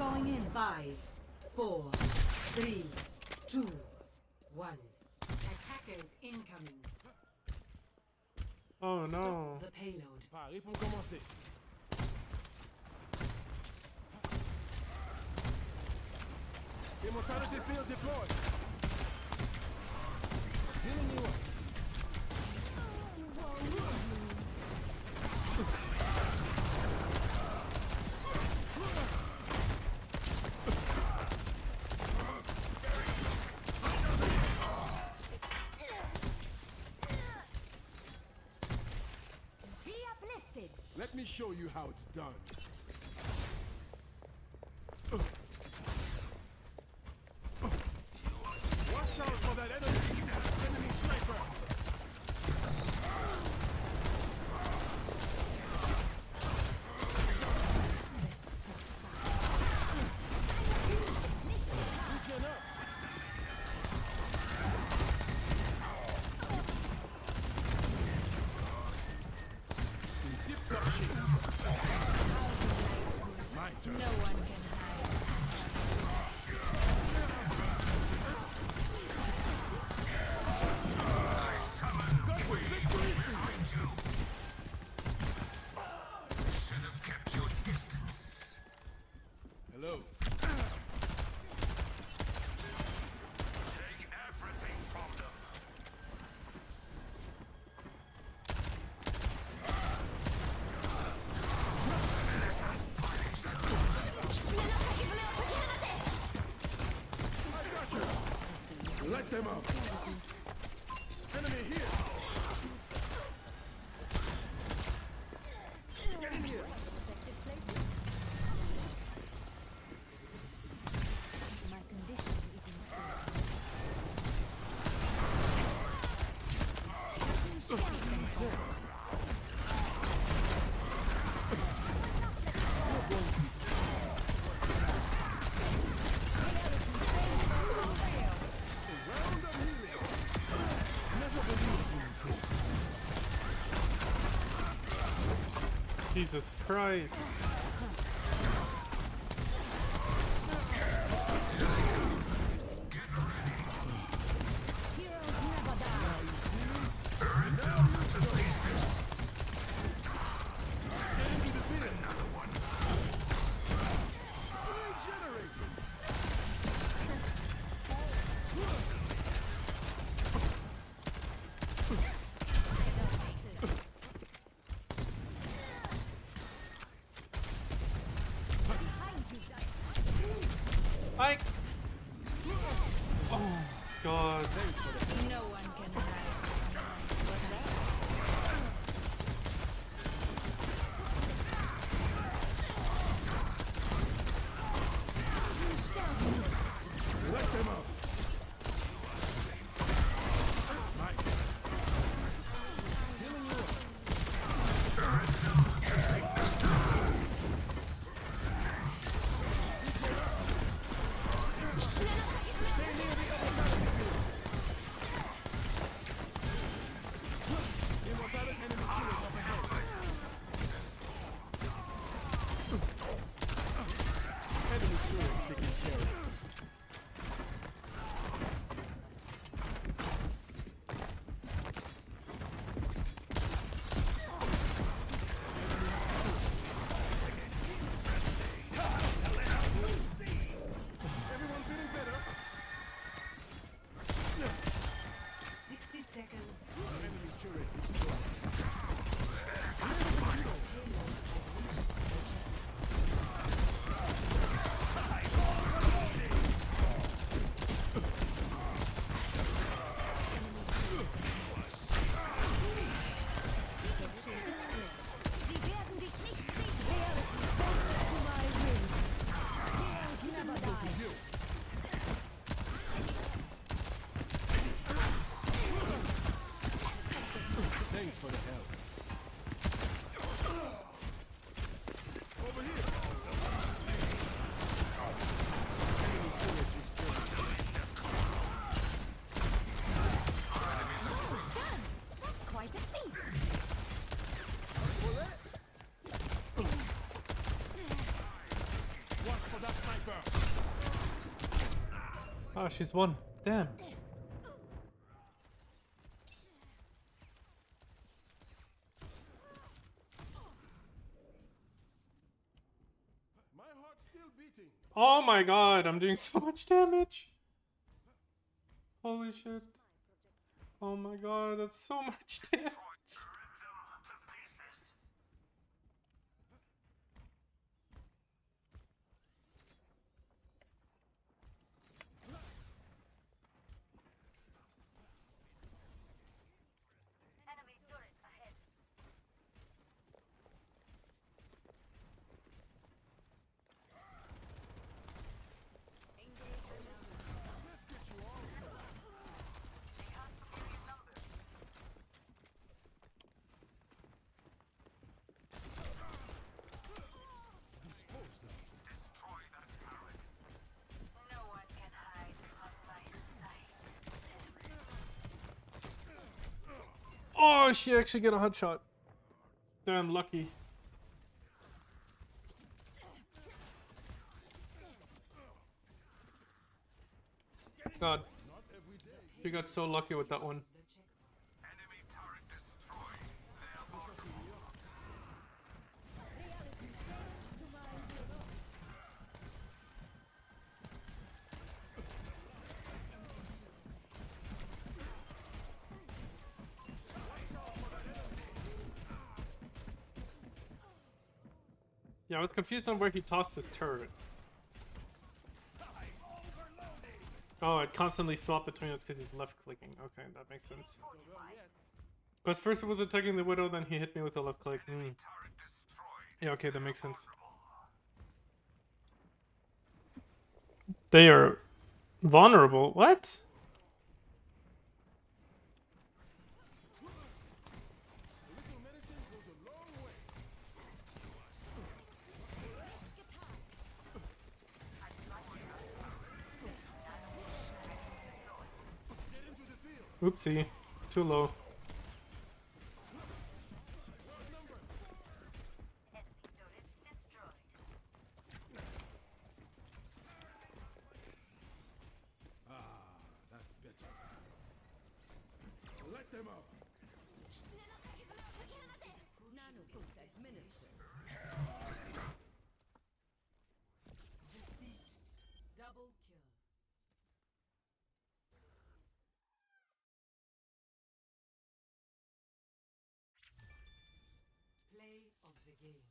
going in. 5, 4, 3, 2, 1. Attackers incoming. Oh no. Stop the payload. Paris pour commencer. Immortality field deployed. Healing you up. Be uplifted. Let me show you how it's done. Watch out for that enemy sniper. Weaken up. Zip that shit. My turn. No one can hide. Should have kept your distance. Hello. Take everything from them. Let us punish them. I got you. Let them up. Enemy here. Get in here. My condition is improved. Round of healing. Never believed in ghosts. Jesus Christ. Heroes never die. Now you see? Burn them to pieces. Enemy defeated. Another one. Regenerating. I. Oh God. No one can hide. What's Let them up. Mike. Healing you up. Stay near the other battlefield. Oh, she's won. Damn. My heart's still beating. Oh my god, I'm doing so much damage. Holy shit. Oh my god, that's so much damage. Oh, she actually got a hot shot. Damn lucky. God. She got so lucky with that one. Enemy turret destroyed. Yeah, I was confused on where he tossed his turret. Oh, it constantly swapped between us because he's left clicking. Okay, that makes sense. Because first it was attacking the widow, then he hit me with a left click. Yeah, okay, that makes sense. They are vulnerable. What? Oopsie. Too low. That's better. Let them up. Double kill. Play of the game.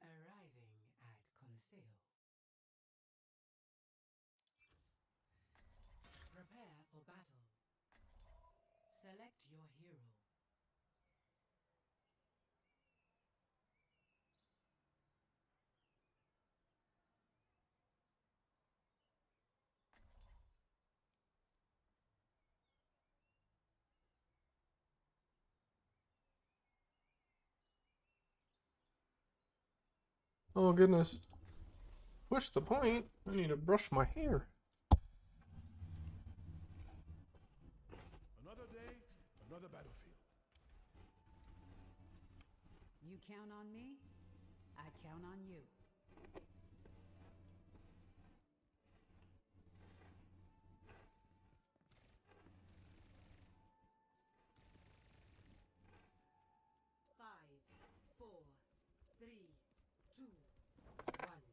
Arriving at Coliseo. Prepare for battle. Select your hero. Oh goodness. Push the point. I need to brush my hair. Another day, another battlefield. You count on me, I count on you. Five, four, three, two, one.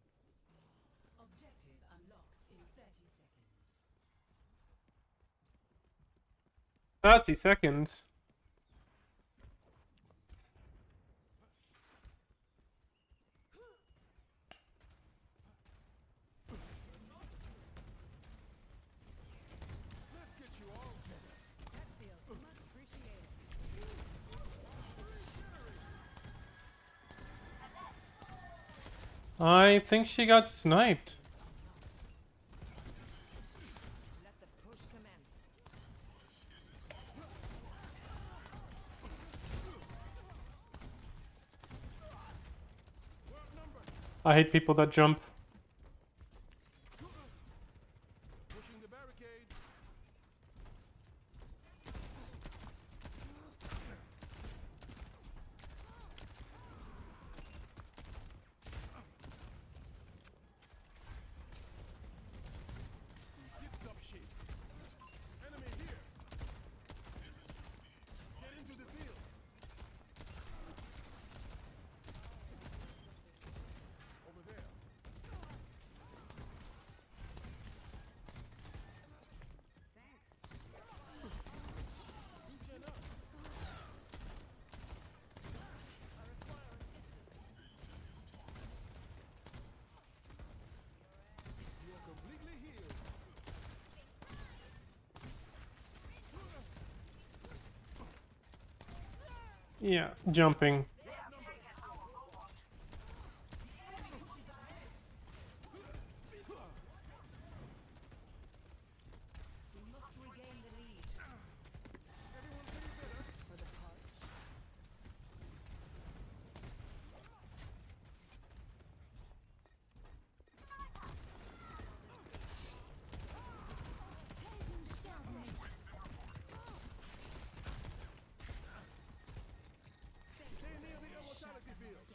Objective unlocks in 30 seconds. 30 seconds. Let's get you all dead. I think she got sniped. Let the push commence. I hate people that jump. Pushing the barricade. Tip top shape. Enemy here. Get into the field. Over there. Reaching up. You are completely healed. Yeah, jumping. We must regain the lead. Everyone getting better. For the cause. Stay near the immortality field.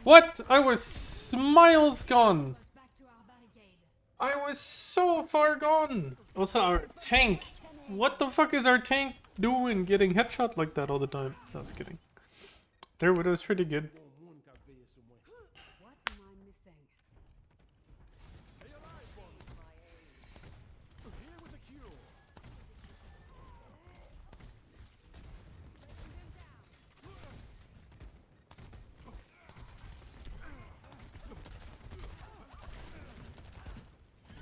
What? I was miles gone. Us back to our barricade. I was so far gone. Also, our tank. What the fuck is our tank doing getting headshot like that all the time? No, just kidding. Their widow's pretty good. One cafe somewhere. What am I missing? Stay alive, boys. Here with the cure.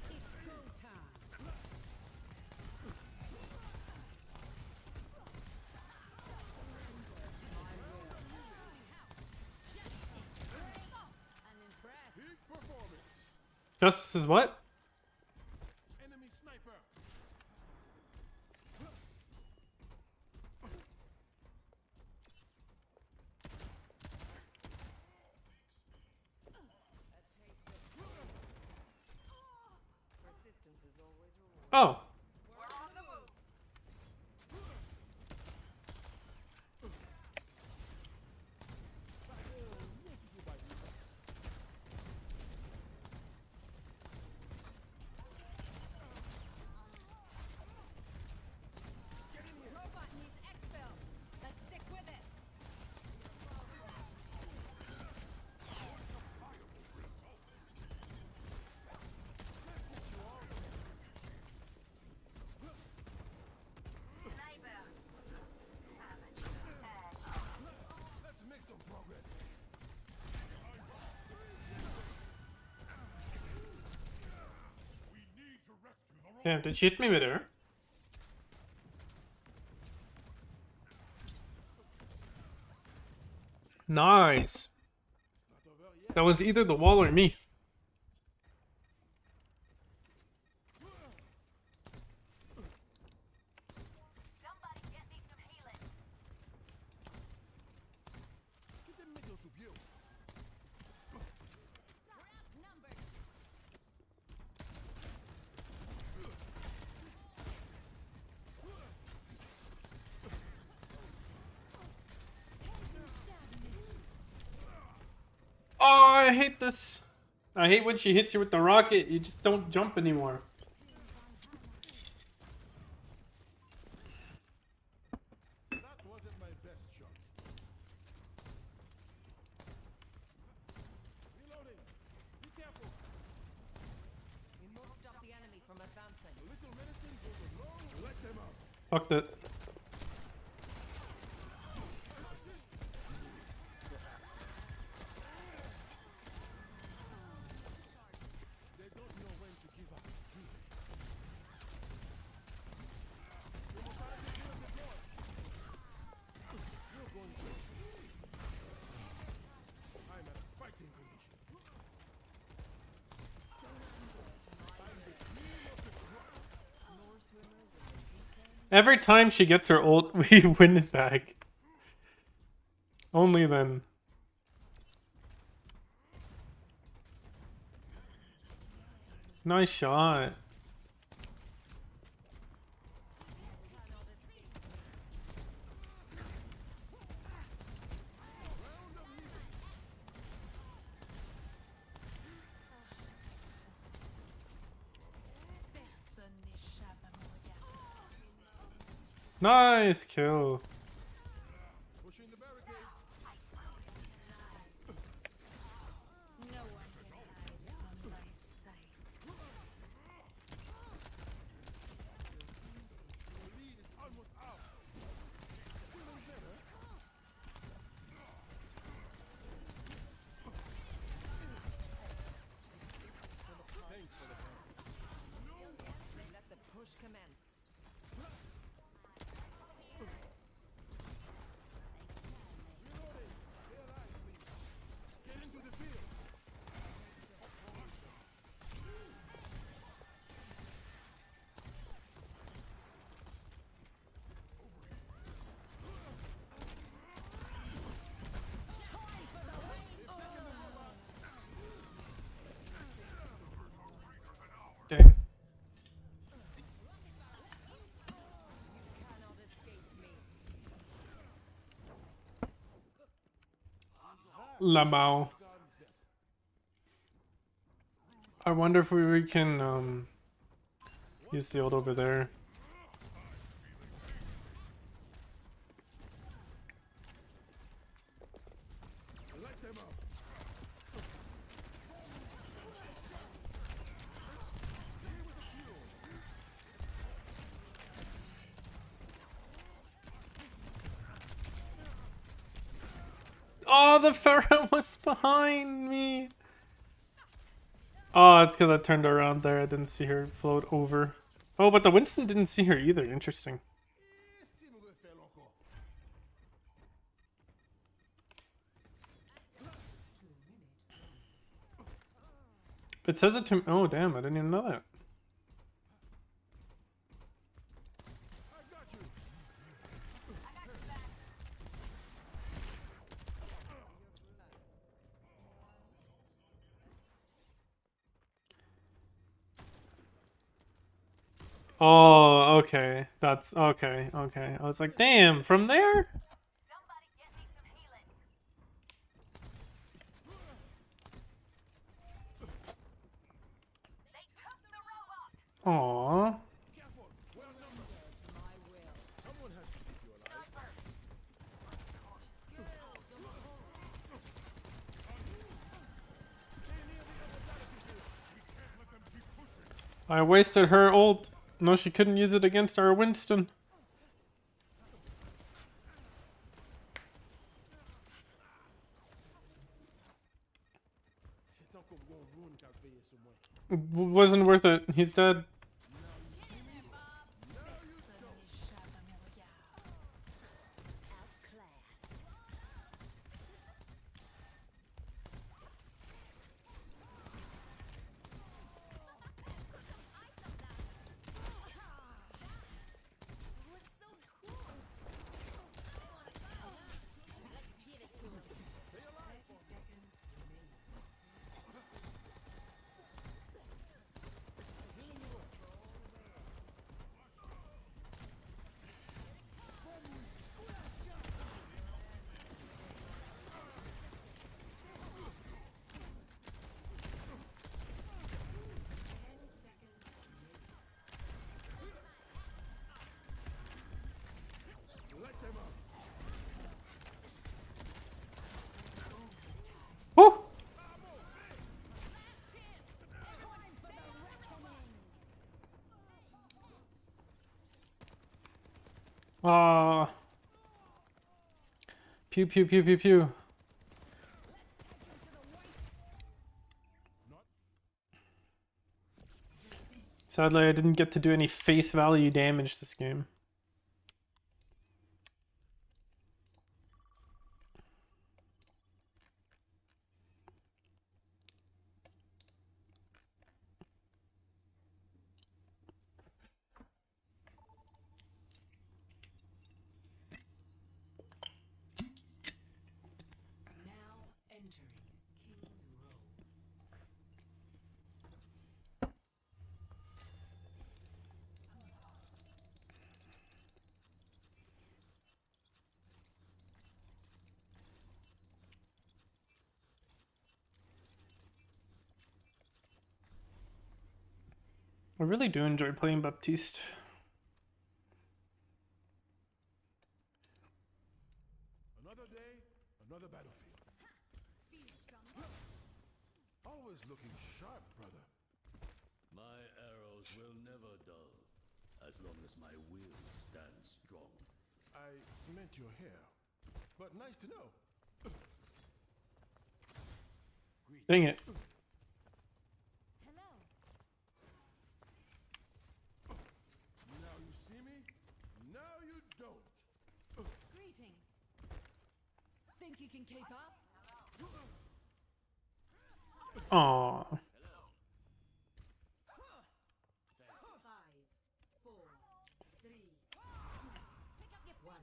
It's go time. I'm impressed. Big performance. Justice is what? Enemy sniper. Persistence is always rewarded. Oh. Robot needs exfil. Let's stick with it. Let's make some progress. We need to rescue the Damn, did she hit me with her? Nice. Not over yet. That was either the wall or me. Get them middle to view. Oh, I hate this. I hate when she hits you with the rocket. You just don't jump anymore. That wasn't my best shot. Reloading. Be careful. We must stop the enemy from advancing. A little medicine goes a long way. Let them out. Fuck that. Assist. They don't know when to give up, do they? Immortality field deployed. You're going to Every time she gets her ult, we win it back. Only then. Nice shot. Personne n'échappe à mon regard. Nice kill. Pushing the barricade. No one can hide from my sight. The lead is almost out. Feeling better? Thanks for the help. Let the push commence. Reloading. Stay alive, please. Get into the field. Dang. Cannot escape me. Lamau. I wonder if we can use the ult over there. Light them up. Oh, the Pharaoh was behind me. Oh, it's because I turned around there. I didn't see her float over. Oh, but the Winston didn't see her either. Interesting. Esse não vai ser louco. It says it to me. Oh, damn. I didn't even know that. I got you. Oh, okay. That's okay. Okay. I was like, damn, from there? Aww. Careful. Well numbered. My will. Someone has to keep you alive. Stay near the other battlefield. We can't let them keep pushing. I wasted her ult. No, she couldn't use it against our Winston. C'est tant qu'on voit un monde qui a payé ce moins. Wasn't worth it. He's dead. Personne n'échappe à mon regard. Outclassed. Was so cool. Let's give it to him. Stay alive, boss. Light them up. Woo! Ah. Pew pew pew pew pew. Sadly, I didn't get to do any face value damage this game. I really do enjoy playing Baptiste. Another day, another battlefield. Always looking sharp, brother. My arrows will never dull, as long as my will stands strong. I meant your hair, but nice to know. Dang it. Hello. Now you see me, now you don't. Greetings. Think you can keep up? Aw. 5, 4, 3, 2, pick up your 1.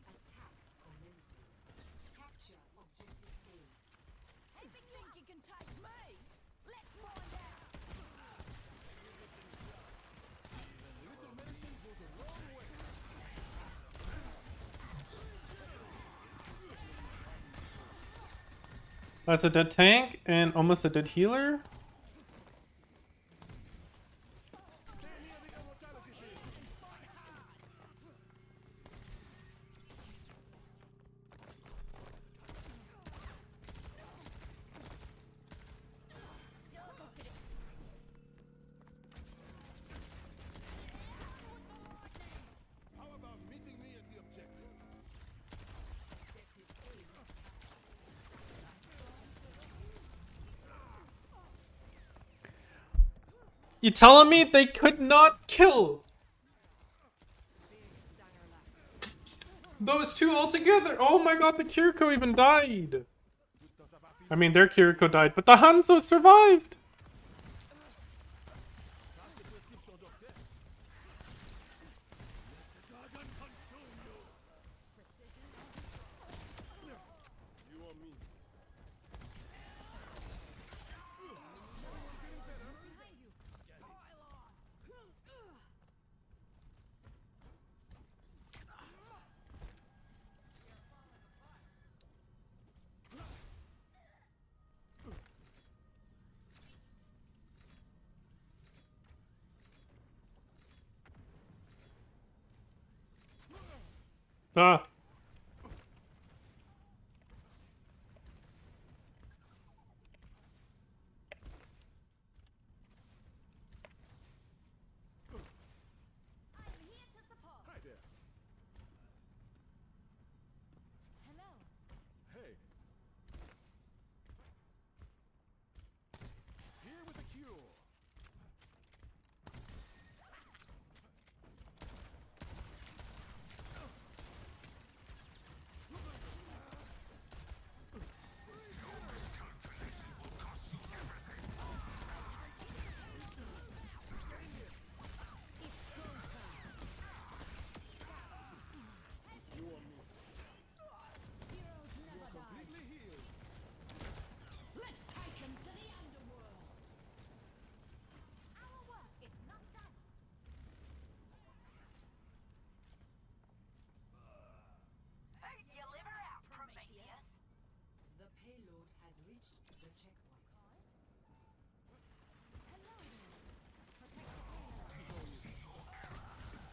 Attack commencing. Capture objective A. Hey, think you can take me? Let's find out. Little medicine goes a long way. That's a dead tank and almost a dead healer. Stay near the immortality field. How about meeting me at the objective? You telling me they could not kill those two altogether? Oh my god, the Kiriko even died. I mean, their Kiriko died, but the Hanzo survived. You or me, sister? Ah. I'm here to support. Hi there. Hello. Hey. Here with the cure. You or me? Heroes never die. Completely healed. Let's take him to the underworld. Our work is not done. You live her out, Prometheus. The payload has reached the checkpoint. Hello.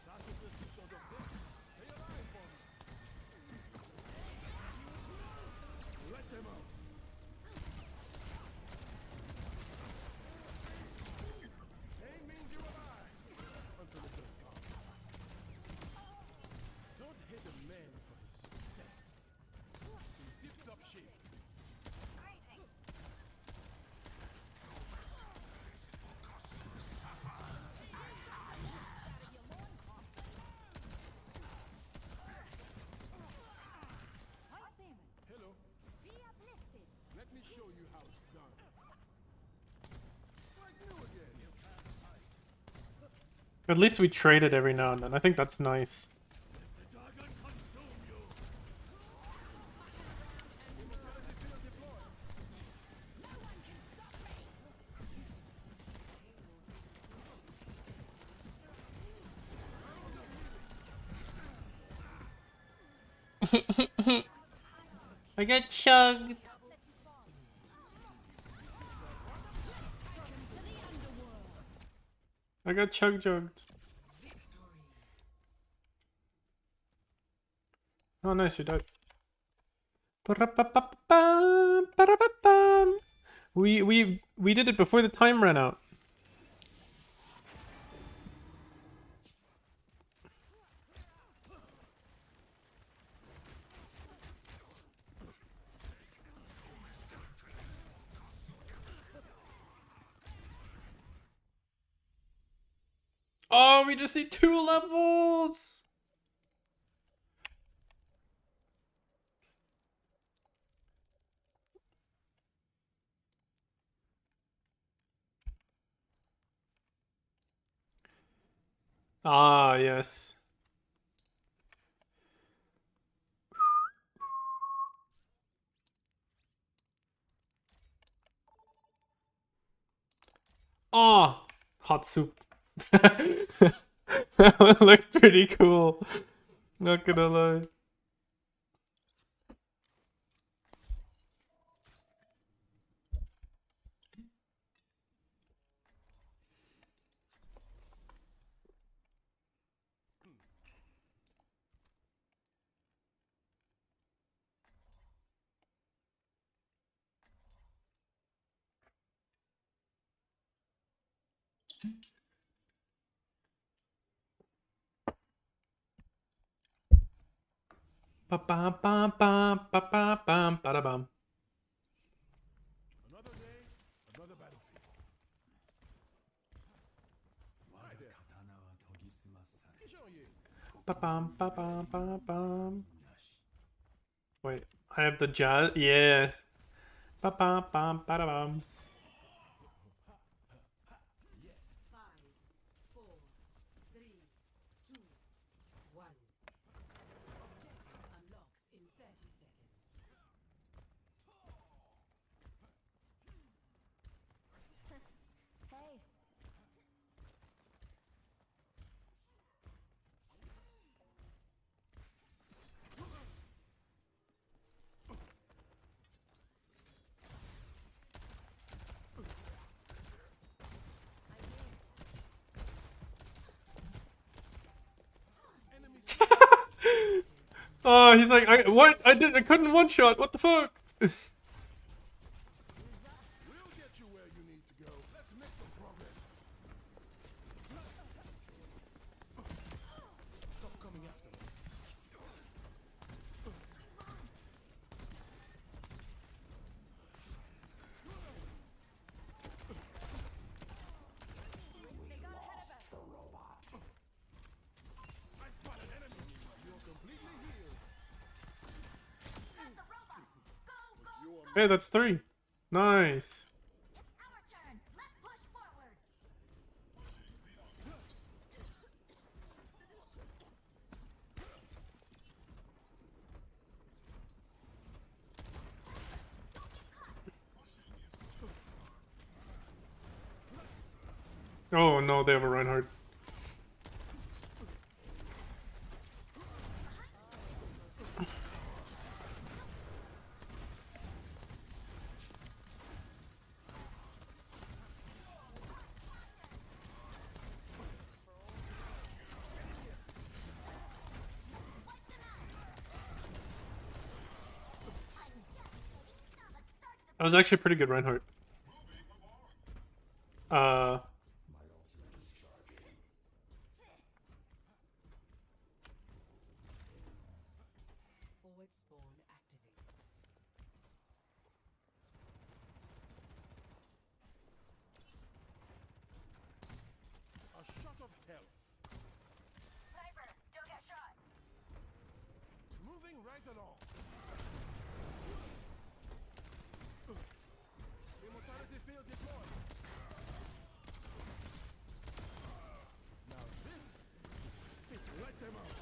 Sacrifice keeps on doctor. Stay alive for me. Let them out. Pain means you're alive. Until it does come. Don't hate a man for his success. In tip-top shape. Hello. Be uplifted. Let me show you how it's done. Strike new again. At least we traded every now and then. I think that's nice. I got chugged. I got chug-jugged. Oh, nice, you died. Ba-da-ba-ba-bam, ba-da-ba-bam. We did it before the time ran out. Oh, we just need 2 levels. Ah, yes. Ah, hot soup. That one looked pretty cool. Not gonna lie. Ba bam bam bam ba bam bam ba da bam. Another day, another battlefield. Ba bam ba bam ba bam. Wait, I have the jazz. Yeah. Ba bam bam ba da bam. 5, 4, 3, 2, 1. Objective unlocks in 30 seconds. Hey. Oh, he's like, what? I couldn't one shot. What the fuck? We'll get you where you need to go. Let's make some progress. Stop coming after me. I spot an enemy. You're completely healed. Hey, that's 3. Nice. Our turn. Let's push forward. Oh no, they have a Reinhardt. That was actually a pretty good Reinhardt. Forward spawn activated. A shot of health. Sniper, don't get shot. Moving right along. Immortality field deployed. Now this fits right them out.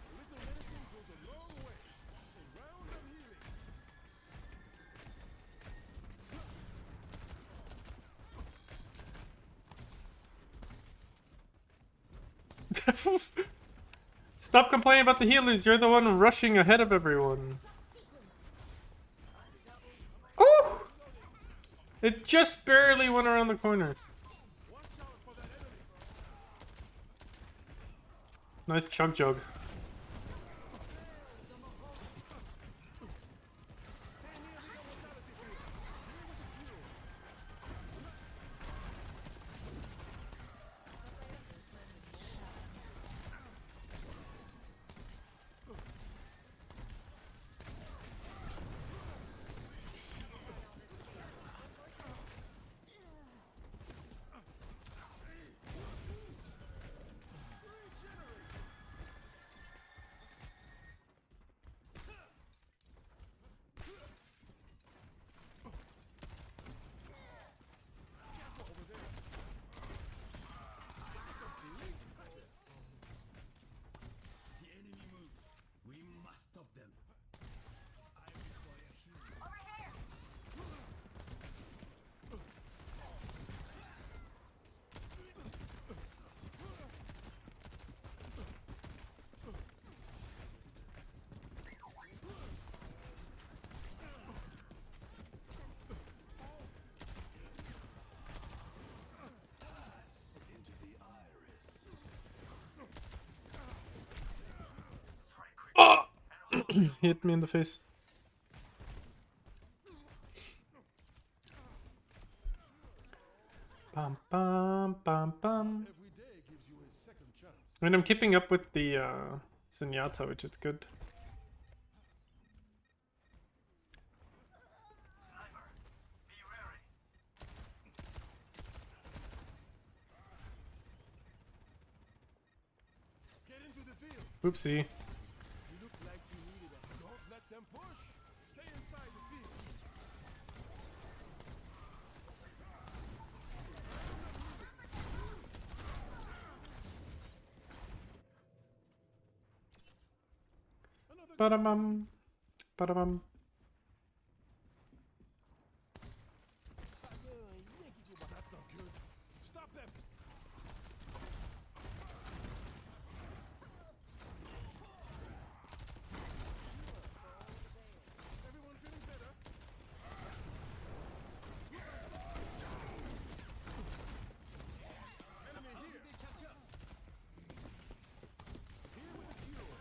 A little medicine goes a long way. A round of healing. Stop complaining about the healers. You're the one rushing ahead of everyone. Oh! It just barely went around the corner. Watch out Nice chug jug. The enemy moves. We must stop them. I require healing. Into the iris. Oh! He hit me in the face. Bum bum bum bum. Every day gives you a second chance. And I'm keeping up with the Zenyatta, which is good. Get into the field. Oopsie. You look like you needed a Don't let them push. Stay inside the field. Another Ba-da-bum. Ba-da-bum. That's not good. Stop them. Everyone feeling better? Enemy here. Here with the cure.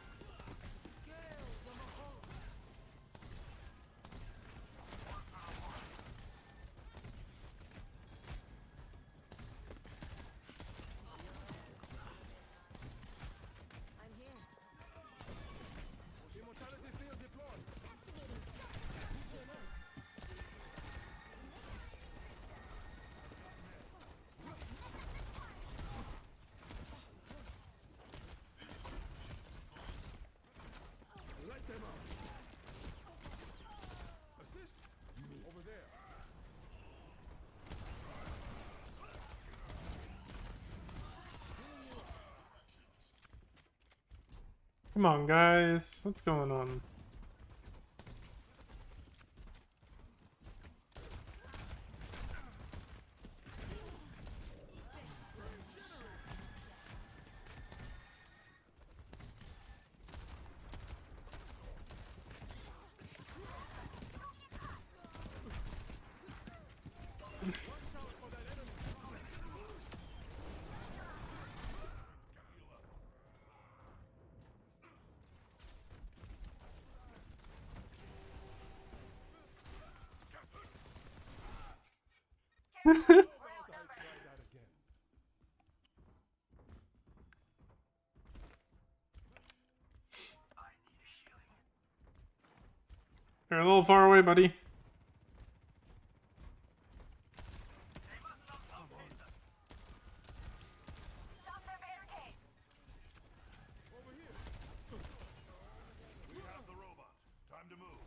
I'm here. Immortality field deployed. Let them out. Assist. Over there. Come on, guys. What's going on? I'll try that again. You're a little far away, buddy. Over here. We have the robot. Time to move.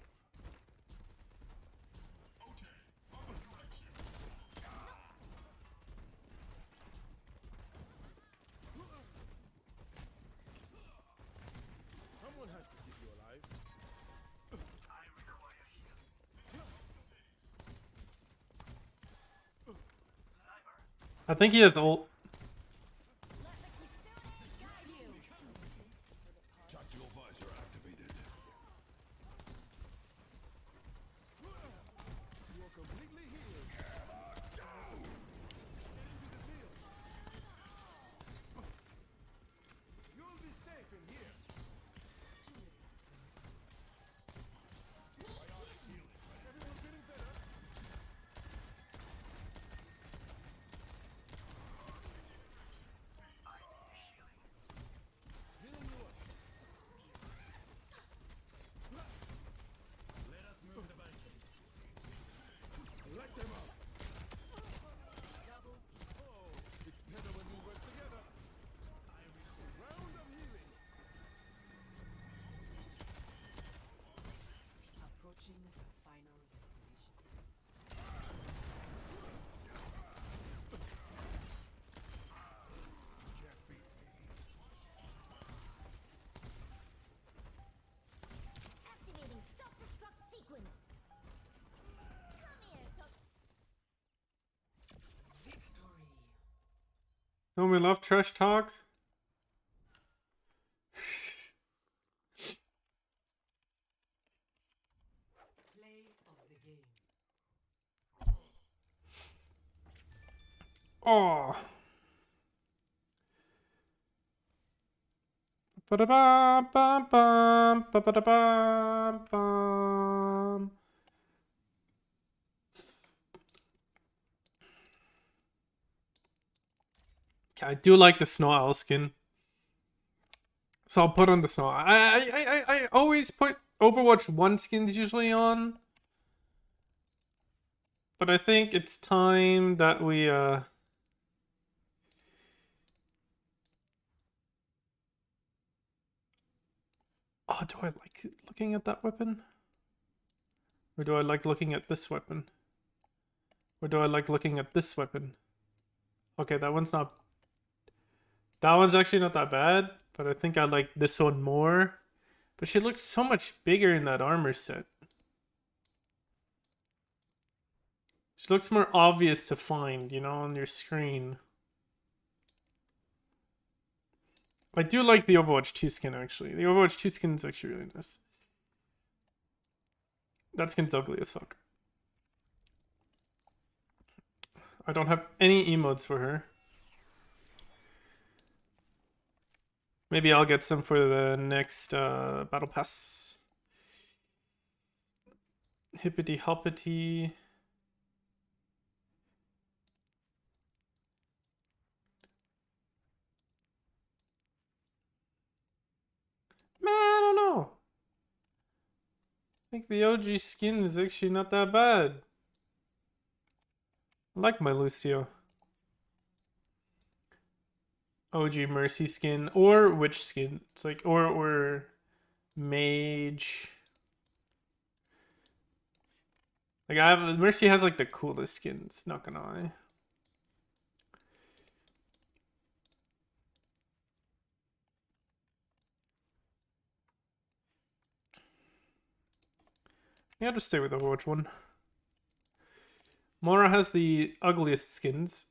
Okay. Over direction. Someone has to keep you alive. I require healing. I think he has ult. Tactical visor activated. You are completely healed. Get into the field. You'll be safe. Approaching the final destination. Activating self-destruct sequence. Come here, Victory. Don't we love trash talk? Play of the game. Oh. Ba-da-bum, ba-ba-da-bum, bum. I do like the snow owl skin, so I'll put on the snow. I always put Overwatch 1 skins usually on, but I think it's time that we Oh, do I like looking at that weapon? Or do I like looking at this weapon? Or do I like looking at this weapon? Okay, that one's not... That one's actually not that bad, but I think I like this one more. But she looks so much bigger in that armor set. She looks more obvious to find, you know, on your screen. I do like the Overwatch 2 skin, actually. The Overwatch 2 skin is actually really nice. That skin's ugly as fuck. I don't have any emotes for her. Maybe I'll get some for the next battle pass. Hippity hoppity. Man, I don't know. I think the OG skin is actually not that bad. I like my Lucio. OG Mercy skin or witch skin. It's like or mage. Like I have Mercy has like the coolest skins, not gonna lie. Yeah, I'll just stay with Overwatch 1. Mora has the ugliest skins.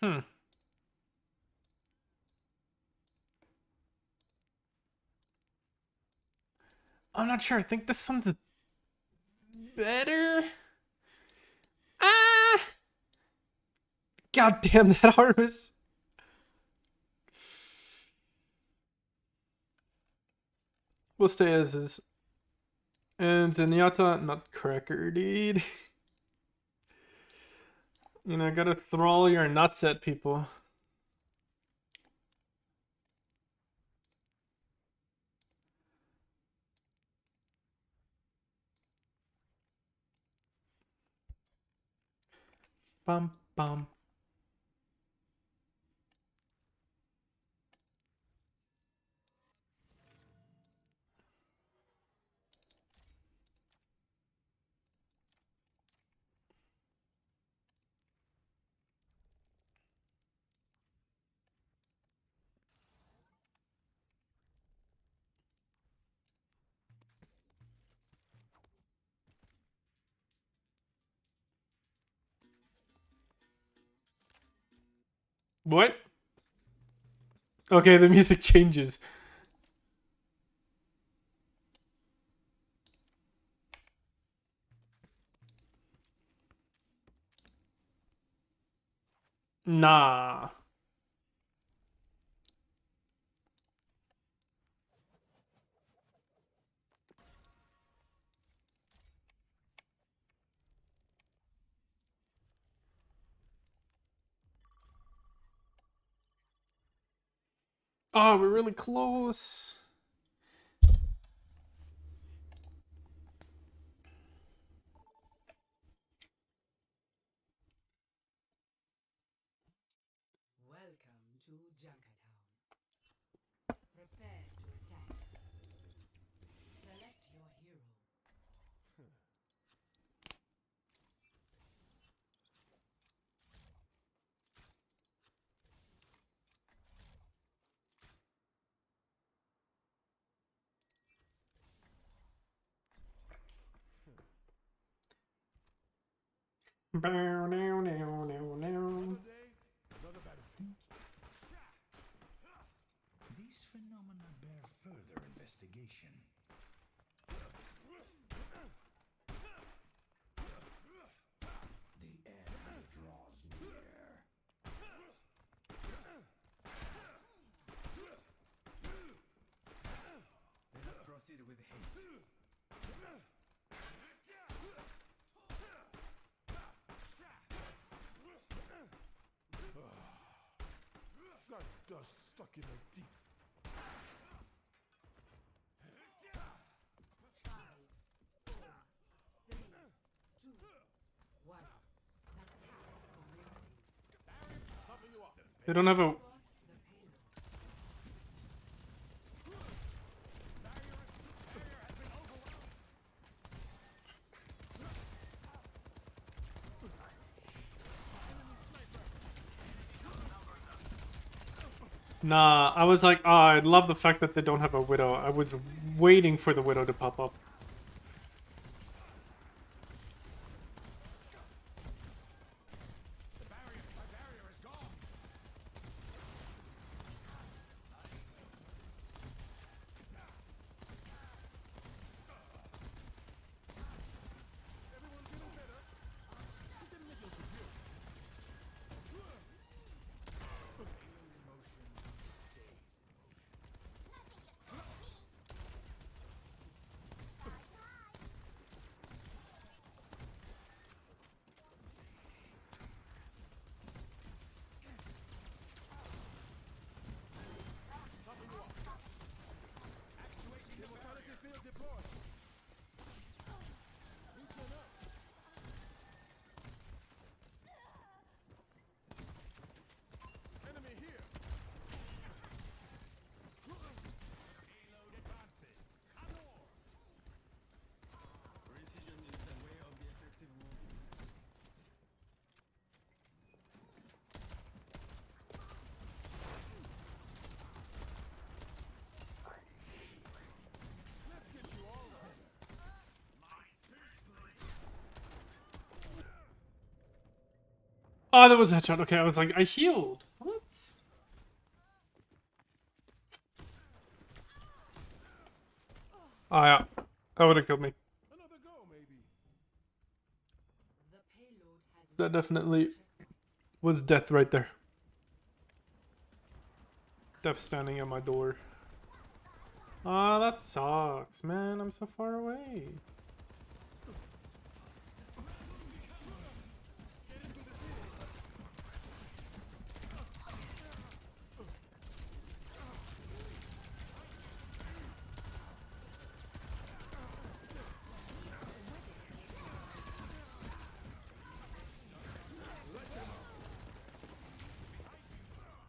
Hmm. I'm not sure. I think this one's better. Ah! God damn, that harvest. We'll stay as is. And Zenyatta, nutcracker, dude. You know, gotta throw all your nuts at people. Bum, bum. What? Okay, the music changes. Nah. Oh, we're really close. Welcome to Junkertown. Prepare to attack. Select your hero. Bow, now, now, now, Another now. day, another battlefield. These phenomena bear further investigation. The end draws near. Let us proceed with haste. Got dust stuck in my teeth. 5, 4, 3, 2, 1. Attack commencing. Stopping you up. They don't have a. Spot the payload. Nah, I was like, ah, I love the fact that they don't have a widow. I was waiting for the widow to pop up. Everyone's getting better. You can make your debut. Immortality field deployed. Loosen up. Enemy here. Payload advances. Amor! Precision is the way of the effective wounding. Let's get you all right. Oh, that was a headshot. Okay, I was like, I healed. What? Oh yeah, that would have killed me. Another go, maybe. The payload has That definitely was death right there. Death standing at my door. Ah, that sucks, man. I'm so far away.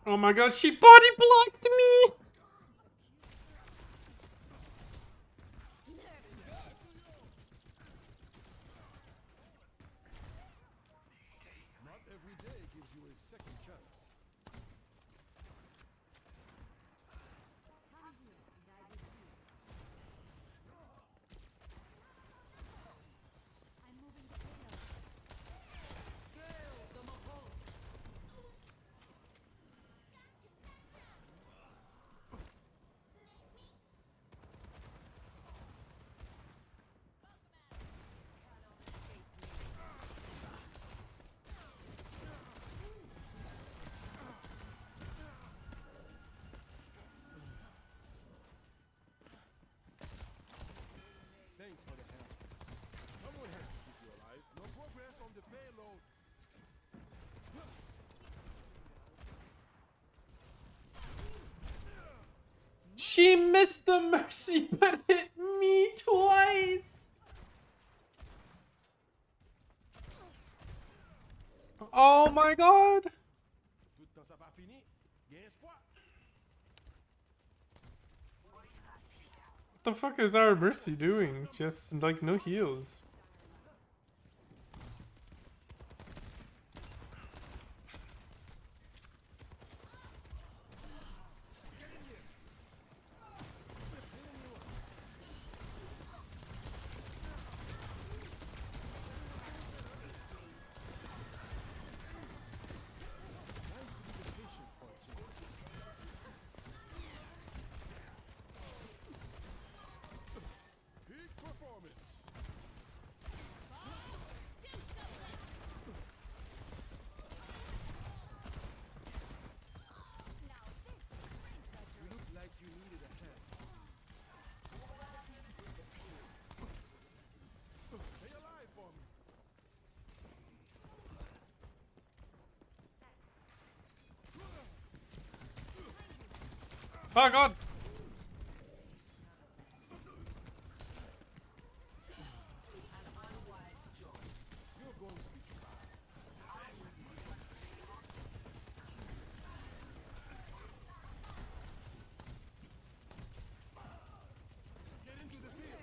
Oh my god, she body blocked me! Not every day gives you a second chance. I'm moving the payload. Thanks for the help. Someone has to keep you alive. No progress on the payload. She missed the mercy, but hit me twice! Oh my god! Tout le temps ça pas fini. Guess what? What the fuck is our Mercy doing? Just like no heals. Peak performance. You look like you needed a hand. Stay alive for me. Oh god! You're going to be fine. Get into the field.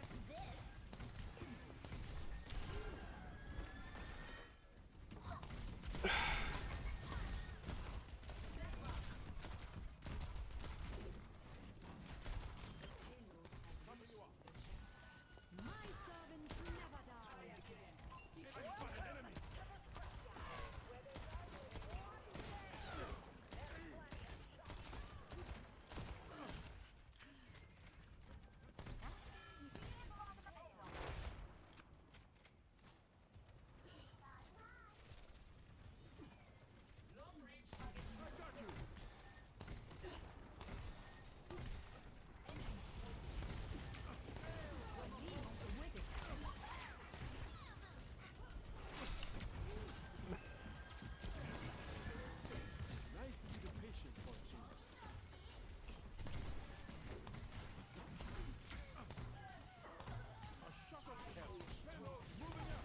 My servants never die. I spot an enemy. I got you. Nice to be the patient, Quartzi. A shock of hell. Moving up.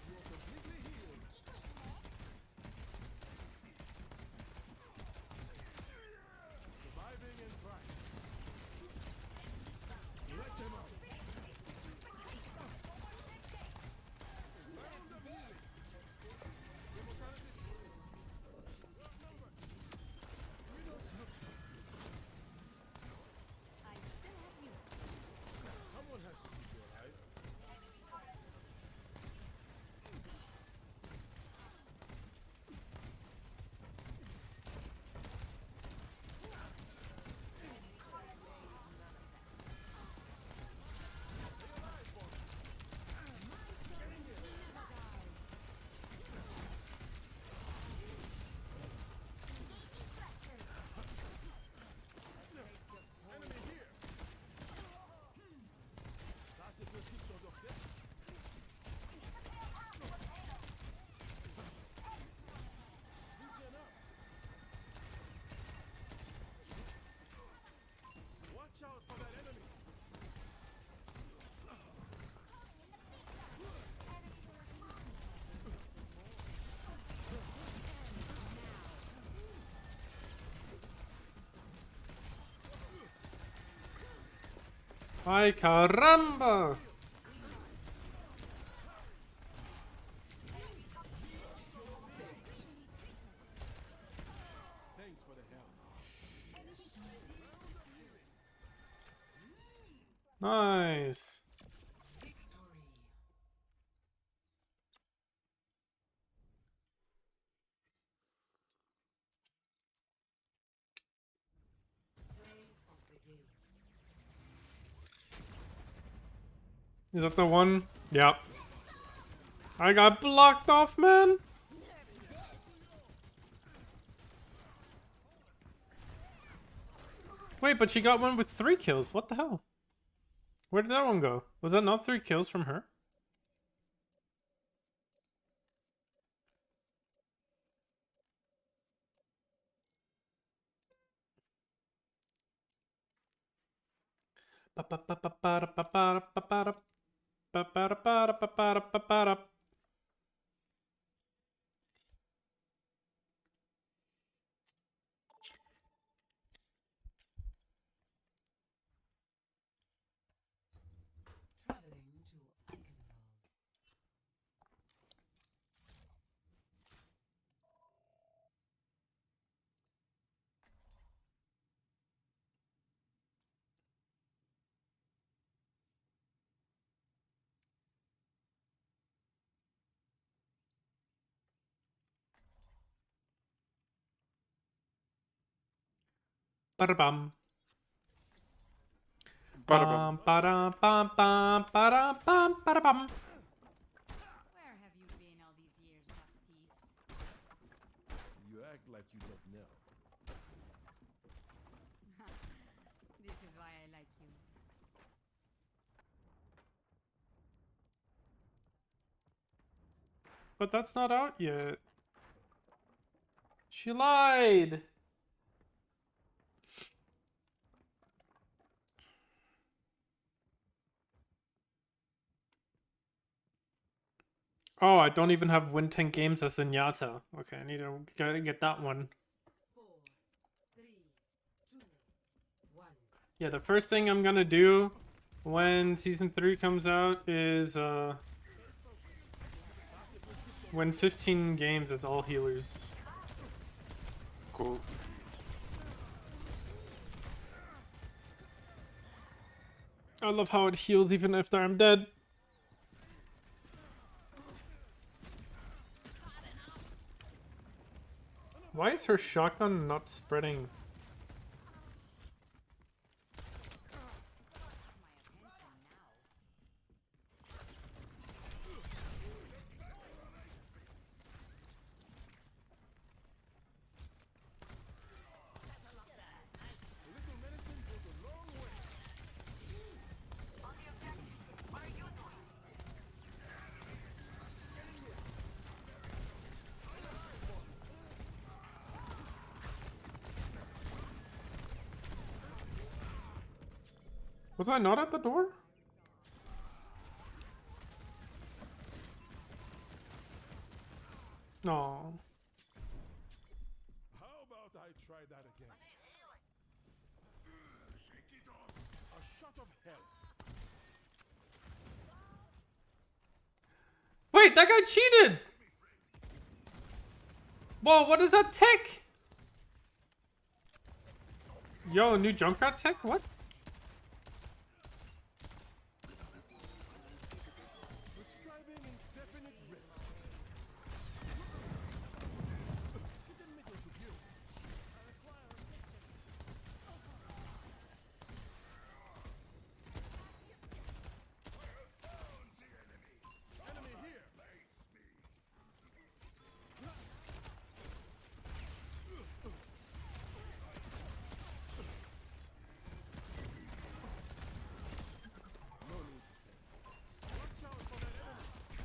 You're completely healed. Surviving and thriving. Let them out. Round of healing. Immortality. Number. We don't look so. I still have you. Someone has to keep you alive. Enemy here. Ça, c'est prescription docteur. Listen up. Watch out for that enemy. Ay caramba! Thanks for the help. Nice. Is that the one? Yep. I got blocked off, man. Wait, but she got one with 3 kills. What the hell? Where did that one go? Was that not 3 kills from her? Traveling to Eichenwald. Ba-da-bum. Ba-da-bum. Bum, ba-dum, bum, bum, ba-dum, bum, ba-da-bum. Where have you been all these years, Baptiste? You act like you don't know. This is why I like you. But that's not out yet. She lied. Oh, I don't even have Win 10 games as Zenyatta. Okay, I need to get that one. 4, 3, 2, 1. Yeah, the first thing I'm gonna do when Season 3 comes out is win 15 games as all healers. Cool. I love how it heals even after I'm dead. Why is her shotgun not spreading? My attention now. A little medicine goes a long way. Was I not at the door? No. How about I try that again? Shake it off. A shot of health. Wait, that guy cheated! Whoa, what is that tech? Yo, new Junkrat tech? What? Prescribing indefinite rest. Get the middles with you. Enemy here. No need. Watch out for that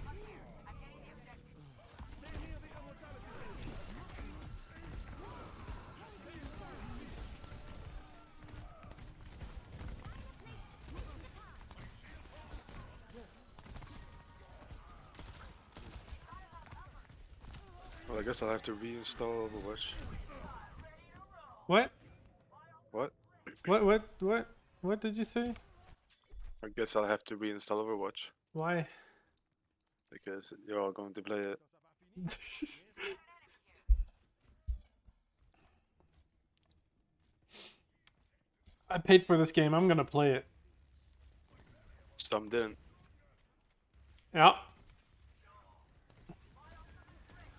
enemy. Stay near the immortality zone. Stay inside. Well, I guess I'll have to reinstall Overwatch. What? What? What did you say? I guess I'll have to reinstall Overwatch Why? because you're all going to play it. I paid for this game. I'm gonna play it. Some didn't. Yeah.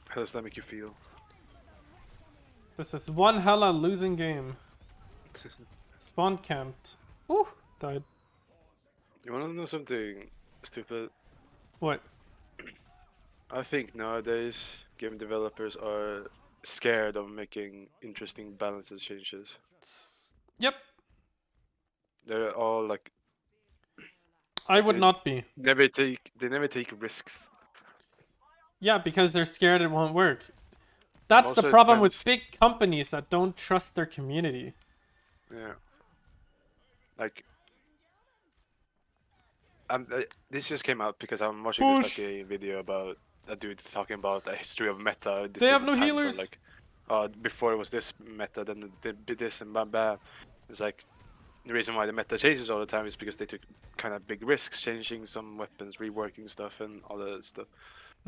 How does that make you feel? This is one hella losing game. Spawn camped. Whew, died. You want to know something stupid? What? I think nowadays game developers are scared of making interesting balances changes. Yep. They're all like I would Okay. not be. they never take risks. Yeah, because they're scared it won't work. That's Also, the it problem with depends. big companies that don't trust their community. Yeah. Like This just came out because I'm watching this like a video about a dude talking about the history of meta. They have no different times of, healers. Like, before it was this meta, then this and bam bam. It's like the reason why the meta changes all the time is because they took kind of big risks, changing some weapons, reworking stuff, and all that stuff.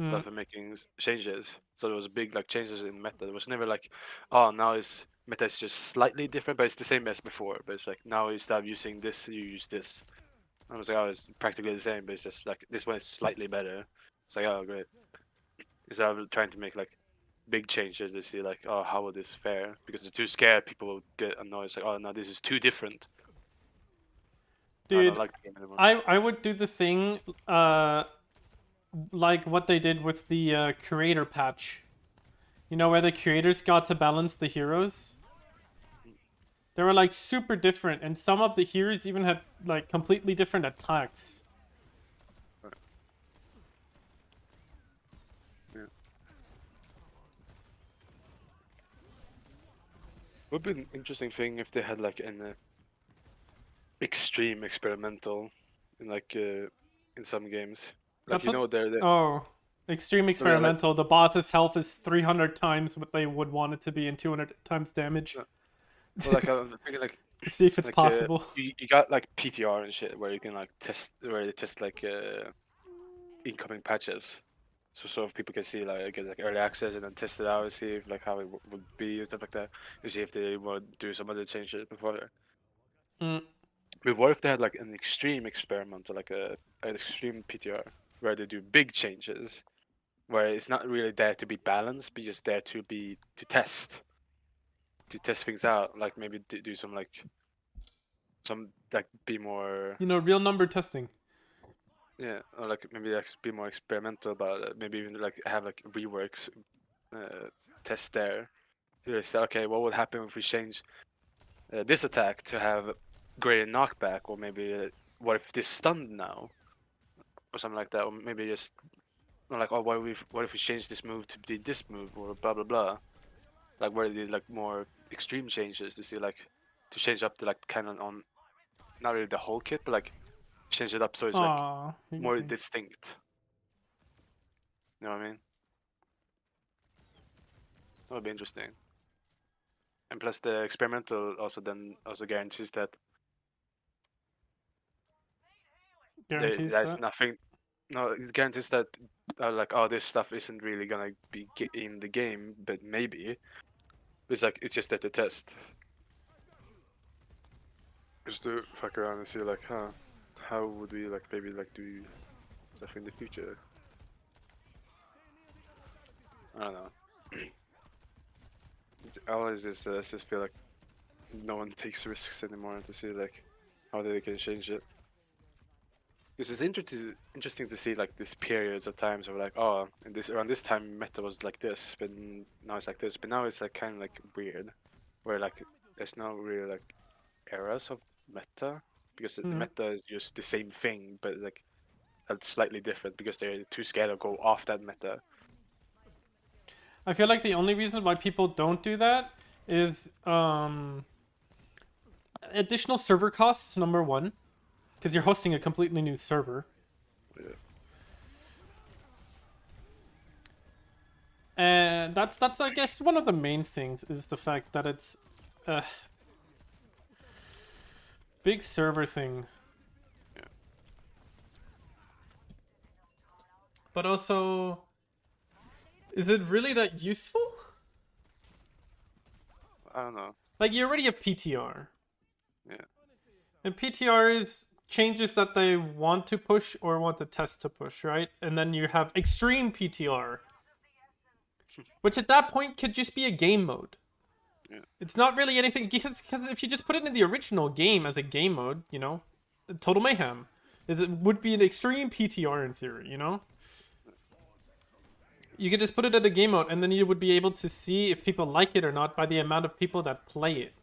Stuff and making changes. So there was big like changes in meta. There was never like, oh, now it's meta is just slightly different, but it's the same as before. But it's like now instead of using this, you use this. I was like, oh, it's practically the same, but it's just like this one is slightly better. It's like, oh, great. Instead of trying to make like big changes, they see like, oh, how will this fare? Because they're too scared, people will get annoyed. It's like, oh, no, this is too different. I Dude, don't like the game anymore. I would do the thing, like what they did with the creator patch. You know, where the creators got to balance the heroes? They were like super different, and some of the heroes even had like completely different attacks. Yeah. Would be an interesting thing if they had like an extreme experimental in like in some games. Like That's you what- know, they're Oh, extreme experimental. The boss's health is 300 times what they would want it to be and 200 times damage. well, like I'm thinking like To see if it's like, possible. you got like PTR and shit where you can like where they test like incoming patches, so sort of people can see like get like early access and then test it out and see if like how it would be and stuff like that. And see if they would do some other changes before. Mm. But what if they had like an extreme experiment or like an extreme PTR where they do big changes, where it's not really there to be balanced, but just there to test things out, like maybe do some like be more You know, real number testing. yeah, or like maybe like be more experimental about it. Maybe even like have like reworks test there. To say, okay, what would happen if we change this attack to have greater knockback, or maybe what if this stunned now, or something like that, or maybe just or like, oh, what if we change this move to be this move, or blah blah blah. Like where they did like more extreme changes to see like to change up the like kind of on not really the whole kit, but like change it up so it's like Aw, more distinct. You know what I mean? That would be interesting. And plus the experimental also guarantees that guarantees there's that. nothing. No, it guarantees that like, oh, this stuff isn't really gonna be in the game, but maybe it's like it's just there to test. Just to fuck around and see like, how would we like maybe like do stuff in the future? I don't know. Always just feel like no one takes risks anymore to see like how they can change it. Because it's interesting to see like these periods of times of like, oh, and this around this time meta was like this, but now it's like this. But now it's like kind of like weird, where like there's no really like eras of meta, because the meta is just the same thing, but like it's slightly different because they're too scared to go off that meta. I feel like the only reason why people don't do that is additional server costs, number one, because you're hosting a completely new server. Yeah. And that's I guess one of the main things is the fact that it's a big server thing. Yeah. But also, is it really that useful? I don't know. Like, you already have PTR. Yeah. And PTR is changes that they want to push or want to test to push, right? And then you have extreme PTR, which at that point could just be a game mode. Yeah. It's not really anything, because if you just put it in the original game as a game mode, you know, Total Mayhem would be an extreme PTR in theory, you know? You could just put it at a game mode, and then you would be able to see if people like it or not by the amount of people that play it.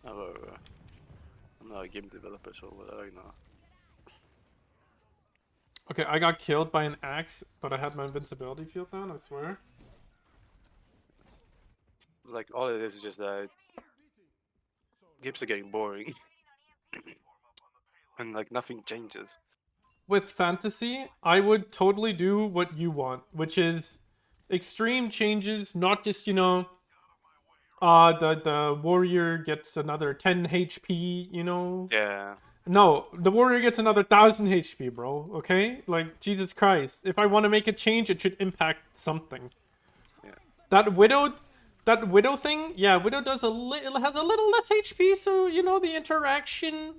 I'm not a game developer, so what I know. Okay, I got killed by an axe, but I had my invincibility field down, I swear. Like all it is just that games are getting boring, and like nothing changes. With fantasy, I would totally do what you want, which is extreme changes, not just, the warrior gets another 10 HP, Yeah, No, the warrior gets another 1,000 HP, bro. Okay? Like, Jesus Christ. If I want to make a change, it should impact something. Yeah. That widow thing, yeah, widow has a little less HP, so the interaction.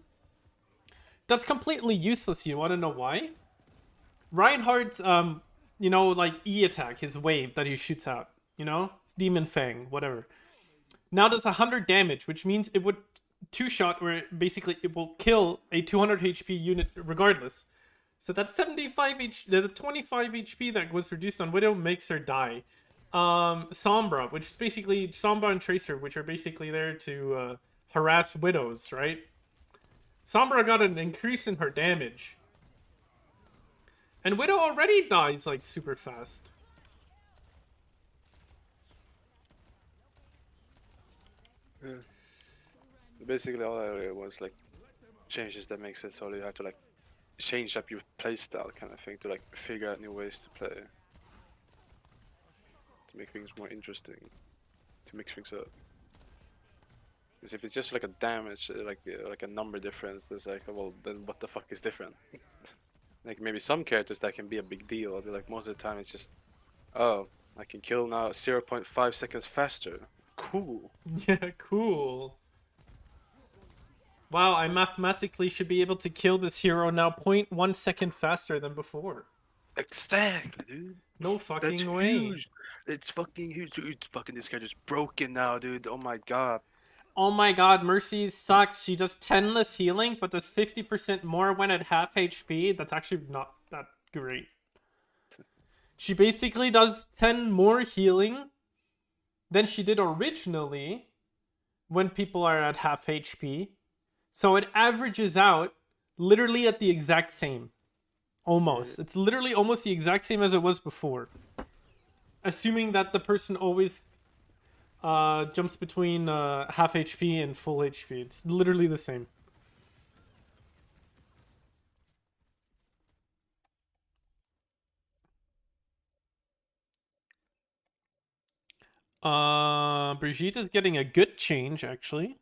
That's completely useless. You want to know why? Reinhardt's like E attack, his wave that he shoots out, Demon Fang, whatever. Now does 100 damage, which means it would two-shot where basically it will kill a 200 HP unit regardless. So that the 25 HP that was reduced on Widow makes her die. Sombra, which is basically Sombra and Tracer, which are basically there to harass Widows, right? Sombra got an increase in her damage. And Widow already dies like super fast. Yeah. Basically, all I really was like changes that makes it so you have to like change up your playstyle kind of thing to like figure out new ways to play to make things more interesting, to mix things up. Because if it's just like a damage, like a number difference, there's like, well, then what the fuck is different? Like maybe some characters that can be a big deal. I'll be like most of the time it's just, oh, I can kill now 0.5 seconds faster. Cool. Yeah, cool. Wow, I mathematically should be able to kill this hero now 0.1 second faster than before. Exactly, dude. No fucking That's way. huge. It's fucking huge. Dude, fucking this character's broken now, dude. Oh my god. Oh my god, Mercy sucks. She does 10 less healing, but does 50% more when at half HP. That's actually not that great. She basically does 10 more healing than she did originally when people are at half HP. So it averages out literally at the exact same. Almost. It's literally almost the exact same as it was before. Assuming that the person always jumps between half HP and full HP. It's literally the same. Brigitte is getting a good change, actually.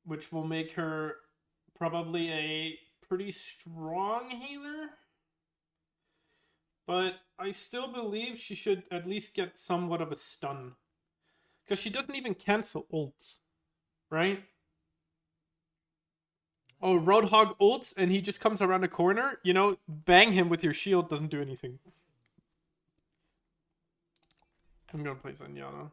Which will make her probably a pretty strong healer. But I still believe she should at least get somewhat of a stun. Because she doesn't even cancel ults. Right? Oh, Roadhog ults and he just comes around a corner. Bang him with your shield doesn't do anything. I'm gonna play Zenyatta.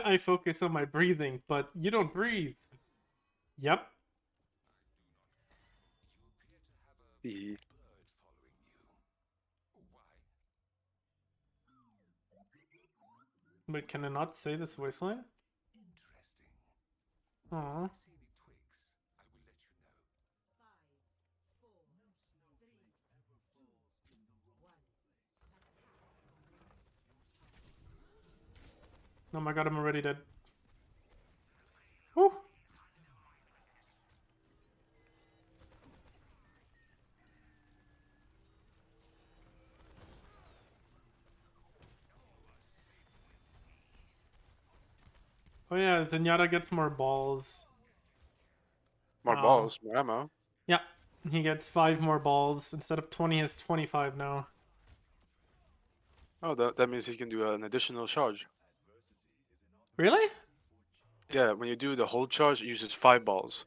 I focus on my breathing, but you don't breathe. Yep. Wait, can I not say this voice line? Aww. Oh my god, I'm already dead. Whew. Oh yeah, Zenyatta gets more balls. More balls, more ammo. Yeah, he gets 5 more balls. Instead of 20, he has 25 now. Oh, that means he can do an additional charge. Really? Yeah, when you do the whole charge, it uses 5 balls.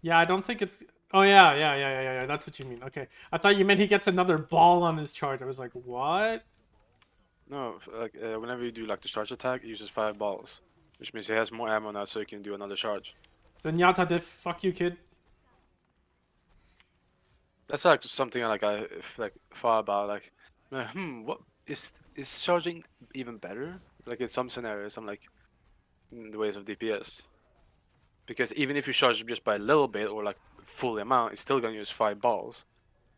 Yeah, I don't think it's... Oh yeah. That's what you mean. Okay, I thought you meant he gets another ball on his charge. I was like, what? No, like whenever you do like the charge attack, it uses 5 balls, which means he has more ammo now, so he can do another charge. Zenyatta diff. Fuck you, kid. That's like something I like thought about. Like, what is charging even better? Like in some scenarios, I'm like, in the ways of DPS, because even if you charge just by a little bit or like full amount, it's still gonna use 5 balls.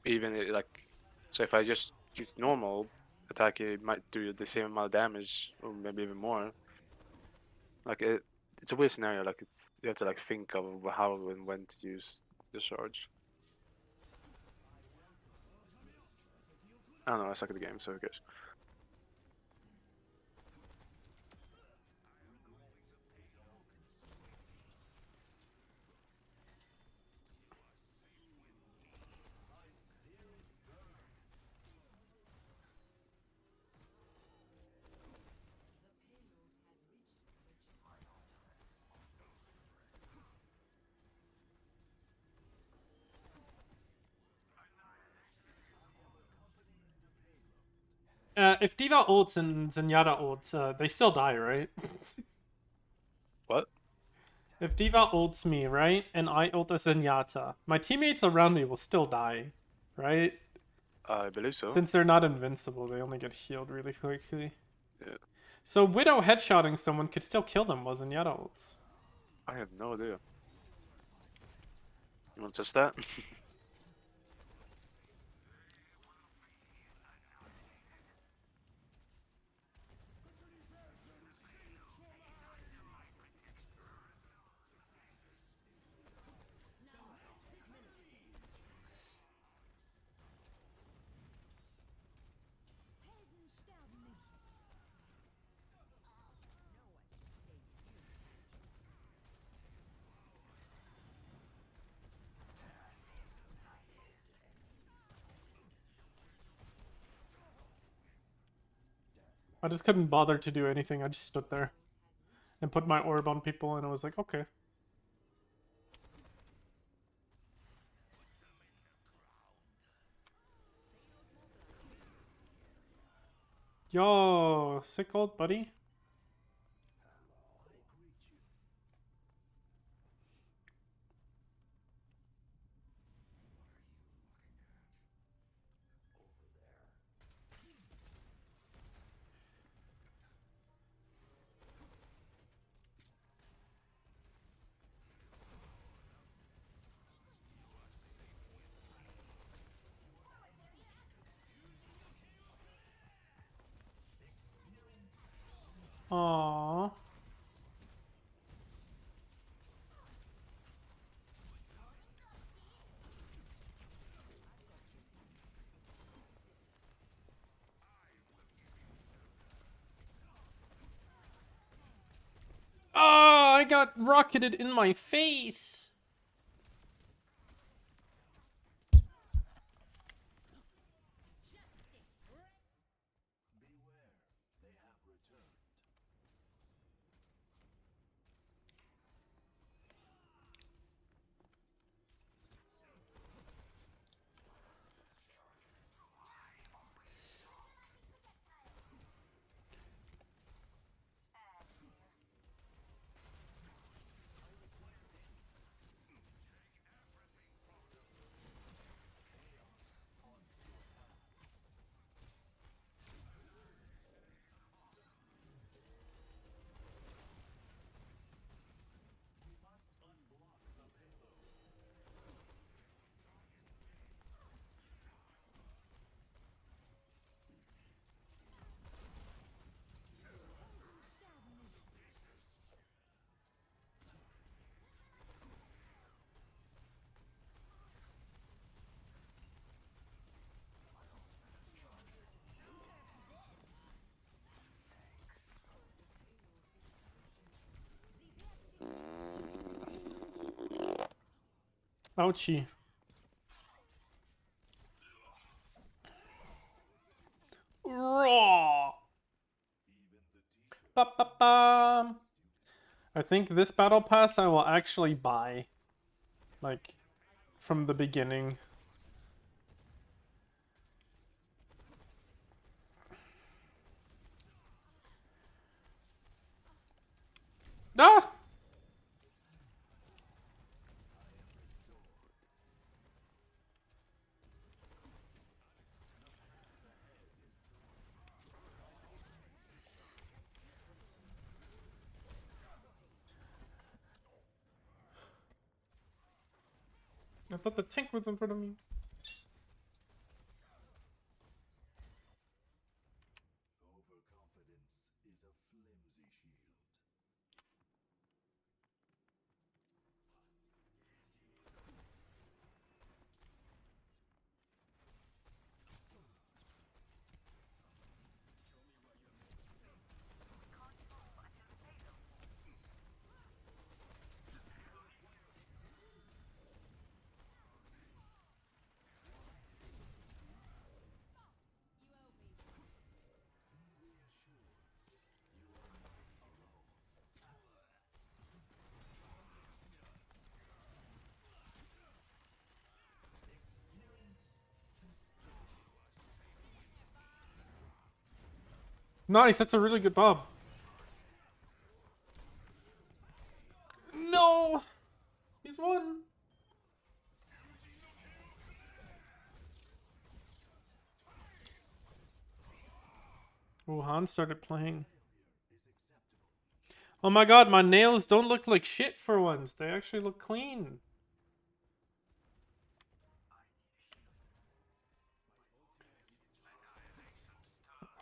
Even like, so if I just use normal attack, it might do the same amount of damage or maybe even more. Like it's a weird scenario. Like you have to like think of how and when to use the charge. I don't know. I suck at the game, so who cares? If Diva ults and Zenyatta ults, they still die, right? What? If Diva ults me, right, and I ult a Zenyatta, my teammates around me will still die, right? I believe so. Since they're not invincible, they only get healed really quickly. Yeah. So Widow headshotting someone could still kill them while Zenyatta ults. I have no idea. You want to test that? I just couldn't bother to do anything. I just stood there and put my orb on people, and I was like, okay. Yo, sick old buddy. Aww. Oh, I got rocketed in my face. Ouchie. Raw. Ba -ba -ba. I think this battle pass I will actually buy. Like, from the beginning. Ah! I thought the tank was in front of me. Overconfidence is a flimsy shield. Nice, that's a really good bob. No! He's won! Oh, Hans started playing. Oh my god, my nails don't look like shit for once. They actually look clean.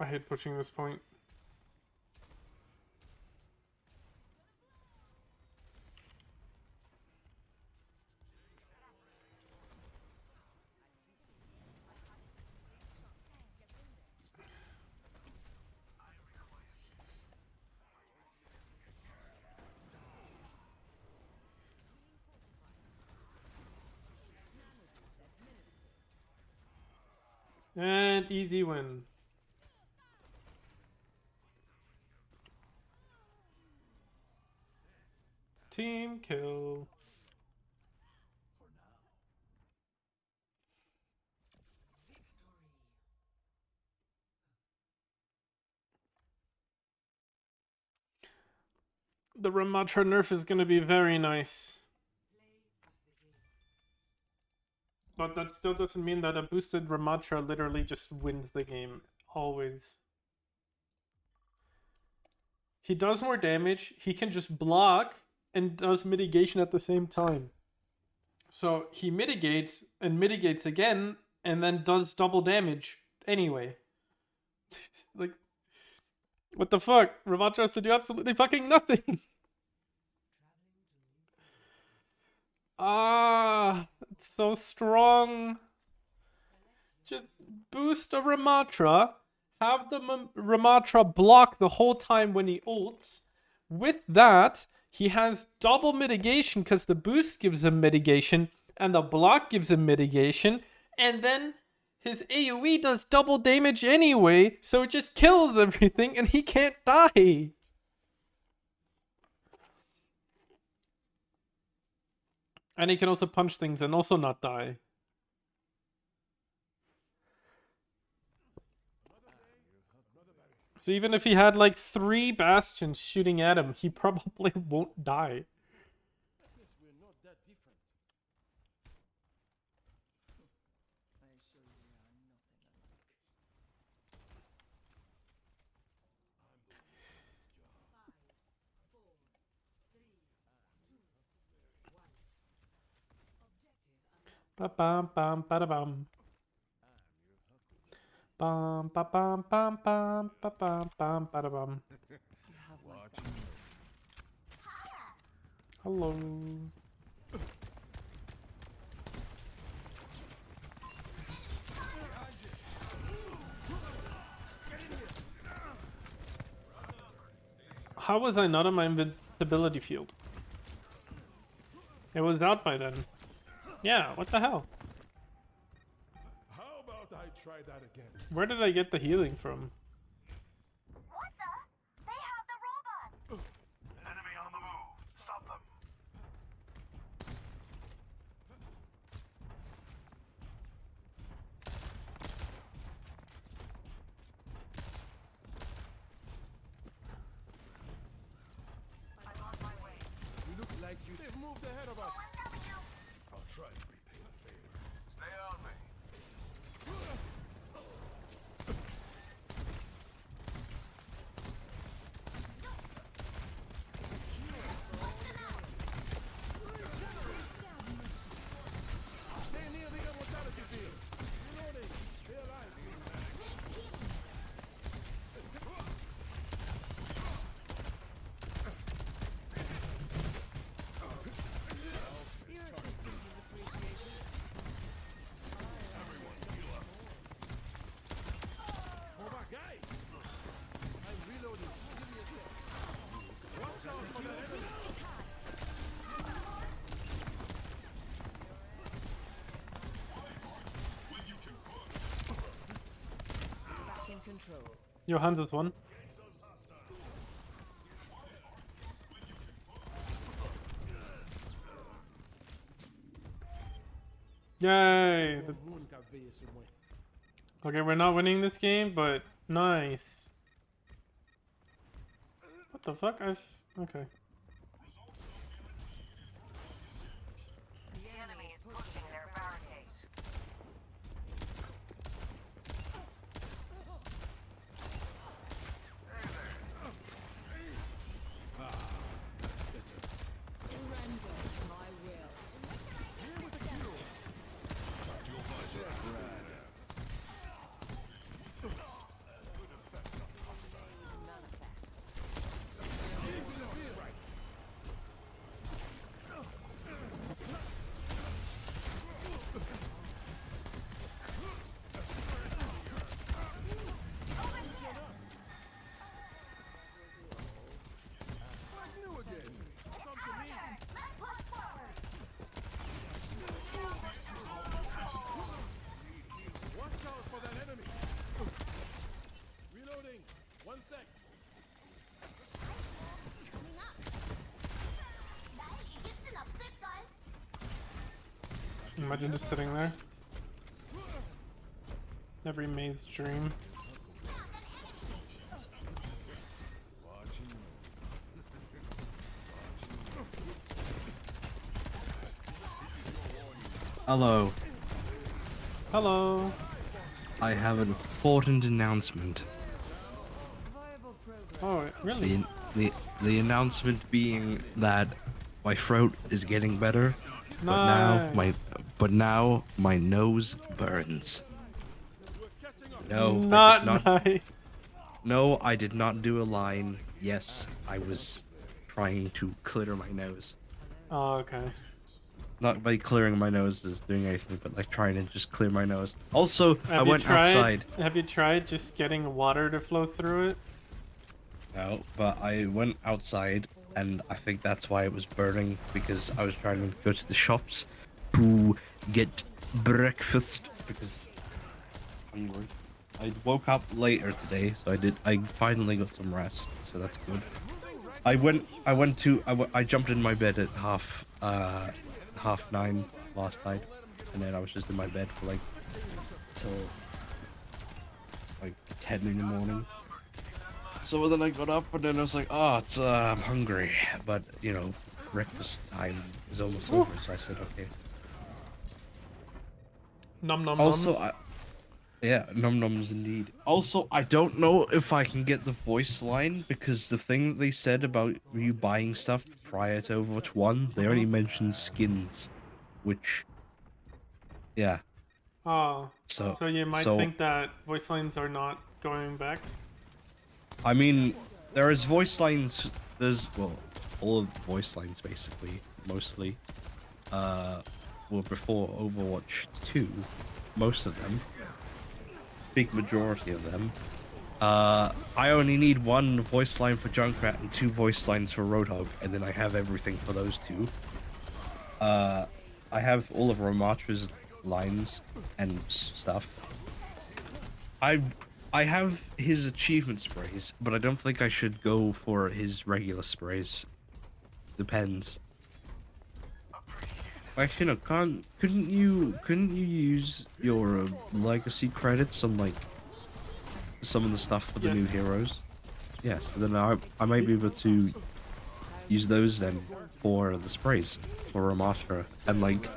I hate pushing this point. And easy win. Team kill. The Ramatra nerf is going to be very nice. But that still doesn't mean that a boosted Ramatra literally just wins the game. Always. He does more damage. He can just block and does mitigation at the same time. So he mitigates and mitigates again and then does double damage anyway. Like, what the fuck? Ramatra has to do absolutely fucking nothing. Ah, it's so strong. Just boost a Ramatra. Have the Ramatra block the whole time when he ults. With that, he has double mitigation because the boost gives him mitigation and the block gives him mitigation. And then his AoE does double damage anyway, so it just kills everything and he can't die. And he can also punch things and also not die. So even if he had like 3 bastions shooting at him, he probably won't die. Yes, we're not that different. Ba bam bam ba da bam. Bam ba bam bam bam ba bam bam ba da bam. Hello. How was I not on my invincibility field? It was out by then. Yeah, what the hell? How about I try that again? Where did I get the healing from? What the? They have the robot! Enemy on the move. Stop them. They've moved ahead of us. I'll try to repay the favor. Stay on me. Stay near the immortality field. Reloading. Stay alive. Your assistance is appreciated. Oh my guy! I'm reloading. Give me a sec. Watch out for that enemy. Back in control. Johannes is one. Yay! The- Moon got veillé sur moi. Okay, we're not winning this game, but nice. What the fuck? Okay. The enemy is pushing their barricades. Surrender to my will. Like new again. Come to me. Let's push forward. Watch out for that enemy. Reloading. 1 sec. Coming up. 来，已经是老师仔。 Imagine just sitting there. Every maze dream. Hello. Hello. I have an important announcement. Viable progress. Oh, really? The announcement being that my throat is getting better, Nice. but now my nose burns. No, Not I did not. nice. No, I did not do a line. Yes, I was trying to clear my nose. Oh, okay. Not by clearing my nose is doing anything, but like trying to just clear my nose. Also, I Have you went tried? outside. Have you tried just getting water to flow through it? No, but I went outside, and I think that's why it was burning, because I was trying to go to the shops to get breakfast, because I'm hungry. I woke up later today, so I finally got some rest, so that's good. I jumped in my bed at half 9 last night, and then I was just in my bed for like till like 10 in the morning. So then I got up, and then I was like, oh, I'm hungry, but you know, breakfast time is almost over, so I said, okay. Nom nom Also, noms. yeah, num nums indeed. Also, I don't know if I can get the voice line, because the thing that they said about you buying stuff prior to Overwatch 1, they only mentioned skins, which, yeah. Oh, So you might think that voice lines are not going back? I mean, there is voice lines. There's all of the voice lines basically, mostly. Well, before Overwatch 2, most of them, big majority of them. I only need one voice line for Junkrat and 2 voice lines for Roadhog, and then I have everything for those 2. I have all of Ramatra's lines and stuff. I have his achievement sprays, but I don't think I should go for his regular sprays. Depends. Actually, no. Couldn't you use your legacy credits on like some of the stuff for the new Yes. heroes? Yes. Then I might be able to use those then for the sprays for Ramatra, and like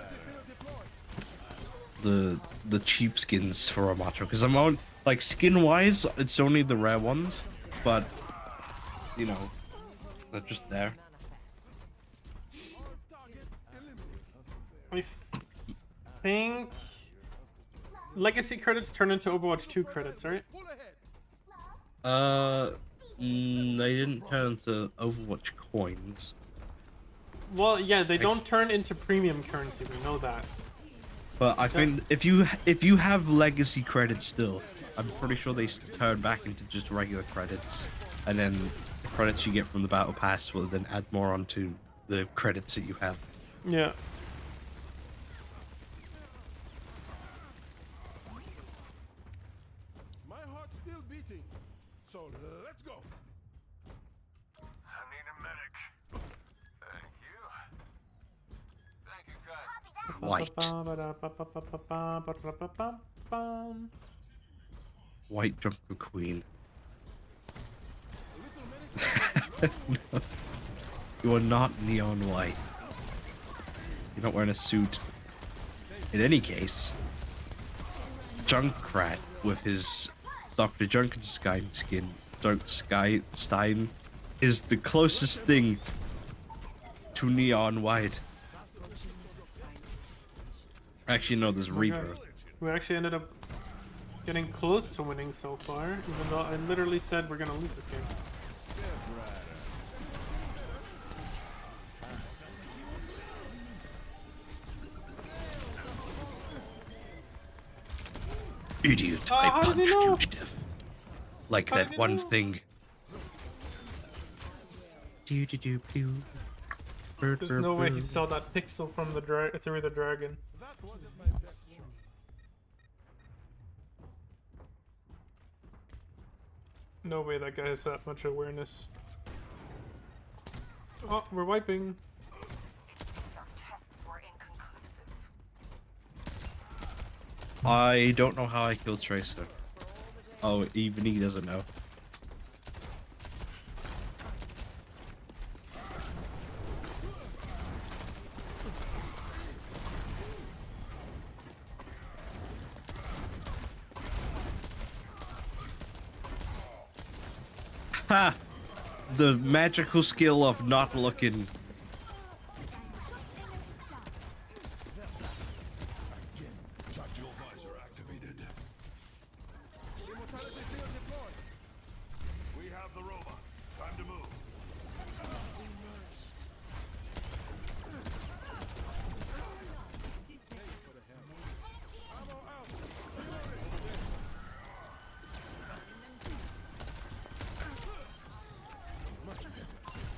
the cheap skins for Ramatra, because I'm on like skin wise it's only the rare ones, but you know they're just there. I think Legacy credits turn into Overwatch 2 credits, right? They didn't turn into Overwatch coins. Well, yeah, they don't turn into premium currency. We know that. But I think if you have legacy credits still, I'm pretty sure they turn back into just regular credits, and then the credits you get from the battle pass will then add more onto the credits that you have. Yeah. My heart's still beating, so let's go. I need a medic. Thank you. Thank you, White. White Junker Queen. No. You are not neon white. You're not wearing a suit. In any case, Junkrat with his Dr. Junkenstein skin, Stein, is the closest thing to neon white. Actually, no, there's Reaper. We actually ended up getting close to winning so far, even though I literally said we're gonna lose this game. Idiot, I punched you to death. Like that one thing. There's no way he saw that pixel from the through the dragon. That wasn't my best shot. No way that guy has that much awareness. Oh, we're wiping. I don't know how I killed Tracer. Oh, even he doesn't know. Ha! The magical skill of not looking. We have the robot. Time to move.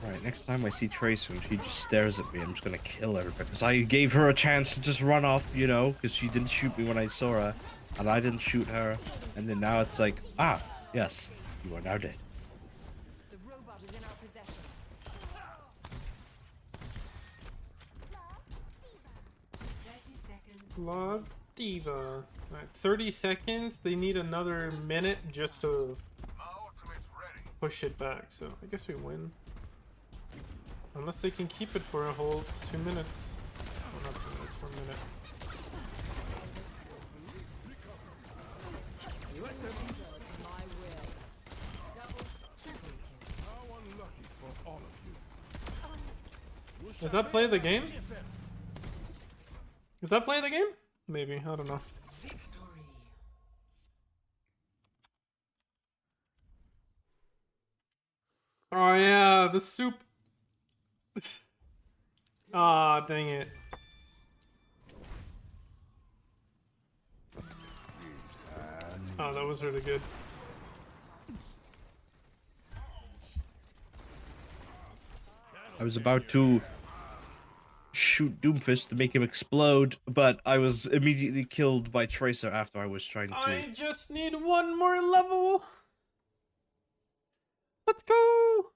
Right, next time I see Tracer and she just stares at me, I'm just gonna kill her because I gave her a chance to just run off, you know, because she didn't shoot me when I saw her, and I didn't shoot her, and then now it's like, ah, yes, you are now dead. The robot is in our possession. Love Diva. Alright, 30 seconds. They need another minute just to push it back, so I guess we win. Unless they can keep it for a whole 2 minutes. Well, not 2 minutes, 1 minute. Is that play of the game? Is that play of the game? Maybe, I don't know. Oh yeah, the soup. Ah, dang it. Oh, that was really good. I was about to shoot Doomfist to make him explode, but I was immediately killed by Tracer after I was trying to. I just need one more level. Let's go.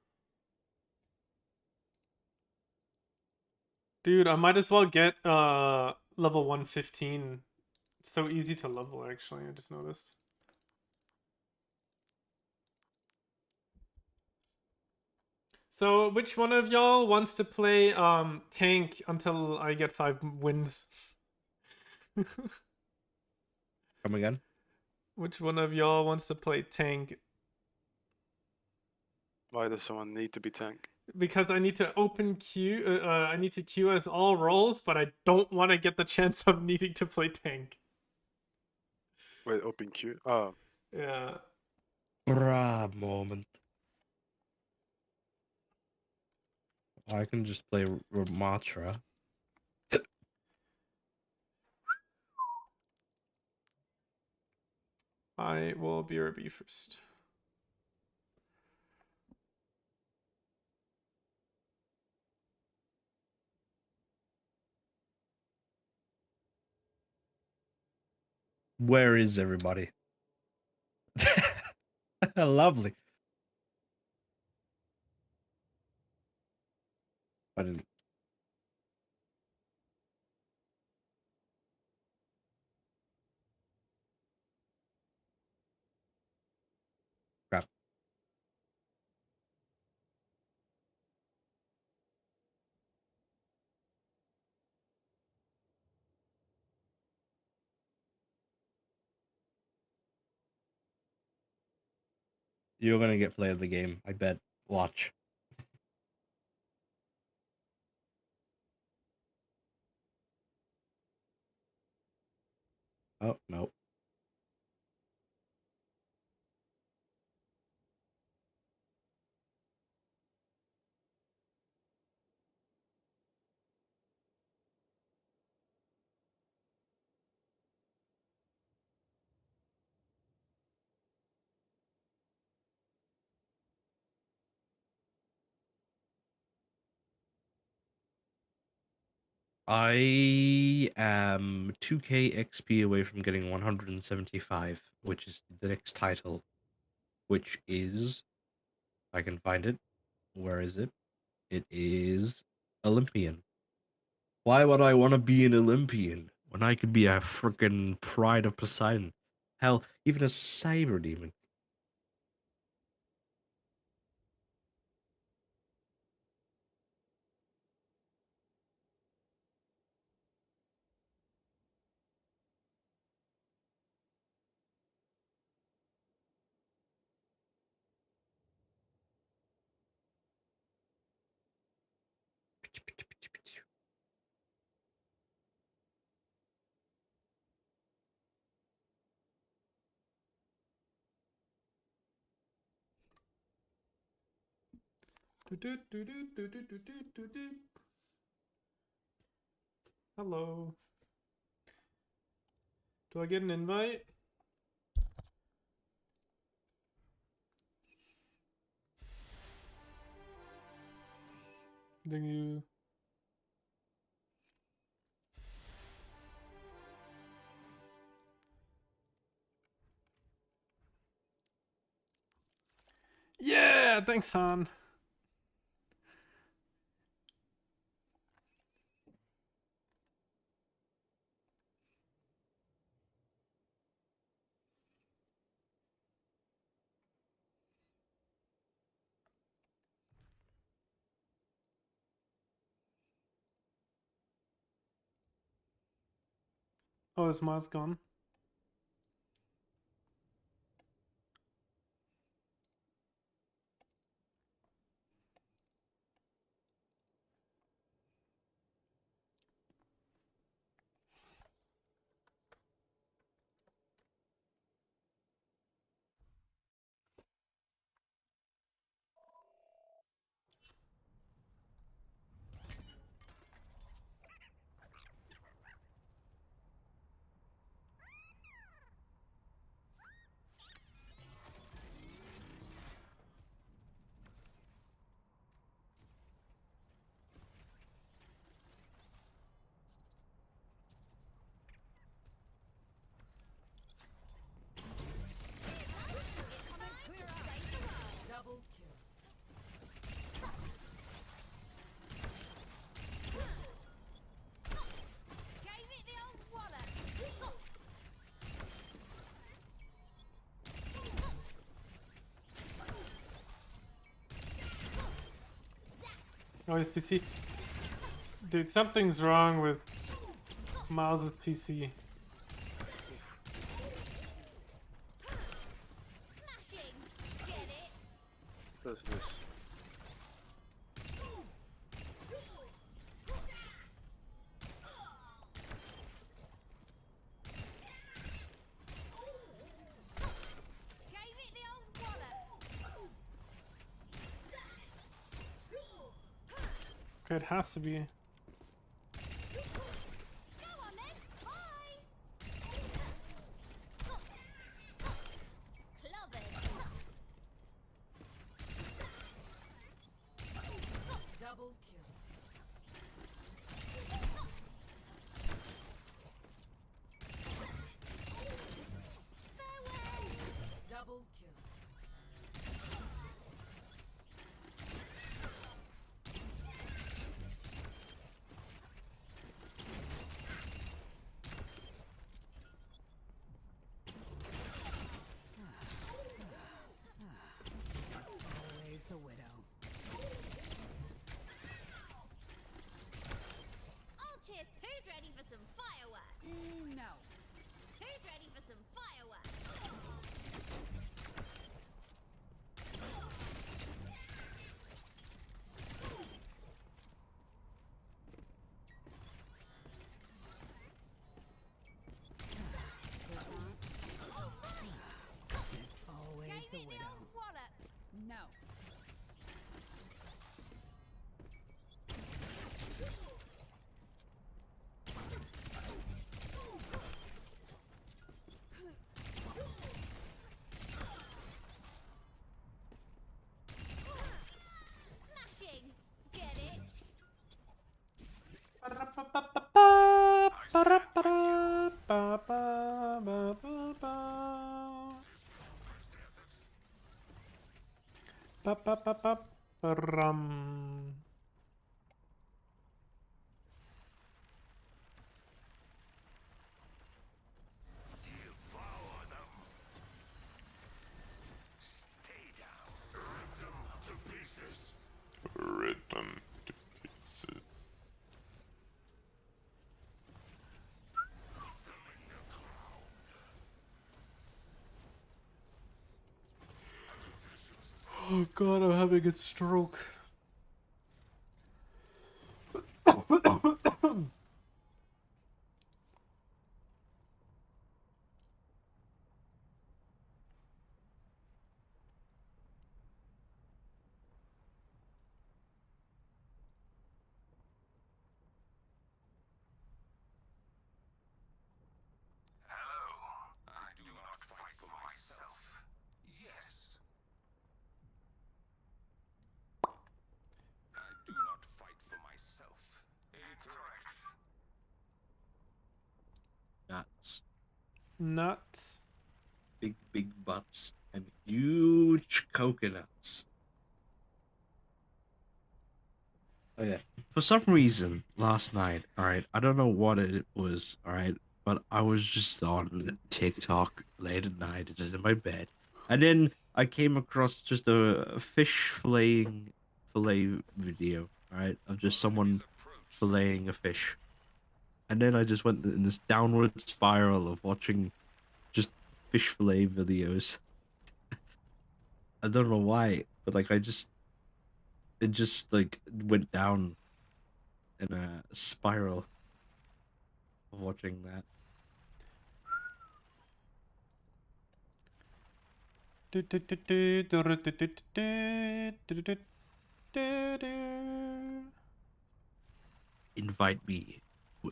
Dude, I might as well get level 115. It's so easy to level, actually, I just noticed. So, which one of y'all wants to play tank until I get 5 wins? Come again? Which one of y'all wants to play tank? Why does someone need to be tank? Because I need to open queue. I need to queue as all roles, but I don't want to get the chance of needing to play tank. Wait, open queue? Oh. Yeah. Bruh moment. I can just play Ramatra. I will BRB first. Where is everybody? Lovely. I didn't. Crap. You're gonna get play of the game, I bet. Watch. Oh, no. I am 2k XP away from getting 175, which is the next title, which is, if I can find it. Where is it? It is Olympian. Why would I want to be an Olympian when I could be a freaking Pride of Poseidon? Hell, even a Cyber Demon. Hello. Do I get an invite? Thank you. Yeah, thanks, Han. Oh, his mask gone. Oh, his PC. Dude, something's wrong with Miles' PC. Smashing. Get it? What is this? Gave it the old wallop. Okay, it has to be. Go on then. Bye. Clubbing. Double kill. Farewell. Double kill. Always the widow. Ulchist, who's ready for some fireworks? No. Who's ready for some fireworks? It's always the widow. No. Smashing. Get it? Devour them. Stay down. Rip them to pieces. Rip them to pieces. Put them in the ground. Oh god, I'm having a stroke. Hello. I do not fight for myself. Yes. I do not fight for myself. Incorrect. Nuts. Nuts. Big, big butts. And huge coconuts. Oh yeah. For some reason, last night, alright, I don't know what it was, alright, but I was just on TikTok late at night, just in my bed. And then I came across just a fish fillet video, alright, of just someone filleting a fish. And then I just went in this downward spiral of watching just fish fillet videos. I don't know why, but like it just like went down in a spiral of watching that. Invite me,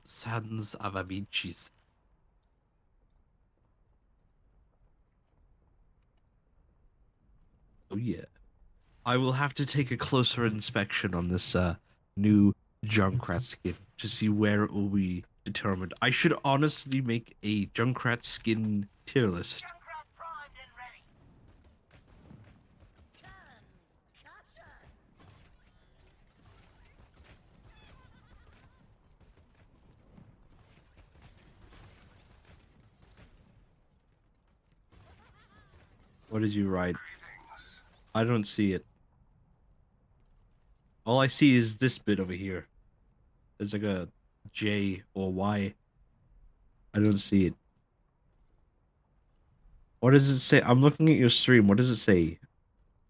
Sons of Amicis. Oh yeah. I will have to take a closer inspection on this new Junkrat skin to see where it will be determined. I should honestly make a Junkrat skin tier list. Junkrat primed and ready. What did you write? I don't see it. All I see is this bit over here. There's like a J or Y. I don't see it. What does it say? I'm looking at your stream. What does it say?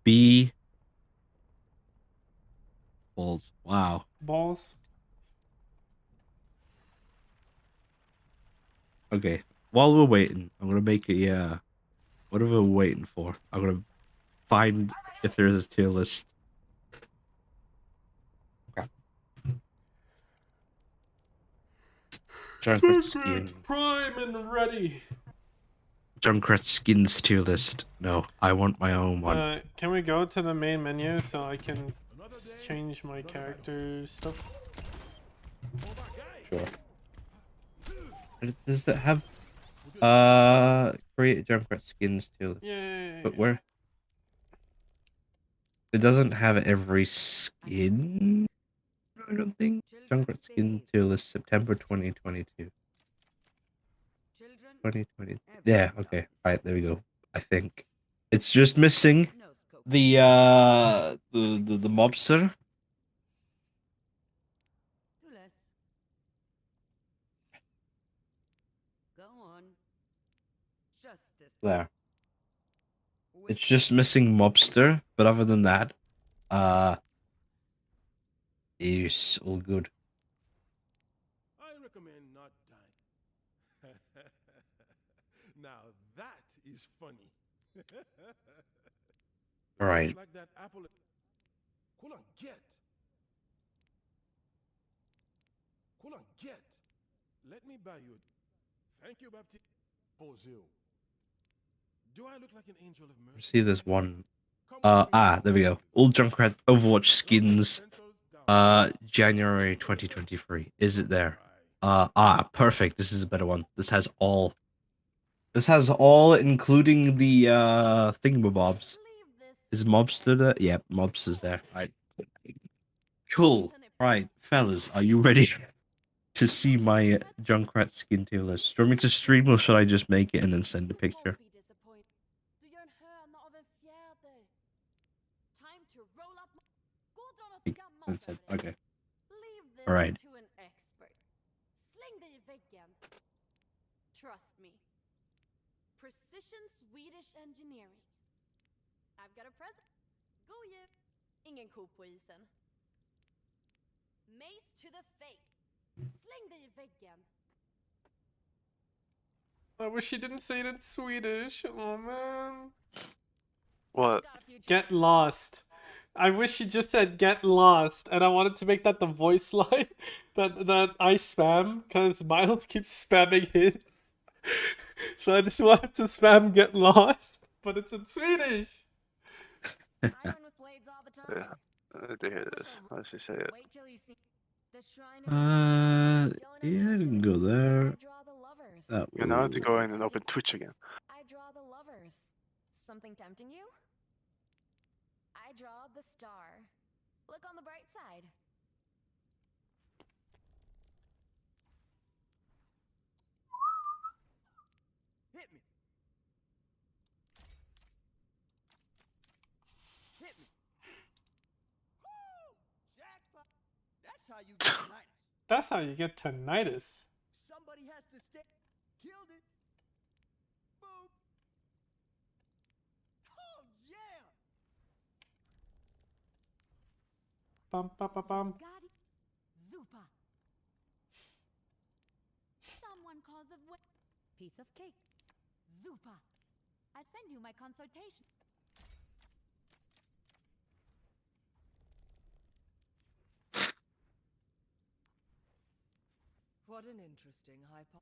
B balls. Wow. Balls. Okay. While we're waiting, I'm gonna make a what are we waiting for? I'm gonna find if there is a tier list. Okay. Junkrat skin. Prime and ready. Junkrat skins tier list. No, I want my own one. Can we go to the main menu so I can change my character stuff? Sure. Does it have create Junkrat skins tier list? Yay. But where? It doesn't have every skin. I don't think. Junkrat skin tier list September 2022. 2020. Yeah, okay. Alright, there we go. I think. It's just missing the mobster. There. It's just missing mobster, but other than that, it's all good. I recommend not dying. Now that is funny. All right. Like that apple. Cool on, get. Cool on, get. Let me buy you. Thank you, Baptiste. Bozil. Do I look like an angel of mercy? See, there's one. There we go. All Junkrat Overwatch skins. January 2023. Is it there? Perfect. This is a better one. This has all. This has all, including the thingamabobs. Is Mobster there? Yeah, Mobster's there. Alright. Cool. Alright, fellas, are you ready to see my Junkrat skin tier list? Do you want me to stream or should I just make it and then send a picture? Okay. Alright. Trust me. Precision Swedish engineering. I've got a present. God jul. Ingen ko på isen. Mace to the face. Släng dig i väggen. I wish he didn't say it in Swedish. Oh man. What? Get lost. I wish he just said get lost, and I wanted to make that the voice line that I spam, because Miles keeps spamming his. So I just wanted to spam get lost, but it's in Swedish. Yeah, I need to hear this. How does he say it? Yeah, I didn't go there. You now have to go in and open Twitch again. I draw the lovers. Something tempting you? I draw the star. Look on the bright side. Hit me. Hit me. Woo! Jackpot. That's how you get tinnitus. That's how you get tinnitus. Somebody has to stay. Killed it. Boom. Oh yeah. Bum bum bum bum. Zupa. Someone called the piece of cake. Zupa. I'll send you my consultation. What an interesting hypothesis.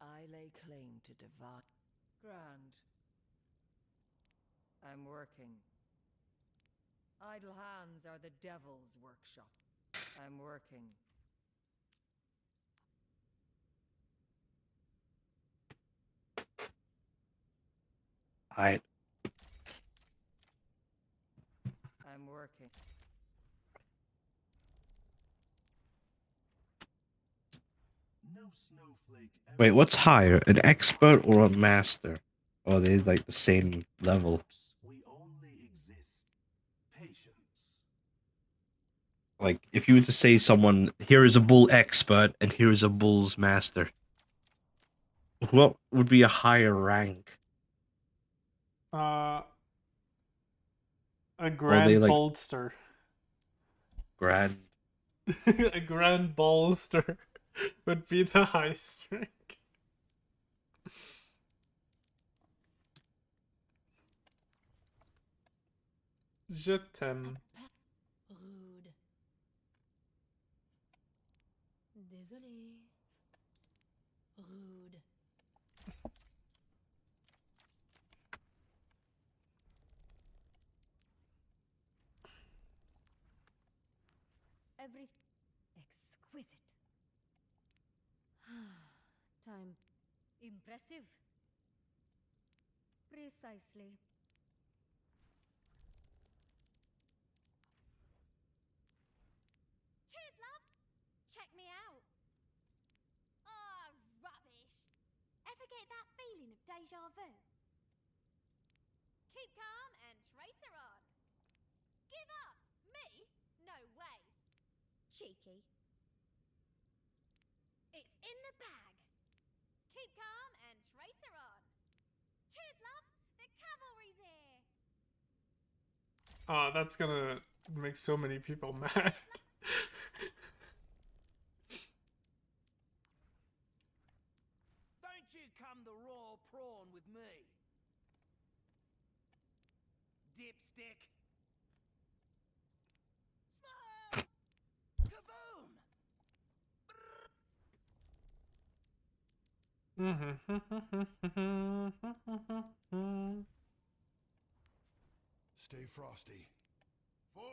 I lay claim to divine. Grand. I'm working. Idle hands are the devil's workshop. I'm working. Alright. I'm working. Wait, what's higher? An expert or a master? Or are they like the same level? We only exist. Patience. Like, if you were to say someone, here is a bull expert and here is a bull's master, what would be a higher rank? A Or they grand like bolster. grand? A grand bolster would be the highest rank. Je t'aime. Rude. Désolé. Rude. Every exquisite. Time. Impressive. Precisely. Cheers, love. Check me out. Oh, rubbish. Ever get that feeling of deja vu? Keep calm and tracer on. Give up. Me? No way. Cheeky. It's in the bag. Keep calm and tracer on. Cheers, love. The cavalry's here. Oh, that's gonna make so many people mad. Don't you come the raw prawn with me. Dipstick. Smoke! Kaboom! Stay frosty. For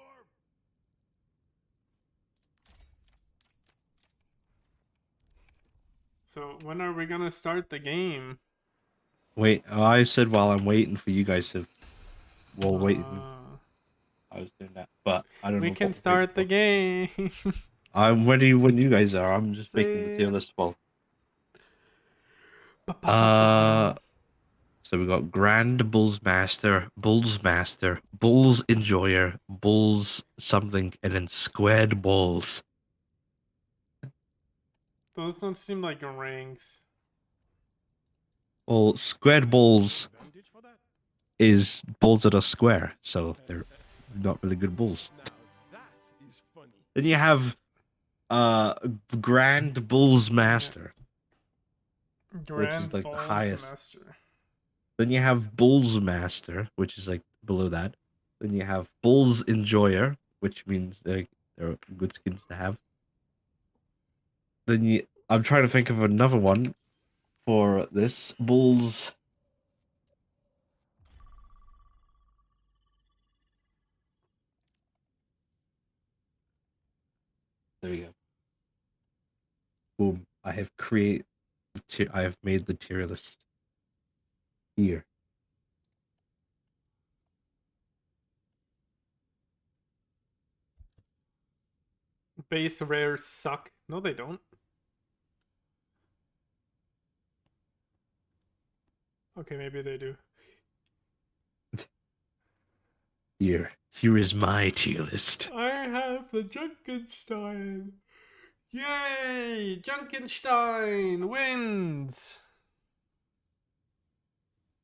So when are we gonna start the game? Wait, I said while I'm waiting for you guys to. Well, waiting. I was doing that, but I don't know. We can what start the game. I'm ready when you guys are. I'm just making the tier list well. So we got Grand Bulls Master, Bulls Enjoyer, Bulls something, and then Squared Bulls. Those don't seem like ranks. Well, Squared Bulls is bulls that are square, so they're not really good bulls. Then you have Grand Bulls Master, which is like the highest. Master. Then you have Bulls Master, which is like below that. Then you have Bulls Enjoyer, which means they're good skins to have. Then I'm trying to think of another one for this. Bulls. There we go. Boom. I have made the tier list here. Base rares suck. No, they don't. Okay, maybe they do. Here is my tier list. I have the Junkenstein. Yay! Junkenstein wins.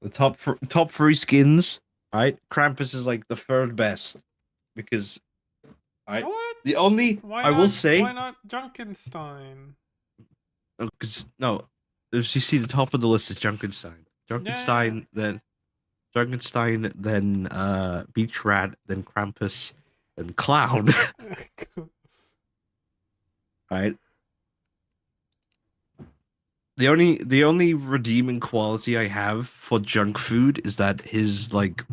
The top three skins, right? Krampus is like the third best because, right? What? The only Why will not, say, why not Junkenstein? because no, if you see the top of the list is Junkenstein, then Junkenstein, then Beach Rat, then Krampus, then Clown. Right. The only redeeming quality I have for junk food is that his like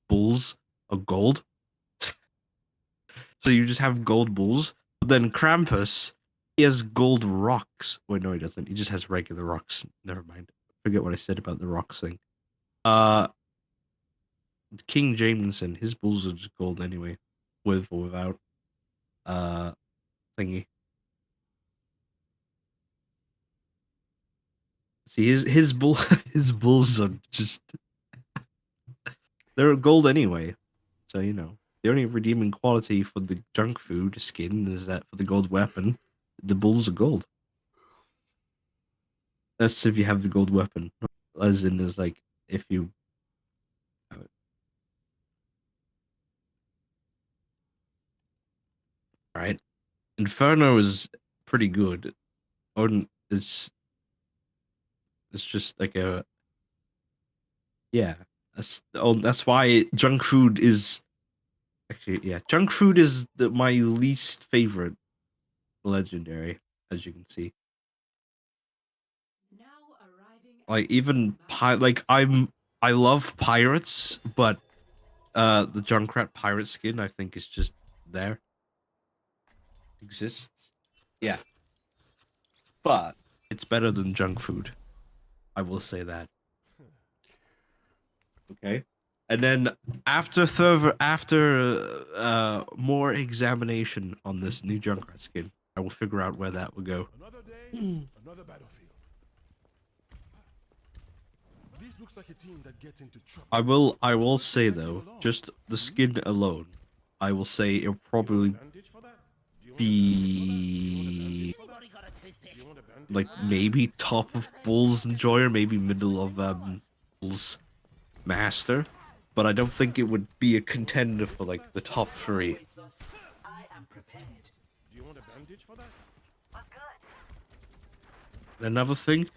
bulls are gold. So you just have gold bulls. But then Krampus, he has gold rocks. Wait, no, he doesn't. He just has regular rocks. Never mind. Forget what I said about the rocks thing. King Jameson, his bulls are just gold anyway, with or without thingy. See, his bulls are just they're gold anyway, so you know The only redeeming quality for the junk food skin is that for the gold weapon, the bulls are gold. That's if you have the gold weapon. As in, is like if you have it. Right? Inferno is pretty good. Odin is it's just like a yeah. That's why junk food is actually yeah. Junk food is my least favorite legendary, as you can see. Like even I love pirates, but the Junkrat pirate skin I think is just there. Exists. Yeah. But it's better than junk food. I will say that. Okay. And then after more examination on this new Junkrat skin, I will figure out where that will go. Another day, another battlefield. This looks like a team that gets into trouble. I will say though, just the skin alone, I will say it'll probably be like maybe top of Bull's Enjoyer, maybe middle of Bull's Master, but I don't think it would be a contender for like the top 3. Another thing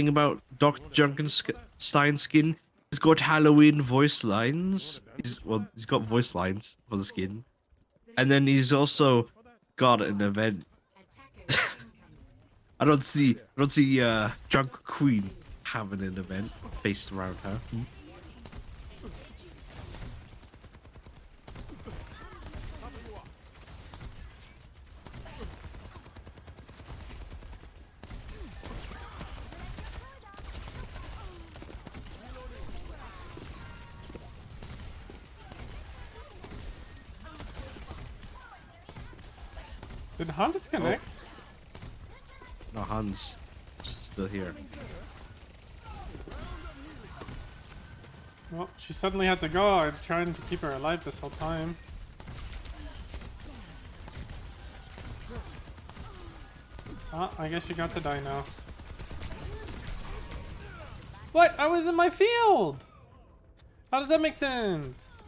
about Dr. Junkenstein skin, he's got Halloween voice lines. He's got voice lines for the skin, and then he's also got an event. I don't see Junk Queen having an event based around her. Did Han disconnect? No, Han's still here. Well, she suddenly had to go. I'm trying to keep her alive this whole time. Ah, I guess she got to die now. What? I was in my field! How does that make sense?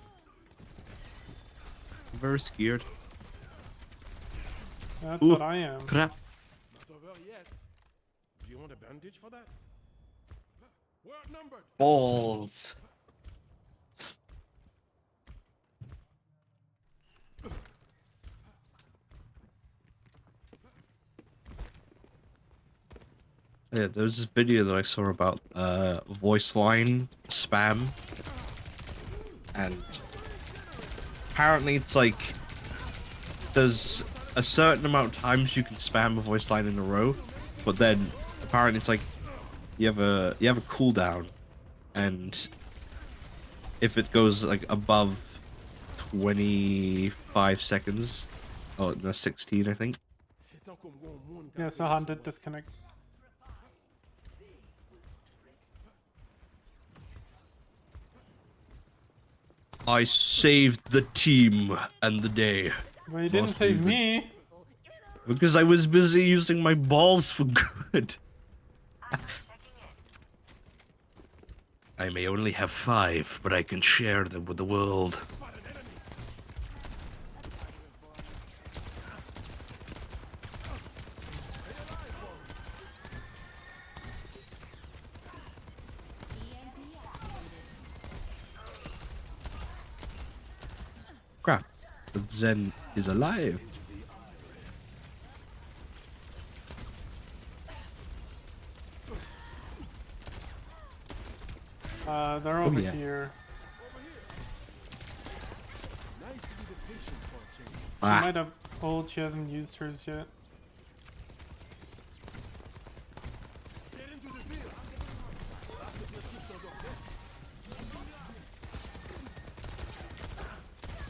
I'm very scared. That's what I am. Crap. Not over yet. Do you want a bandage for that? We're outnumbered. Balls. Yeah, there was this video that I saw about voice line spam, and apparently it's like there's a certain amount of times you can spam a voice line in a row, but then apparently it's like you have a cooldown, and if it goes like above 25 seconds, oh no, 16 I think. Yeah, so Han did disconnect. I saved the team and the day. Well, you didn't save me. Because I was busy using my balls for good. I may only have 5, but I can share them with the world. Crap, but Zen is alive. They're over here. She might have ult, she hasn't used hers yet.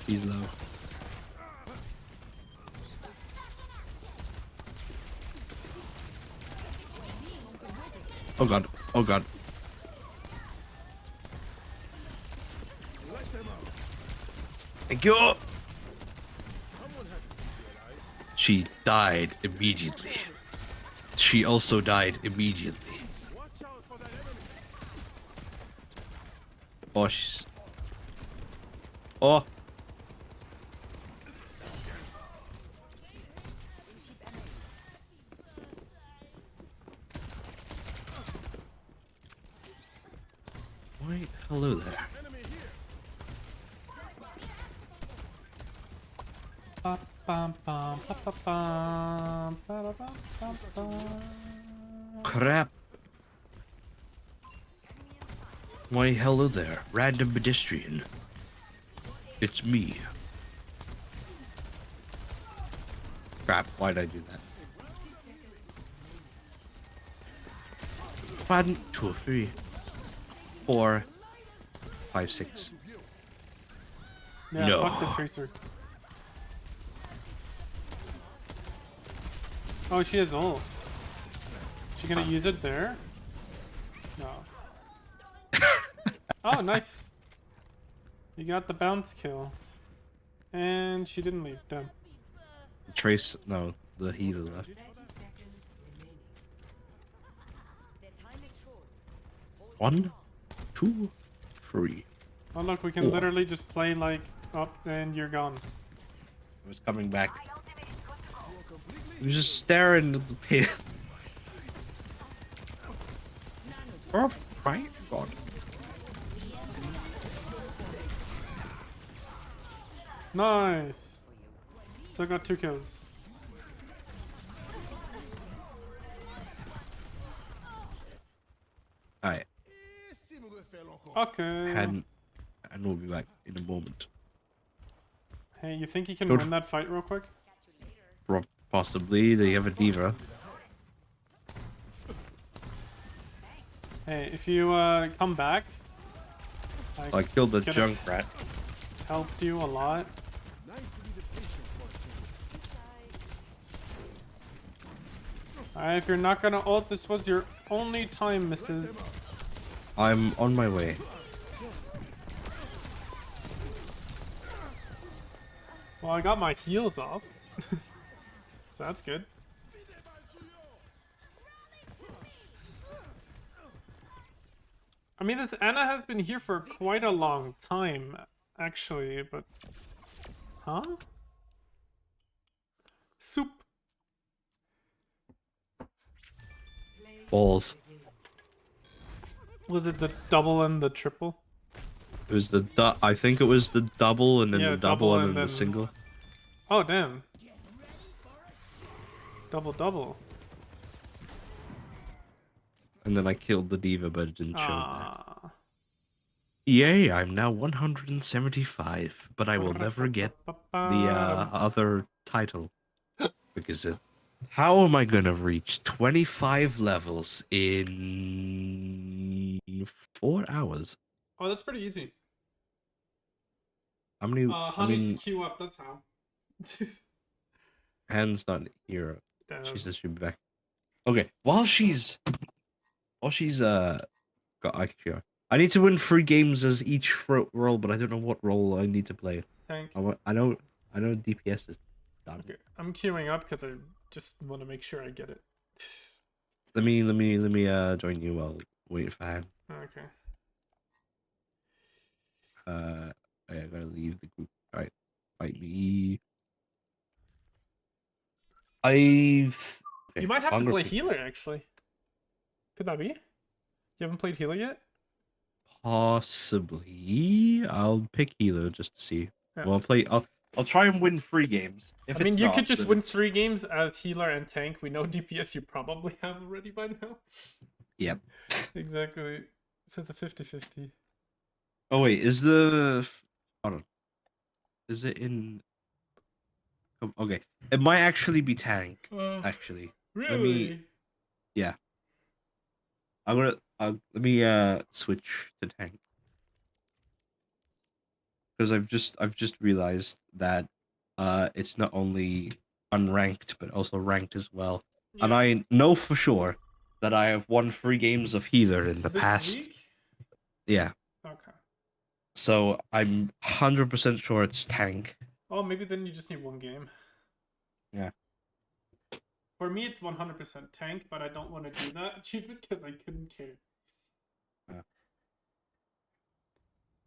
He's low. Oh god, oh god. Thank you! She died immediately. She also died immediately. Watch out for that enemy. Oh, she's... Oh! Wait, hello there. Enemy here. Ba, bum, bum, ba, ba, bum, ba, da, bum, bum, bum. Crap. Why, hello there, random pedestrian. It's me. Crap, why'd I do that? 1, 2, 3, 4, 5, 6. Yeah, No. fuck the tracer. Oh, she has ult. She gonna use it there? No. Oh, nice. You got the bounce kill. And she didn't leave. Damn. Trace, no, the healer left. 30 seconds remaining. Their time is short. Hold 1, 2, 3. Oh look, we can Four. literally just play like up and you're gone. I was coming back. He was just staring at the pit. Oh my god. Nice. So I got 2 kills. Alright, Esse não é loco. Okay. and we'll be back in a moment. Hey, you think you can Good. win that fight real quick? Possibly, they have a diva. Hey, if you come back, I killed the could've Junkrat. helped you a lot. Nice to be the patient one. If you're not gonna ult, this was your only time, missus. I'm on my way. Well, I got my heals off. So that's good. I mean, this Anna has been here for quite a long time, actually, but... Huh? Soup. Balls. Was it the double and the triple? It was the I think it was the double and then Yeah, the double double and and then the then- single. Oh, damn. Double. And then I killed the diva, but it didn't show that. Ah. Yay, I'm now 175, but I will never get the other title. Because how am I gonna reach 25 levels in 4 hours? Oh, that's pretty easy. How many? I Honey's mean, queue up, that's how. Han's not here. Damn. She says she'll be back. Okay, while she's got IQ. I need to win 3 games as each role, but I don't know what role I need to play. Tank. I know DPS is done. Okay, I'm queuing up because I just want to make sure I get it. Let me join you while waiting for Han. Okay. I gotta leave the group. Alright. Fight me. Okay, You might have to Hunger play Pick. healer, actually. Could that be? You haven't played healer yet? Possibly. I'll pick healer just to see. Yeah. Well, I'll try and win 3 games. If I mean, it's you not, could just then win it's- 3 games as healer and tank. We know DPS you probably have already by now. Yep. Exactly. It says a 50-50. Oh wait, hold on. Is it in? Okay, it might actually be tank. Actually, Really? Yeah. I'm gonna. Let me switch to tank because I've just realized that it's not only unranked but also ranked as well, and Yeah. I know for sure that I have won 3 games of healer in the This past. week? Yeah. Okay. So I'm 100% sure it's tank. Oh, maybe then you just need 1 game. Yeah. For me, it's 100% tank, but I don't want to do that achievement because I couldn't care.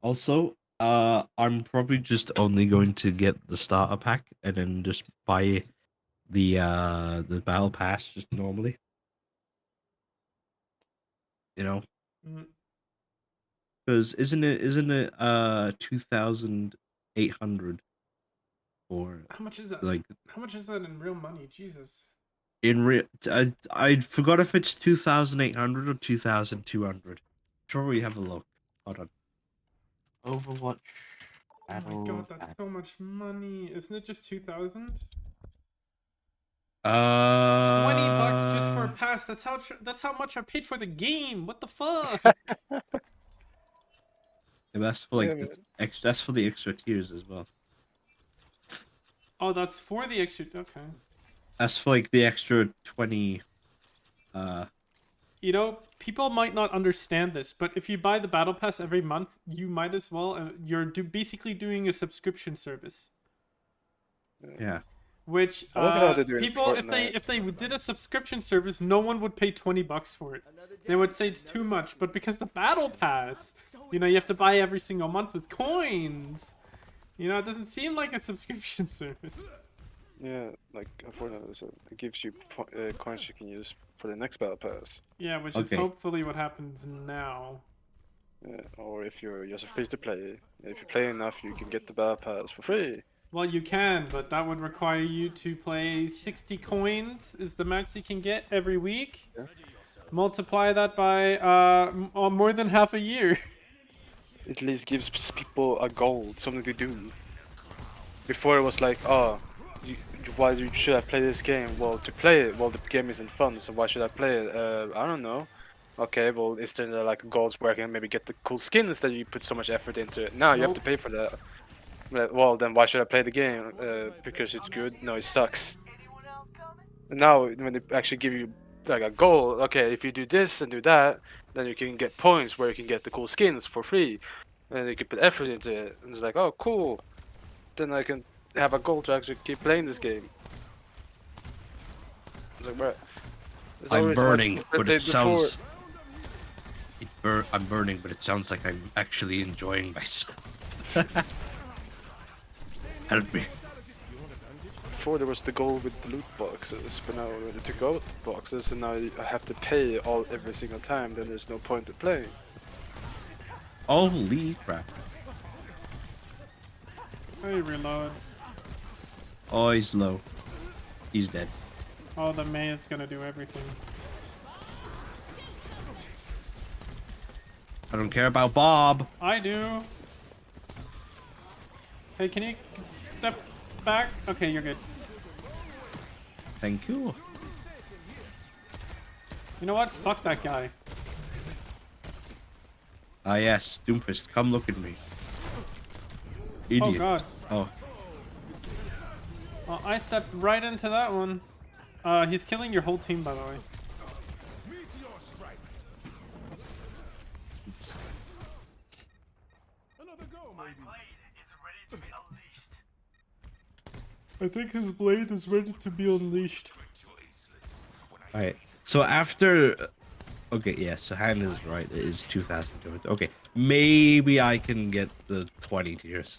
Also, I'm probably just only going to get the starter pack and then just buy the battle pass just normally. You know, Mm. because isn't it 2,800 or How much is that? like How much is that in real money? Jesus. in real? I forgot if it's 2,800 or 2,200. Sure, we have a look. Hold on. Overwatch. Oh my god, that's so much money. Isn't it just 2,000? $20 just for a pass. That's how much I paid for the game. What the fuck? That's for like Yeah, the man. that's for the extra tiers as well. Oh, that's for the extra. Okay. That's for like the extra 20. You know, people might not understand this, but if you buy the battle pass every month, you might as well. You're basically doing a subscription service. Yeah. Which I look at how they do in people, Fortnite. if they did a subscription service, no one would pay $20 for it. They would say it's too much. But because the battle pass, you know, you have to buy every single month with coins. You know, it doesn't seem like a subscription service. Yeah, like Fortnite, it gives you coins you can use for the next battle pass. Yeah, which is hopefully what happens now. Yeah, or if you're just free to play, if you play enough, you can get the battle pass for free. Well, you can, but that would require you to play 60 coins is the max you can get every week. Yeah. Multiply that by more than half a year. It at least gives people a goal, something to do. Before it was like, oh, why should I play this game? Well, to play it, well, the game isn't fun, so why should I play it? I don't know. Okay, well, is there like goals where I can maybe get the cool skins that you put so much effort into it? Now you have to pay for that. Well, then why should I play the game? Because it's good? No, it sucks. And now, when they actually give you like a goal, okay, if you do this and do that, then you can get points where you can get the cool skins for free. And you can put effort into it. And it's like, oh, cool. Then I can have a goal to actually keep playing this game. It's like, I'm burning, but it sounds... I'm burning, but it sounds like I'm actually enjoying myself. Help me. Before there was the goal with the loot boxes, but now they took out boxes, and now I have to pay every single time. Then there's no point in playing. Holy crap! Hey, reload. Oh, he's low. He's dead. Oh, the May is gonna do everything. I don't care about Bob. I do. Hey, can you step back? Okay, you're good. Thank you. You know what? Fuck that guy. Ah yes, Doomfist, come look at me. Idiot. Oh god. Oh. Well, I stepped right into that one. He's killing your whole team, by the way. Oops. Another go, maybe. I think his blade is ready to be unleashed. Alright, so after... Okay, yeah, so Han is right, it is 2,200. Okay, maybe I can get the 20 tiers.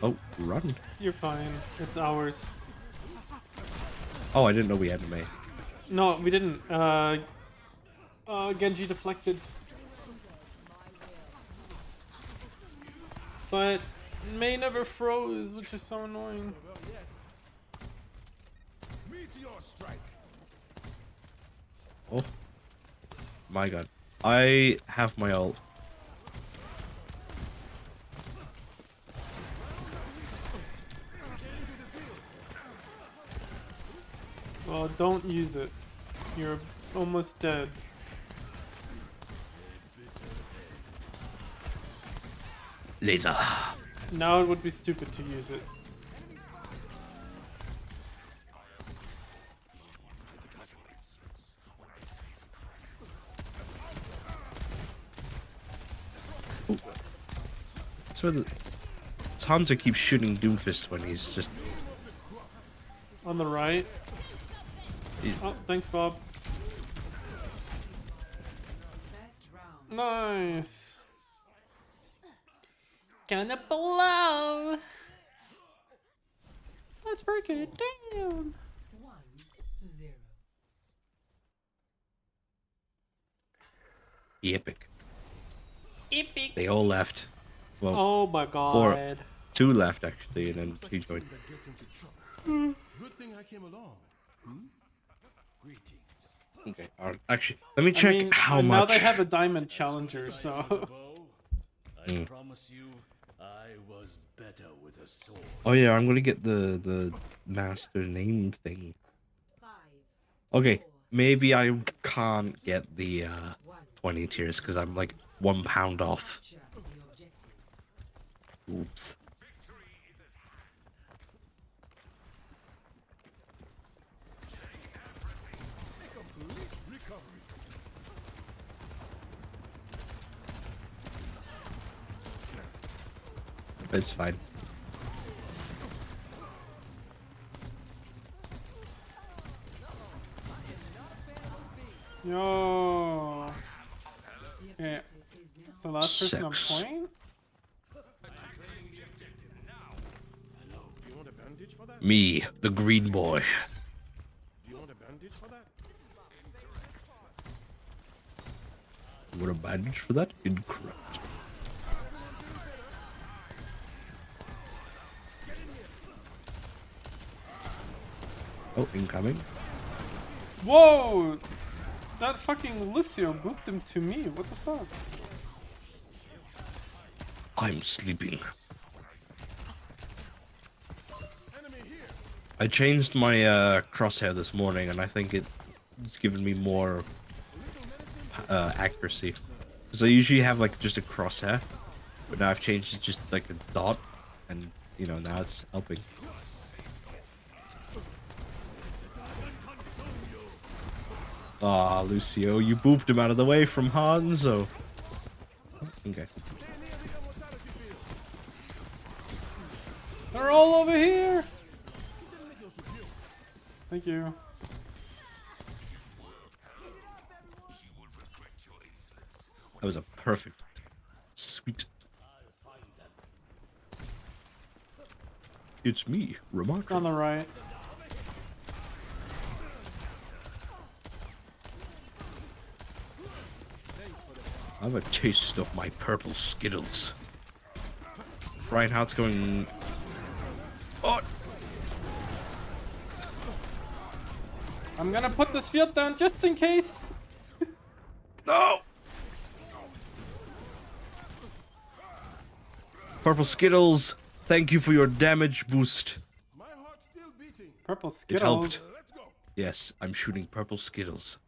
Oh, run. You're fine. It's ours. Oh, I didn't know we had a May. No, we didn't. Genji deflected. But May never froze, which is so annoying. Oh. My god. I have my ult. Well, don't use it. You're almost dead. Laser. Now it would be stupid to use it. So it's Hanzo keeps shooting Doomfist when he's just... On the right. Oh, thanks, Bob. Nice. Gonna blow. Let's break it down. 1-0. Epic. Epic. They all left. Well, Oh my god. 2 left actually, and then 2 joined. Good thing I came along. Greetings. Okay, actually, let me check how much. Now they have a diamond challenger, so. I promise you, I was better with a sword. Oh yeah, I'm gonna get the master name thing. Okay, maybe I can't get the 20 tiers because I'm like £1 off. Oops. It's fine. Yo. Okay. So last person I'm Six. playing? You want a bandage for that? Me, the green boy. Do you want a bandage for that? You want a bandage for that? Incorrect. Oh, incoming. Whoa! That fucking Lucio booped him to me. What the fuck? I'm sleeping. I changed my crosshair this morning, and I think it's given me more accuracy. Because I usually have like just a crosshair, but now I've changed it just like a dot, and you know now it's helping. Ah, Lucio, you booped him out of the way from Hanzo. Okay. They're all over here! Thank you. That was a perfect. Sweet. It's me, remarkable. On the right. I have a taste of my purple Skittles. Reinhardt's going... Oh! I'm gonna put this field down just in case. No! Purple Skittles, thank you for your damage boost. My heart's still beating. Purple It Skittles. helped. Let's go. Yes, I'm shooting purple Skittles.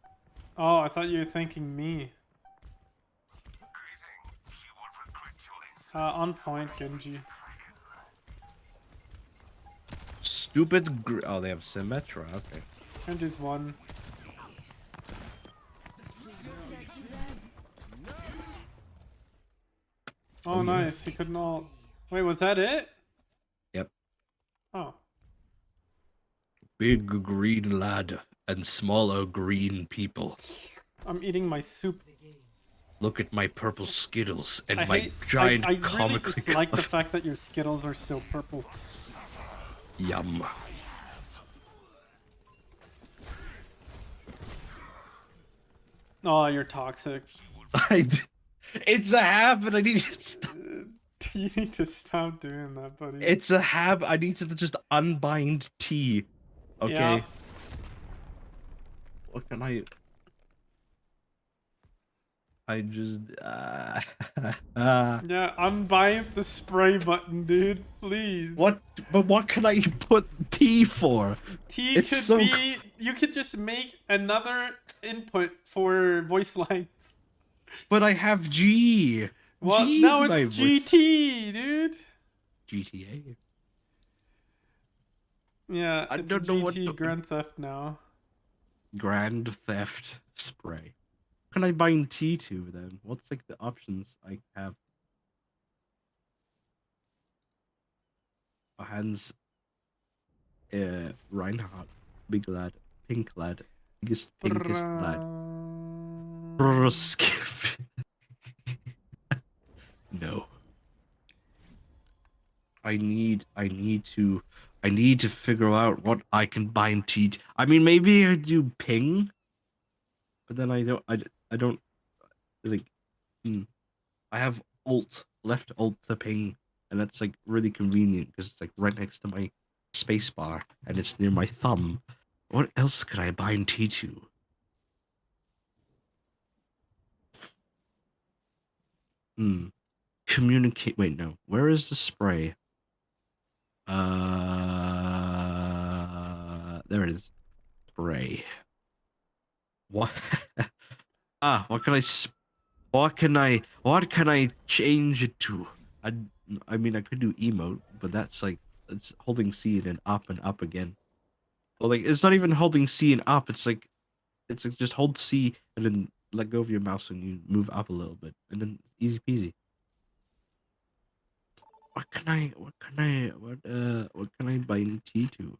Oh, I thought you were thanking me. On point, Genji. Stupid oh, they have Symmetra, okay. Genji's one. Oh, nice. He couldn't ult. Wait, was that it? Yep. Oh. Big green lad and smaller green people. I'm eating my soup. Look at my purple Skittles and I my hate, giant I really comically dislike the fact that your Skittles are still purple. Yum. Oh, you're toxic. It's a habit. I need to You need to stop doing that, buddy. It's a habit. I need to just unbind T. Okay. Yeah. What can I just Yeah, unbind the spray button, dude. Please. What? But what can I put T for? T It's could so be. You could just make another input for voice lines. But I have G. Well, G now is my it's voice. GT, dude. GTA. Yeah, I it's don't know what GT to- Grand Theft now. Grand Theft Spray. What can I bind T to then? What's like the options I have? Hans Reinhardt, big lad, pink lad, biggest pinkest lad. Skip. No. I need to figure out what I can bind T. I mean, maybe I do ping, but then I don't like. I have left alt to ping, and that's like really convenient because it's like right next to my space bar and it's near my thumb. What else could I bind T to? Communicate. Wait, no. Where is the spray? There it is. Spray. What? What can I change it to? I mean, I could do emote, but that's like, it's holding C and then up and up again. Well, like, it's not even holding C and up. It's like just hold C and then let go of your mouse and you move up a little bit, and then easy peasy. What can I bind T to?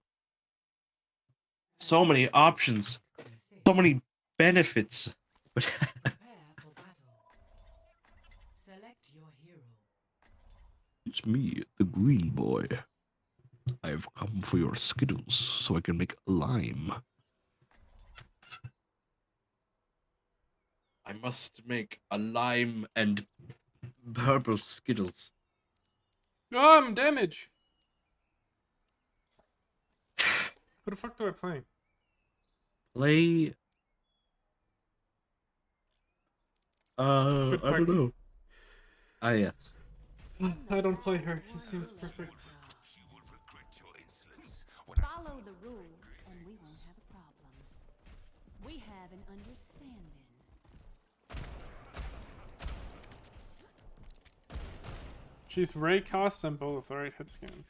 So many options, so many benefits. Prepare for battle. Select your hero. It's me, the green boy. I've come for your Skittles so I can make lime. I must make a lime and purple Skittles. Damage! What the fuck do I play? Play... I don't know. Yes. I don't play her. She seems perfect. Follow the rules and we won't have a problem. We have an understanding. She's Ray cost on both, alright, hit scan.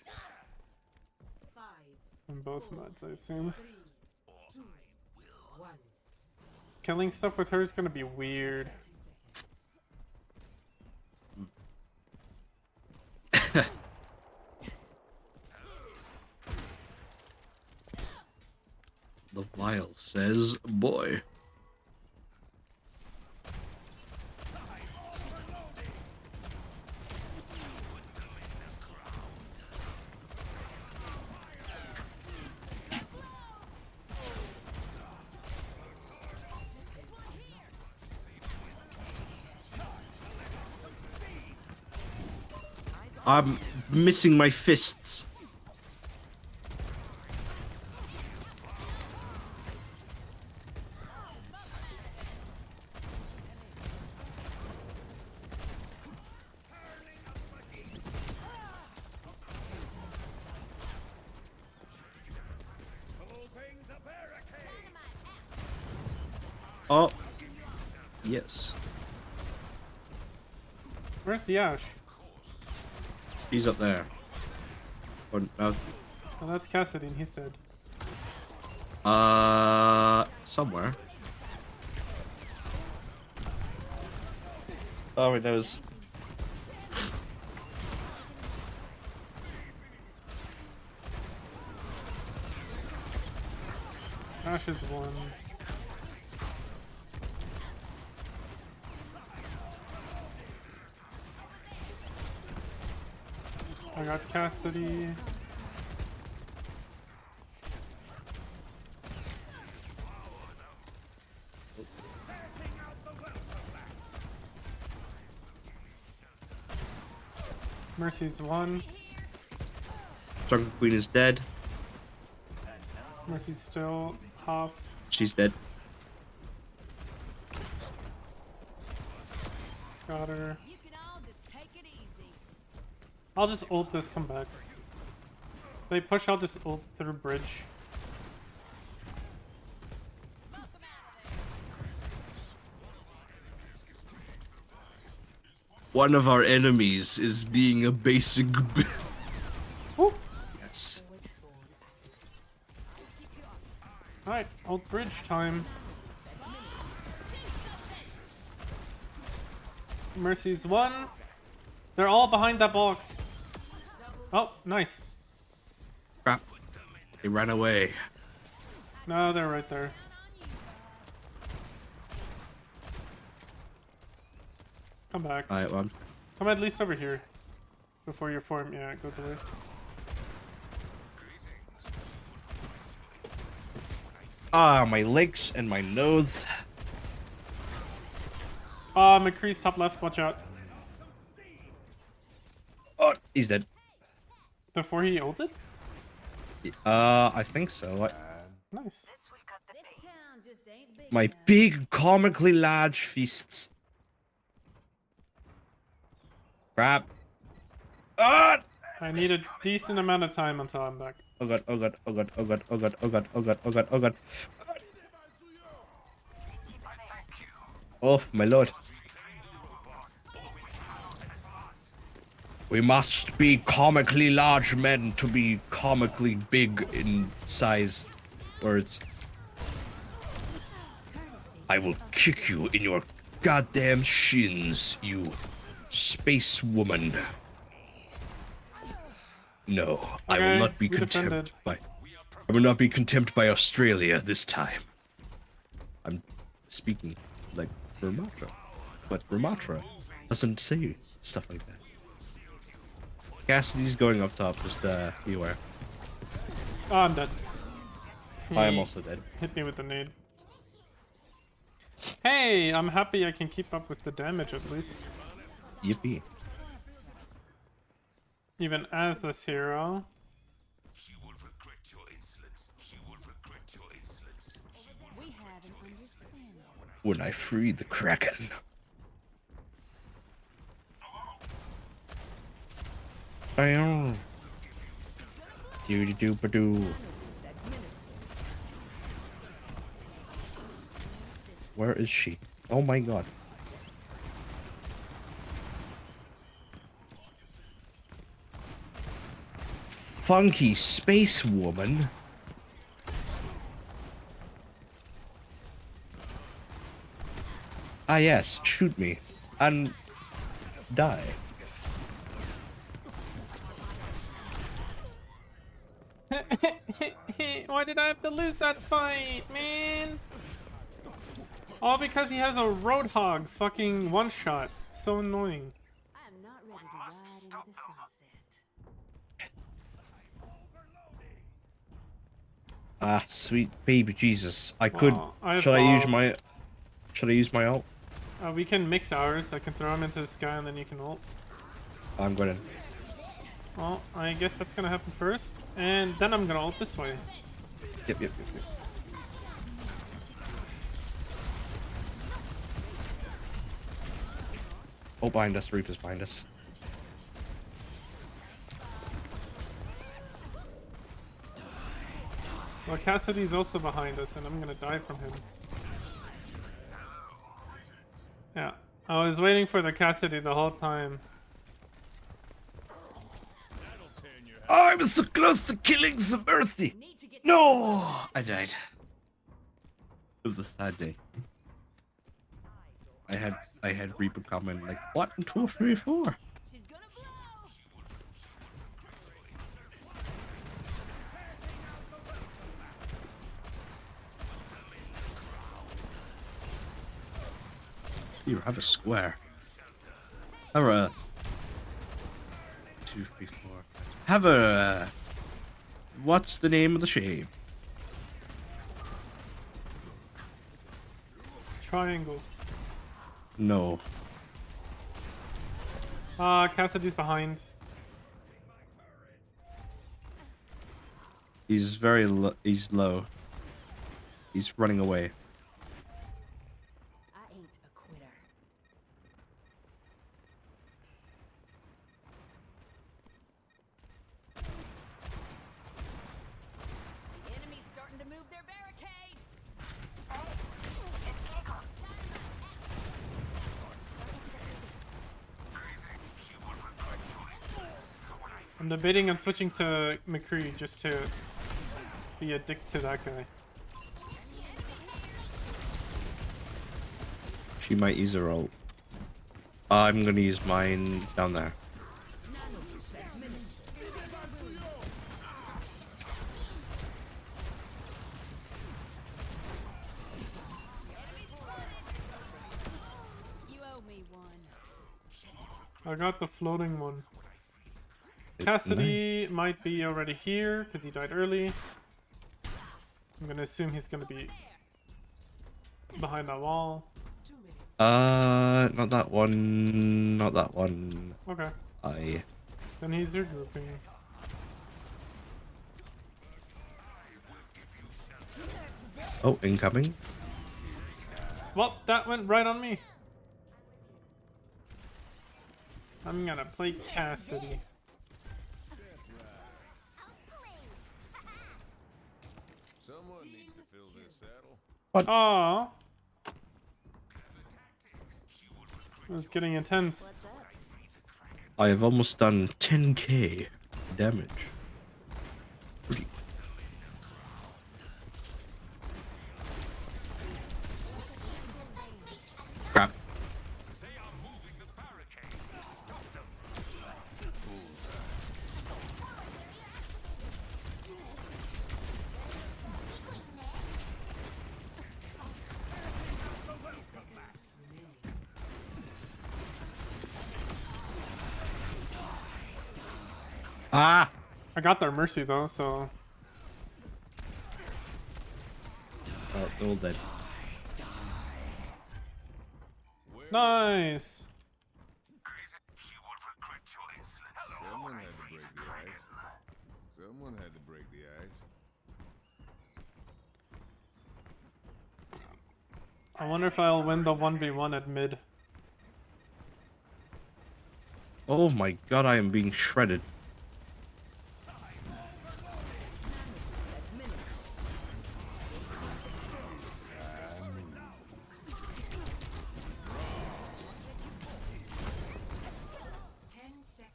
5, On both mods, I assume. 3, 2, 1. Killing stuff with her is gonna be weird. The vial says, boy. I'm missing my fists. Oh, yes. Where's the Ash? He's up there. Oh, Oh, that's Cassidy, and he's dead. Somewhere. Oh, he knows. Ash is one. I got Cassidy. Mercy's one. Jungle Queen is dead. Mercy's still half. She's dead. Got her. You can all just take it easy. I'll just ult this, come back. They push, I'll just ult through bridge. One of our enemies is being a basic. Yes. Alright, ult bridge time. Mercy's one. They're all behind that box. Oh, nice. Crap. They ran away. No, they're right there. Come back. Alright, well, Come at least over here. Before your form, yeah, it goes away. Ah, my legs and my nose. McCree's top left, watch out. Oh, he's dead. Before he ulted? I think so. Nice. My big, comically large fists. Crap. Ah! I need a decent amount of time until I'm back. Oh god, oh god, oh god, oh god, oh god, oh god, oh god, oh god, oh god. Oh, my lord. We must be comically large men to be comically big in size. Words. I will kick you in your goddamn shins, you space woman. No, I will not be contempt by. I will not be contempt by Australia this time. I'm speaking like Ramatra, but Ramatra doesn't say stuff like that. Cassidy's going up top. Just be aware. Oh, I'm dead. I am also dead. Hit me with the nade. Hey, I'm happy I can keep up with the damage at least. Yippee. Even as this hero. You will regret your insolence. You will regret your insolence. We have an understanding. When I free the Kraken. Bam. Doo doo ba doo. Where is she? Oh my god. Funky space woman. Ah yes, shoot me and die. Why did I have to lose that fight, man? All because he has a Roadhog fucking one-shot. It's so annoying. I am not ready to ride into the sunset. Ah, sweet baby Jesus. I could. I Should I use my? Should I use my ult? We can mix ours. I can throw him into the sky and then you can ult. I'm gonna. Well, I guess that's gonna happen first, and then I'm gonna ult this way. Yep. Oh, behind us. Reaper's behind us. Well, Cassidy's also behind us, and I'm gonna die from him. Yeah, I was waiting for the Cassidy the whole time. I was so close to killing some Mercy. No, I died. It was a sad day. I had Reaper coming like 1, 2, 3, 4. You have a square. Have a 2, 3, 4. Have a. What's the name of the shame? Triangle. No. Cassidy's behind. He's very low. He's low. He's running away. I ain't a quitter. The enemy's starting to move their barricade. I'm debating on switching to McCree just to be a dick to that guy. She might use her ult. I'm gonna use mine down there. I got the floating one. Cassidy might be already here because he died early. I'm gonna assume he's gonna be behind that wall. Not that one. Not that one. Okay. I. Then he's regrouping. Oh, incoming. Well, that went right on me. I'm gonna play Cassidy. Someone needs to fill this saddle. What? Aww. It's getting intense. I have almost done 10k damage. Crap. Ah! I got their mercy though, so. Oh, they're all dead. Nice. Someone had to break the ice. Someone had to break the ice. I wonder if I'll win the 1v1 at mid. Oh my god, I am being shredded.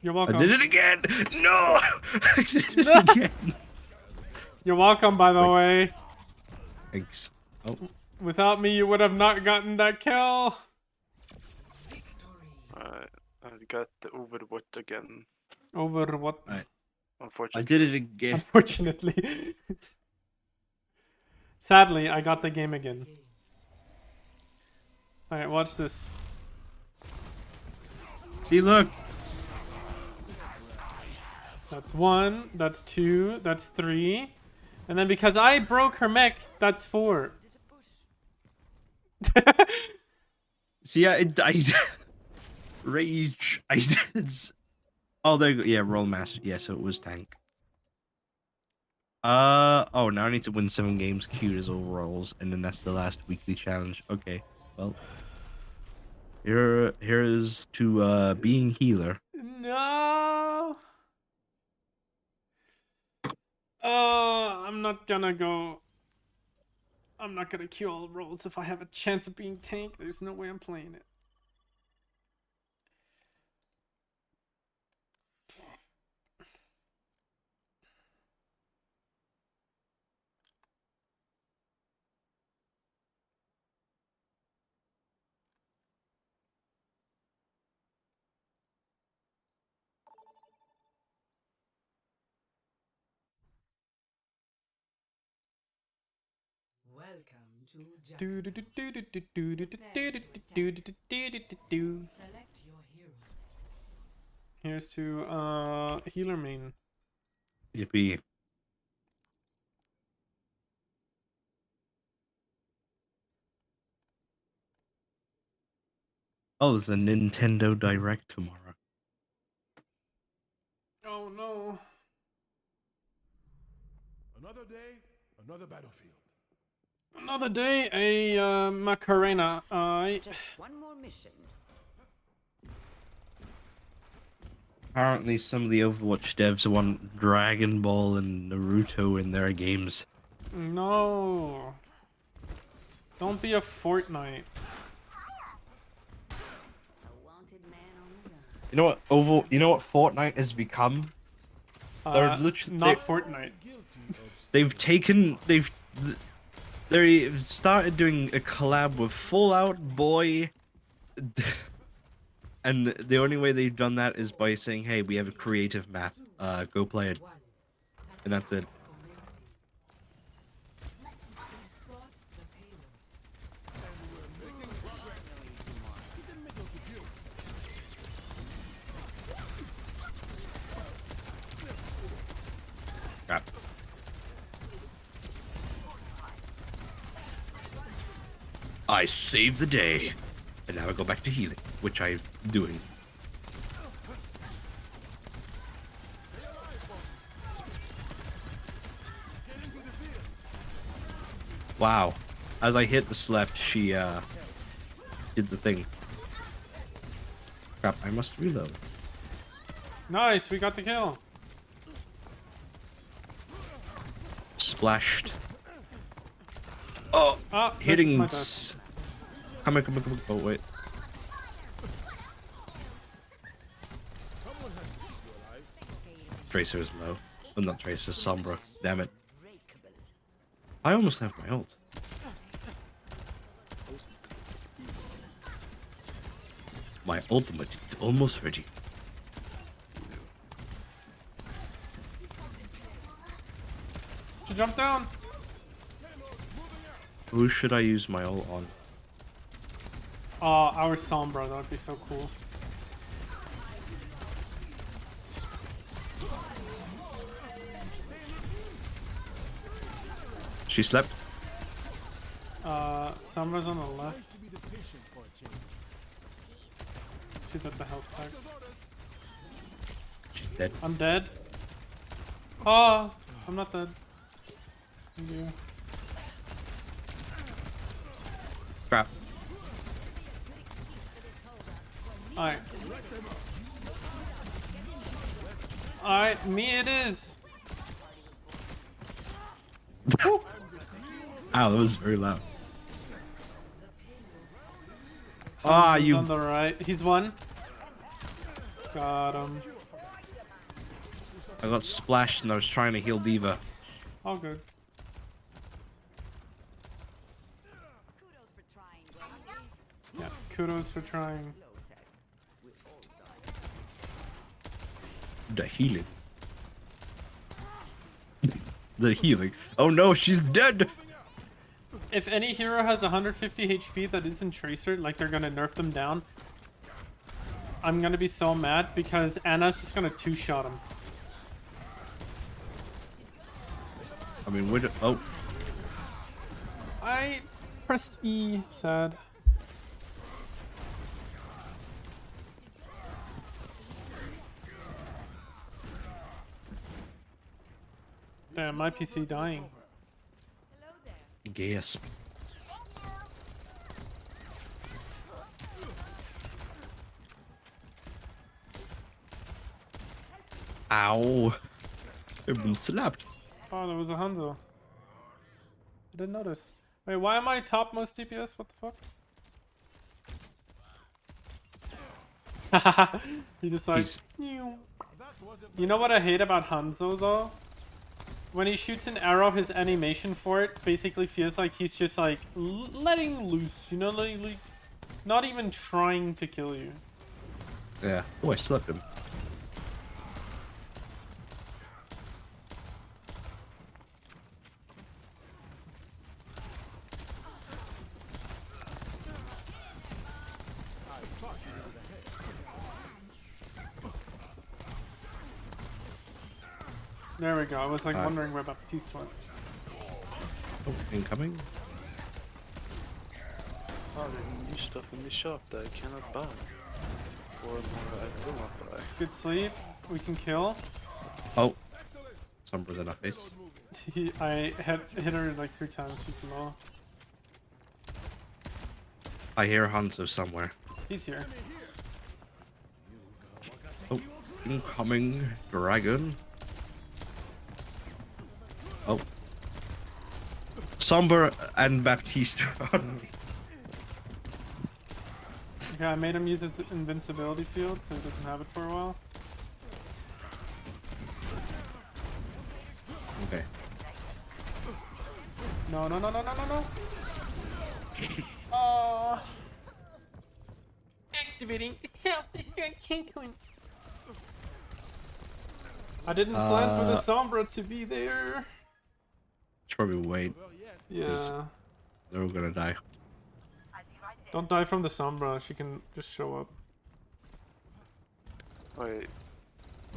You're welcome. I did it again! No! I did it again! You're welcome, by the way. Thanks. Oh. Without me, you would have not gotten that kill. I got the Overwatch again. Over what? Unfortunately. I did it again. Unfortunately. Sadly, I got the game again. Alright, watch this. See, look! That's 1, that's 2, that's 3. And then because I broke her mech, that's 4. See, I rage. I did. Oh, there you go. Yeah, roll master. Yeah, so it was tank. Oh, now I need to win 7 games queued as overalls, and then that's the last weekly challenge. Okay, well, here's to being healer. No. I'm not gonna go. I'm not gonna queue all roles if I have a chance of being tank. There's no way I'm playing it. Welcome to Do do do do do do do do do do do do do do do. Select your hero. Here's to healer main. Yippee. Oh, there's a Nintendo Direct tomorrow. Oh no. Another day, another battlefield. Another day, a Macarena. Just one more mission. Apparently, some of the Overwatch devs want Dragon Ball and Naruto in their games. No. Don't be a Fortnite. You know what You know what Fortnite has become? They're literally not Fortnite. They've started doing a collab with Fallout Boy, and the only way they've done that is by saying, "Hey, we have a creative map. Go play it," and that's it. I save the day. And now I go back to healing, which I'm doing. Wow. As I hit the slap, she did the thing. Crap, I must reload. Nice, we got the kill. Splashed. Oh! Ah, Hitting. my best. Come on. Oh, wait. Tracer is low. Oh, not Tracer, Sombra. Damn it. I almost have my ult. My ultimate is almost ready. To jump down. Who should I use my ult on? Our Sombra, that would be so cool. She slept. Sombra's on the left. She's at the health pack. She's dead. I'm dead. Oh, I'm not dead. Thank you. Crap. Alright. Alright, me it is. Woo. Ow, that was very loud. Ah, He's you. on the right. He's one. Got him. I got splashed and I was trying to heal Diva. All good. Yeah, kudos for trying. The healing. The healing. Oh no, she's dead! If any hero has 150 HP that isn't Tracer, like they're gonna nerf them down, I'm gonna be so mad because Anna's just gonna two-shot him. I mean, oh. I pressed E, sad. Damn, my PC dying. Gasp. Ow. I've been slapped. Oh, there was a Hanzo. I didn't notice. Wait, why am I top most DPS? What the fuck? He just like... You know what I hate about Hanzo though? When he shoots an arrow, his animation for it basically feels like he's just like letting loose, you know, like not even trying to kill you. Yeah. Oh, I slapped him. There we go. I was like wondering where Baptiste went. Oh, incoming. Oh, there's new stuff in the shop that I cannot buy. Or I will not buy. Good sleep. We can kill. Oh. Sombra's in our face. I hit her like 3 times. She's low. I hear Hanzo somewhere. He's here. Oh, incoming dragon. Oh. Sombra and Baptiste are on me. Okay, I made him use his invincibility field so he doesn't have it for a while. Okay. No. Oh. Activating health sequence. I didn't plan for the Sombra to be there. Should probably wait. Yeah. They're all gonna die. Don't die from the Sombra. She can just show up. Wait.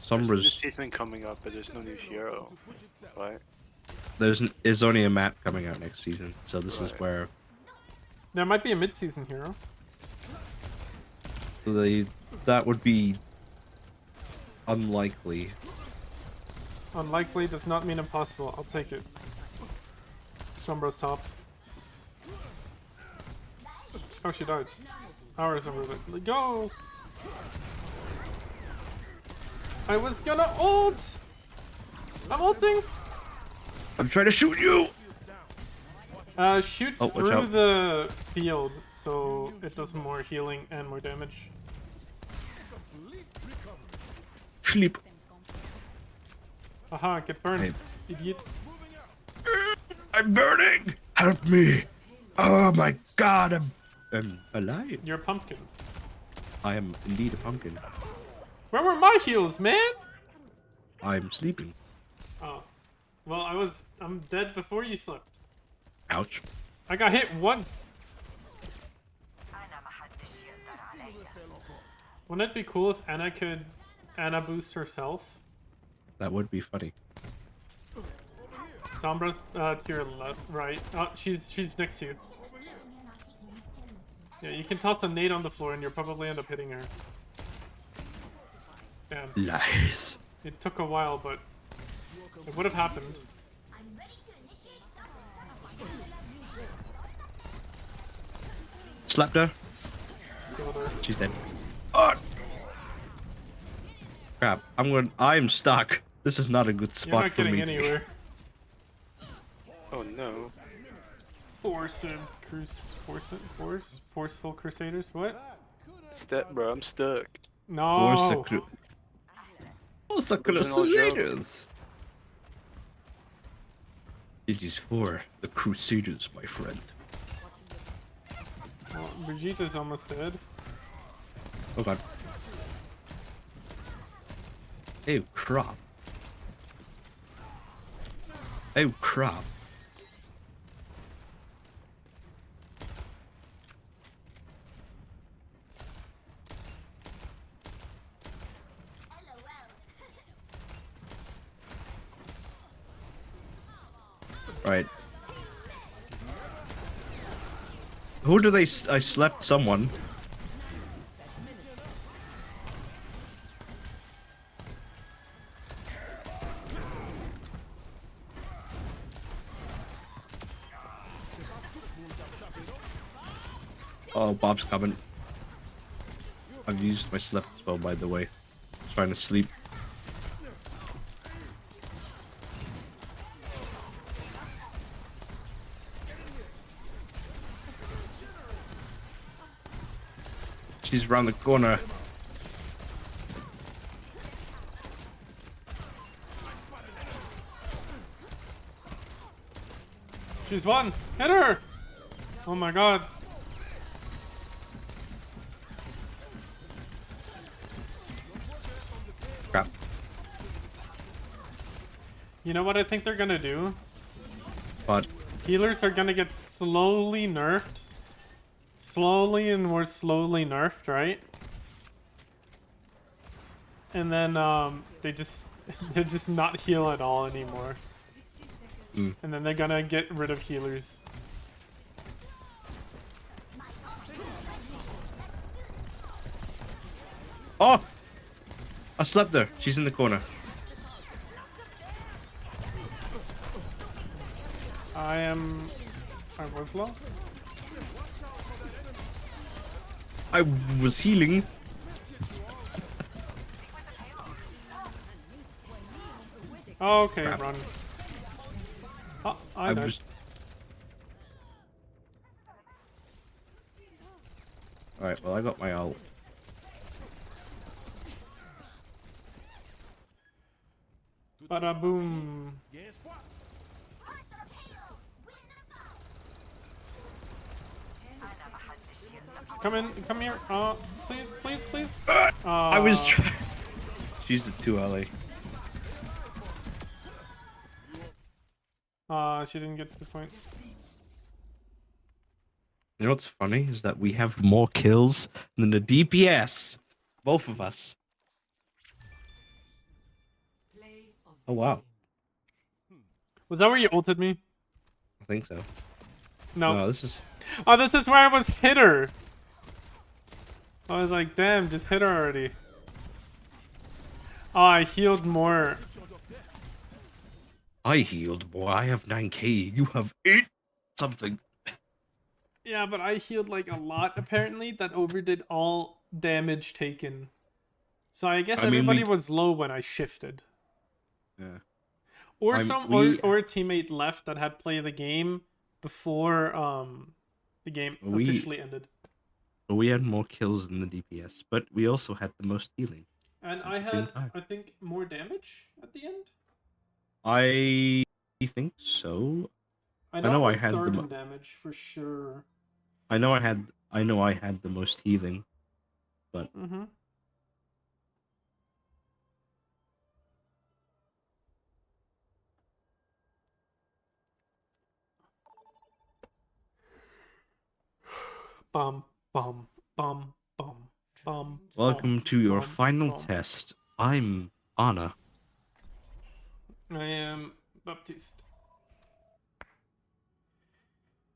Sombra's. There's this season coming up, but there's no new hero, right? There's only a map coming out next season, so this is where There might be a mid-season hero. That would be unlikely. Unlikely does not mean impossible. I'll take it. Sombra's top. Oh, she died. Our Sombra died. Go! I was gonna ult! I'm ulting! I'm trying to shoot you! Shoot watch through out. the field so it does more healing and more damage. Sleep. Aha, get burned, Hey. idiot. I'm burning! Help me! Oh my god, I'm alive. You're a pumpkin. I am indeed a pumpkin. Where were my heals, man? I'm sleeping. Oh. Well, I'm dead before you slept. Ouch. I got hit once. Wouldn't it be cool if Anna could Anna boost herself? That would be funny. Sombra's to your left, right. Oh, she's next to you. Yeah, you can toss a nade on the floor and you'll probably end up hitting her. Damn. Lies. It took a while, but it would have happened. Slapped her. Killed her. She's dead. Oh! Crap. I'm stuck. This is not a good You're spot not for getting me. anywhere. Oh no. Forceful Crusaders? What? Bro, I'm stuck. No. Forza Original Crusaders. It is for the Crusaders, my friend. Well, Brigitta's almost dead. Oh god. Oh crap. Oh crap. Right. Who do they? I slept someone. Oh, Bob's coming. I've used my slept spell, by the way. I'm trying to sleep. She's around the corner. She's won! Hit her! Oh my god. Crap. You know what I think they're gonna do? But Healers are gonna get slowly nerfed. Slowly and more slowly nerfed, right? And then they just not heal at all anymore. Mm. And then they're gonna get rid of healers. oh, I slept there. She's in the corner. I was low. I was healing. Oh, okay, Crap. run. Oh, I I died. was. Alright, well, I got my ult. Bada boom. Guess what? Come here. Please, please, please. I was trying. She's the 2 LA. She didn't get to the point. You know what's funny is that we have more kills than the DPS. Both of us. Oh wow. Was that where you ulted me? I think so. No. this is. Oh, this is where I was hit her. I was like, damn, just hit her already. Oh, I healed more. I healed more. I have 9k. You have 8 something. Yeah, but I healed like a lot apparently. That overdid all damage taken. So I guess I mean, everybody was low when I shifted. Yeah. Or I'm- some we- or a teammate left that had played the game before the game officially ended. We had more kills than the DPS, but we also had the most healing. And at I the same had time. I think more damage at the end. I think so. I know know I it was had third the. in damage for sure. I know I had the most healing, but Mm-hmm. Bum bum bum bum bum. welcome bum, to your bum, final bum. test. I'm Anna. I am Baptiste.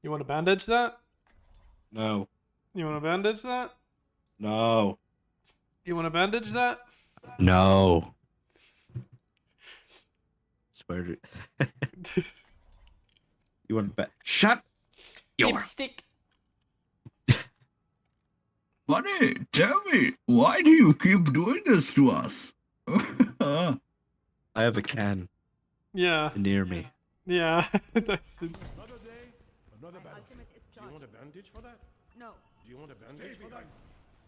You want to bandage that? No. You want to bandage that? No. You want to bandage that? No. Spider. You want to bet? Shut your Dipstick. Buddy, tell me, why do you keep doing this to us? I have a can Yeah. near me. Yeah. That's it. Another day, another battlefield. Do you want a bandage for that? No. Do you want a bandage for that?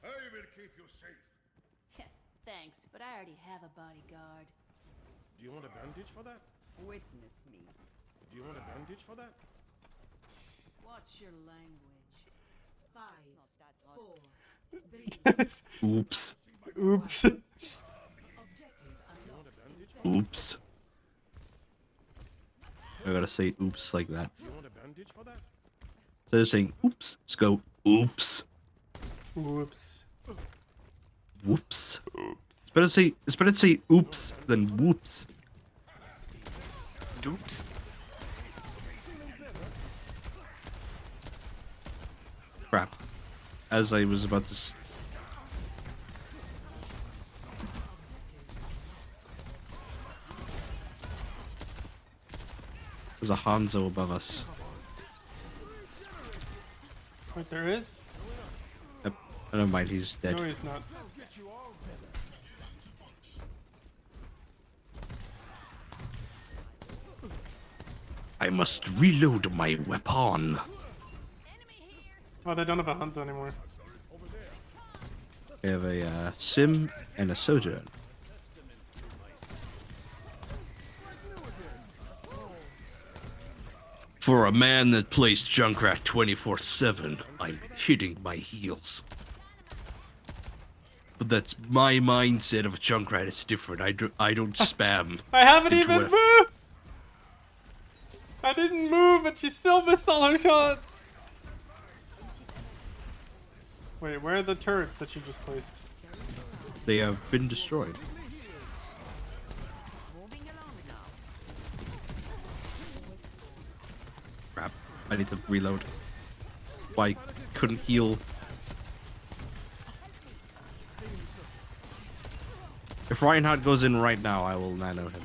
I will keep you safe. Thanks, but I already have a bodyguard. Do you want a bandage for that? Witness me. Do you want a bandage for that? Watch your language. 5, 4, 3. Oops. Oops. Objective unlocked. Oops. I gotta say oops like that. Do you want a bandage for that? Instead of saying oops, just go oops. Oops. Whoops. Oops. It's better to say oops than whoops. Oops. Crap. As I was about to There's a Hanzo above us. Wait, there is? Yep. Oh, never mind, he's dead. No, he's not. I must reload my weapon. Oh, they don't have a Hanzo anymore. We have a Sim and a Sojourn. For a man that plays Junkrat 24/7, I'm hitting my heels. But that's my mindset of a Junkrat. It's different. I don't spam. I haven't into even a- moved! I didn't move, and she still missed all her shots! Wait, where are the turrets that you just placed? They have been destroyed. Crap. I need to reload. Why couldn't heal? If Reinhardt goes in right now, I will nano him.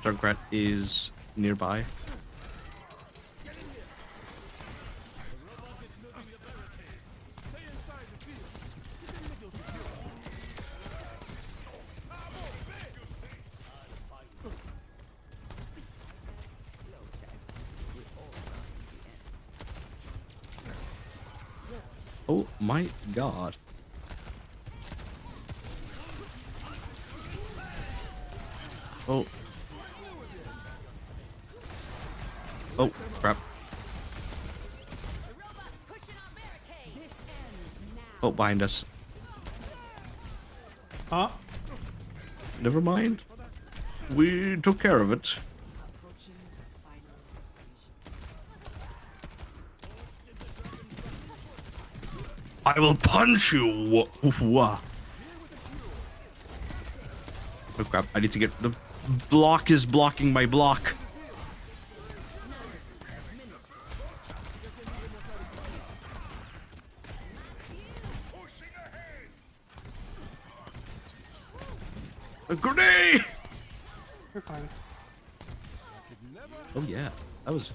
Junkrat is nearby. Oh my god. Oh. Oh, crap. Oh, behind us. Huh? Never mind. We took care of it. I will punch you. Wah. Oh crap! I need to get the block is blocking my block. A grenade! You're fine. Oh yeah, that was.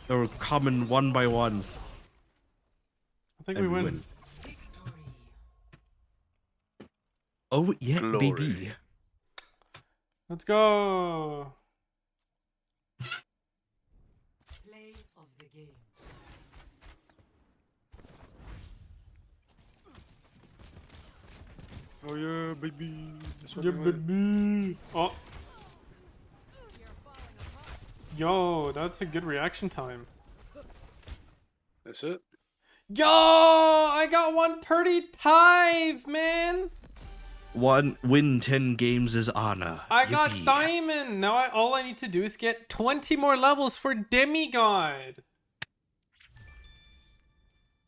They were coming one by one. I think And we win. Oh yeah, Glory. baby. Let's go. Play of the game. Oh yeah, baby. That's what Yeah, we want. baby. Oh. Yo, that's a good reaction time. That's it. Yo, I got 135, man. One win 10 games is honor. I got Yippee. Daimon. Now all I need to do is get 20 more levels for Demigod.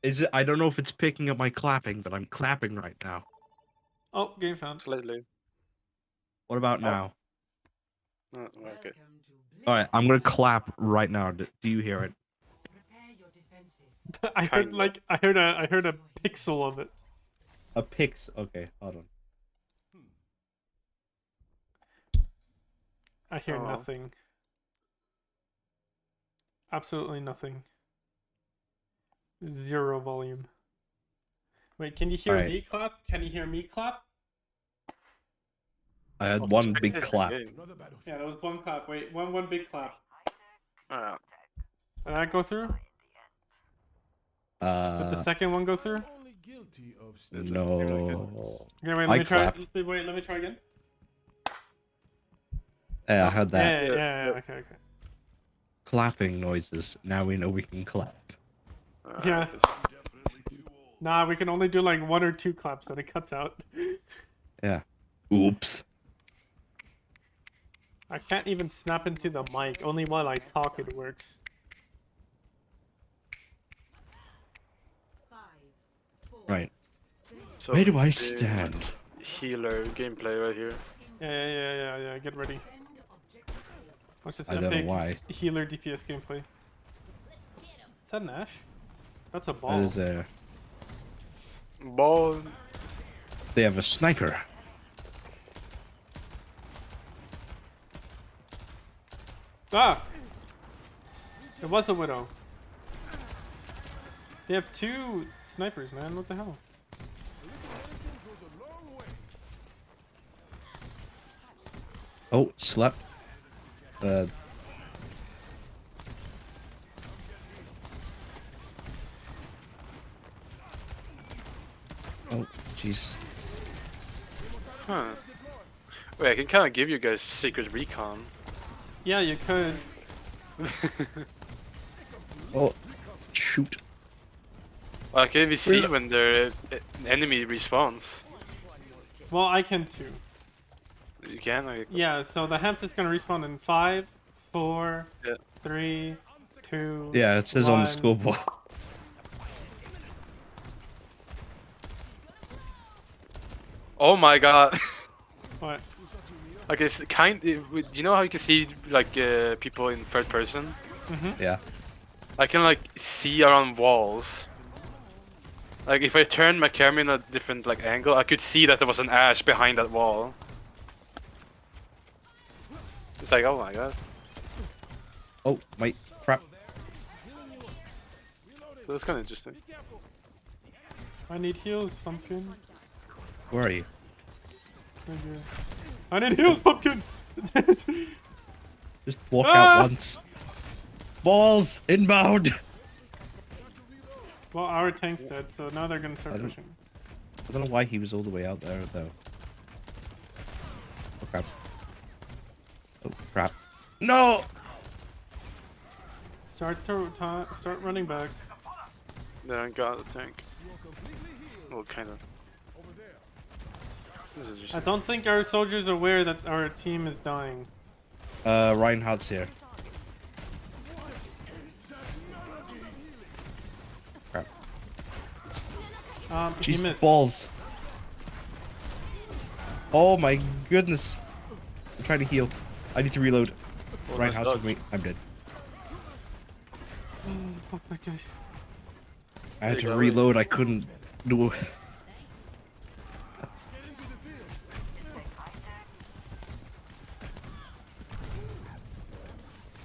Is it? I don't know if it's picking up my clapping, but I'm clapping right now. Oh, game found. Slightly. What about Oh. now? Oh, okay. All right, I'm gonna clap right now. Do you hear it? I heard like I heard a pixel of it. A pix. Okay, hold on. I hear Oh. nothing. Absolutely nothing. Zero volume. Wait, can you hear Alright. me clap? Can you hear me clap? I had one big clap. Yeah, that was one clap. Wait, one big clap. Alright. Did that go through? Did the second one go through? No. Okay, wait, I let me try. clapped. Wait, let me try again. Yeah, I heard that. Yeah, okay. Clapping noises. Now we know we can clap. Yeah. Nah, we can only do like 1 or 2 claps that it cuts out. Yeah. Oops. I can't even snap into the mic. Only while I talk it works. Right. So Where do I the stand? Healer gameplay right here. Yeah. Get ready. Watch this I don't know epic why. healer DPS gameplay. Is that an Ash? That's a ball. That is a. Ball. They have a sniper. Ah! It was a widow. They have 2 snipers, man. What the hell? Oh, slept. Oh, jeez. Huh. Wait, I can kind of give you guys secret recon. Yeah, you could. Oh, shoot. Well, I can even see Really? when the enemy respawns. Well, I can too. You can? Or you... Yeah, so the hamster's gonna respawn in 5, 4, Yeah. 3, 2. Yeah, it says on the 1. scoreboard. Oh my god. What? Okay, it's you know how you can see like people in third person? Yeah. I can like see around walls. Like if I turn my camera in a different like angle, I could see that there was an Ash behind that wall. It's like, oh my god. Oh, my crap. So that's kind of interesting. I need heals, pumpkin. Where are you? Right here. I need heals, pumpkin! Just walk Ah! out once. Balls inbound. Well, our tank's dead, so now they're gonna start pushing. I don't know why he was all the way out there though. Oh crap. Oh crap. No! Start running back. Then I got the tank. Well, kind of. This is I interesting. don't think our soldiers are aware that our team is dying. Reinhardt's here. He Jeez, missed. balls. Oh my goodness. I'm trying to heal. I need to reload. Oh, Right, nice house with dodge. me. I'm dead. Oh, fuck that guy. I had There to you go. reload. I couldn't do.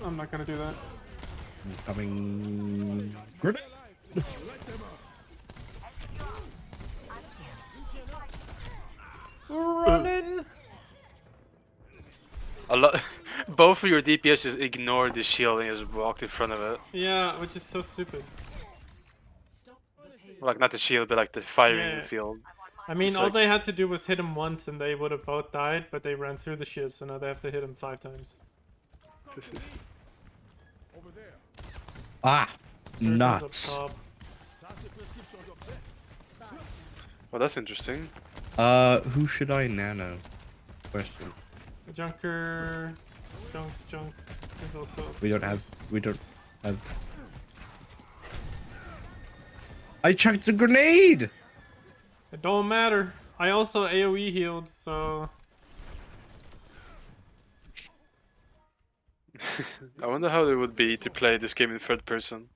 I'm not gonna do that. I'm coming. Grenade! Running. A lot. Both of your DPS just ignored the shield and just walked in front of it. Yeah, which is so stupid. Like not the shield, but like the firing Yeah. field. I mean, It's all like- they had to do was hit him once and they would have both died, but they ran through the shield, so now they have to hit him 5 times. Over there. Ah, There it is up nuts. top. Well, that's interesting. Who should I nano? Question. Junker. Junk is also. We don't have. I chucked the grenade! It don't matter. I also AoE healed, so. I wonder how it would be to play this game in third person.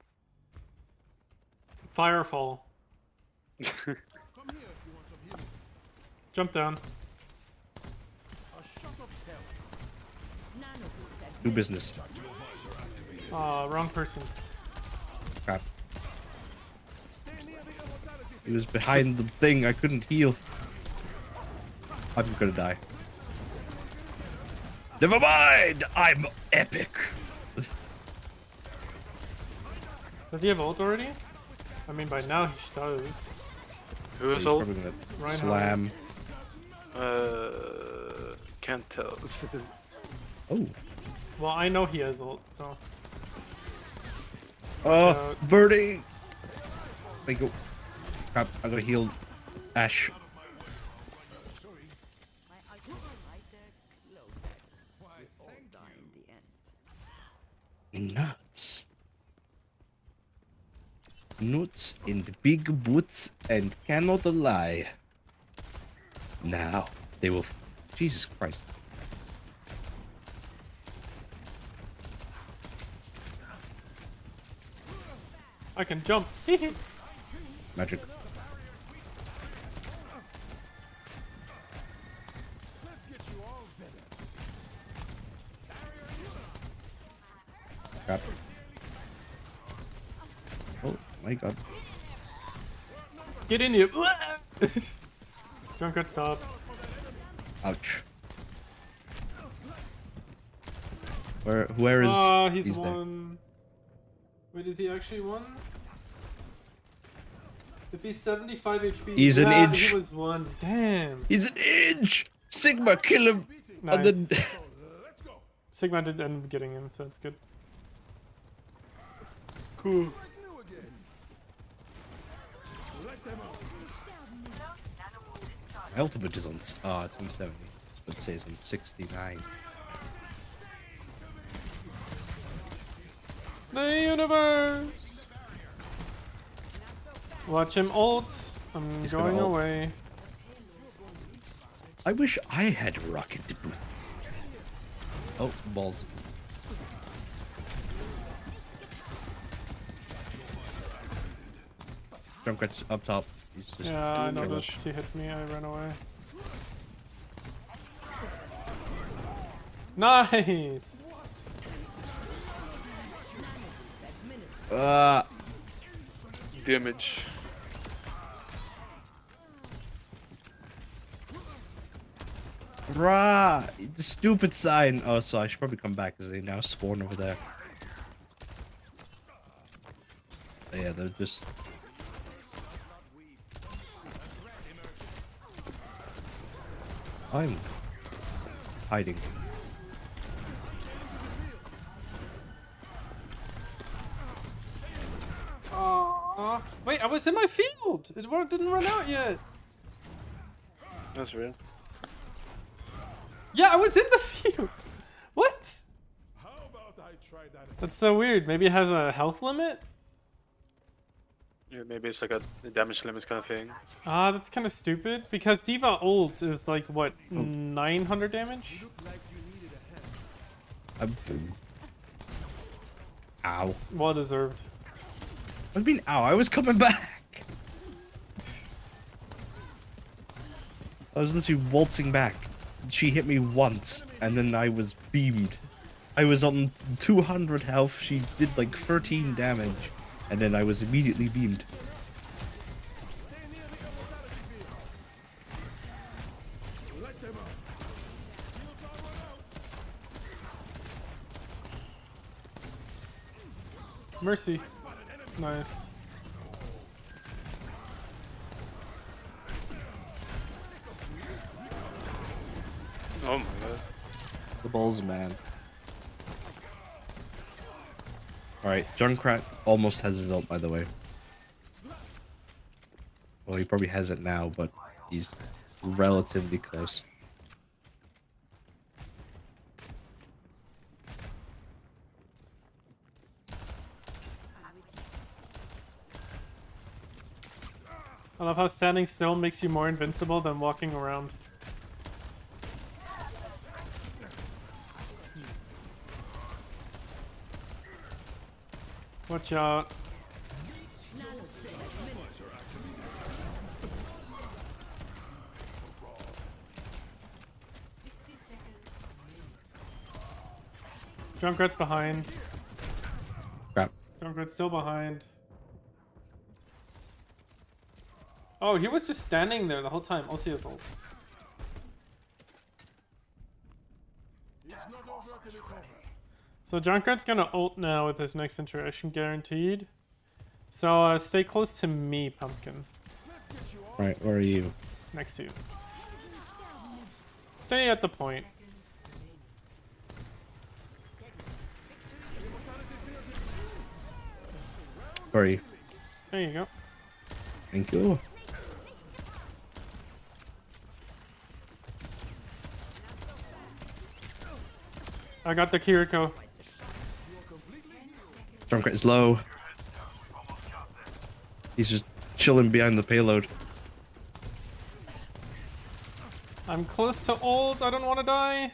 Firefall. Jump down. Do business. Wrong person. Crap. He was behind the thing. I couldn't heal. I'm gonna die. Never mind! I'm epic! Does he have ult already? I mean, by now he does. Who is He's old? probably gonna Reinhardt. slam. Can't tell. Oh. Well, I know he has ult, so. Oh, birdie! Thank you. Crap, I gotta heal Ash. Nuts. Nuts and big boots and cannot lie. Now, they will... Jesus Christ. I can jump. Magic. Crap. Oh my god. Get in here. Junker, stop. Ouch. Where is... He's there. one. Wait, is he actually one? If he's 75 HP, He's an inch. He was one. Damn. He's an inch! Sigma, kill him! Nice. And then... Sigma did end up getting him, so that's good. Cool. My ultimate is on... it's on 70. But it says on 69. The universe! Watch him ult. I'm He's going gonna ult. away. I wish I had rocket boots. Oh, balls. Junkrat's up top. He's just Yeah, I doing noticed. much. He hit me, I ran away. Nice! Damage. Rah! The stupid sign. Oh, so I should probably come back because they now spawn over there. Yeah, they're just... I'm hiding. Wait, I was in my field! It didn't run out yet! That's real. Yeah, I was in the field! What? That's so weird. Maybe it has a health limit? Yeah, maybe it's like a damage limit kind of thing. Ah, that's kind of stupid because Diva ult is like what 900 damage. Ow. Well deserved. What do you mean, ow? I was coming back. I was literally waltzing back. She hit me once, and then I was beamed. I was on 200 health. She did like 13 damage, and then I was immediately beamed. Mercy. Nice. Oh my god. The balls, man. Alright, Junkrat almost has his ult, by the way. Well, he probably has it now, but he's relatively close. I love how standing still makes you more invincible than walking around. Watch out. Junkrat's behind. Crap. Junkrat's still behind. Oh, he was just standing there the whole time. I'll see his ult. So Junkrat's gonna ult now with his next interaction guaranteed. So stay close to me, Pumpkin. Right, where are you? Next to you. Stay at the point. Where are you? There you go. Thank you. I got the Kiriko. Junkrat is low. He's just chilling behind the payload. I'm close to ult. I don't want to die.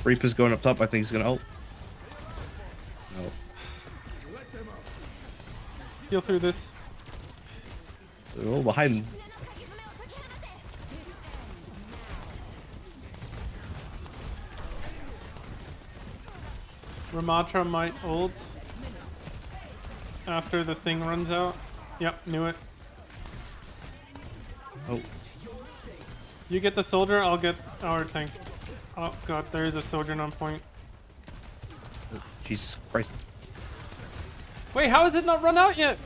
Reaper's going up top. I think he's gonna ult. No. Heal through this. They're all behind. Ramatra might ult after the thing runs out. Yep, knew it. Oh. You get the soldier, I'll get our tank. Oh god, there is a soldier on point. Oh, Jesus Christ. Wait, how is it not run out yet?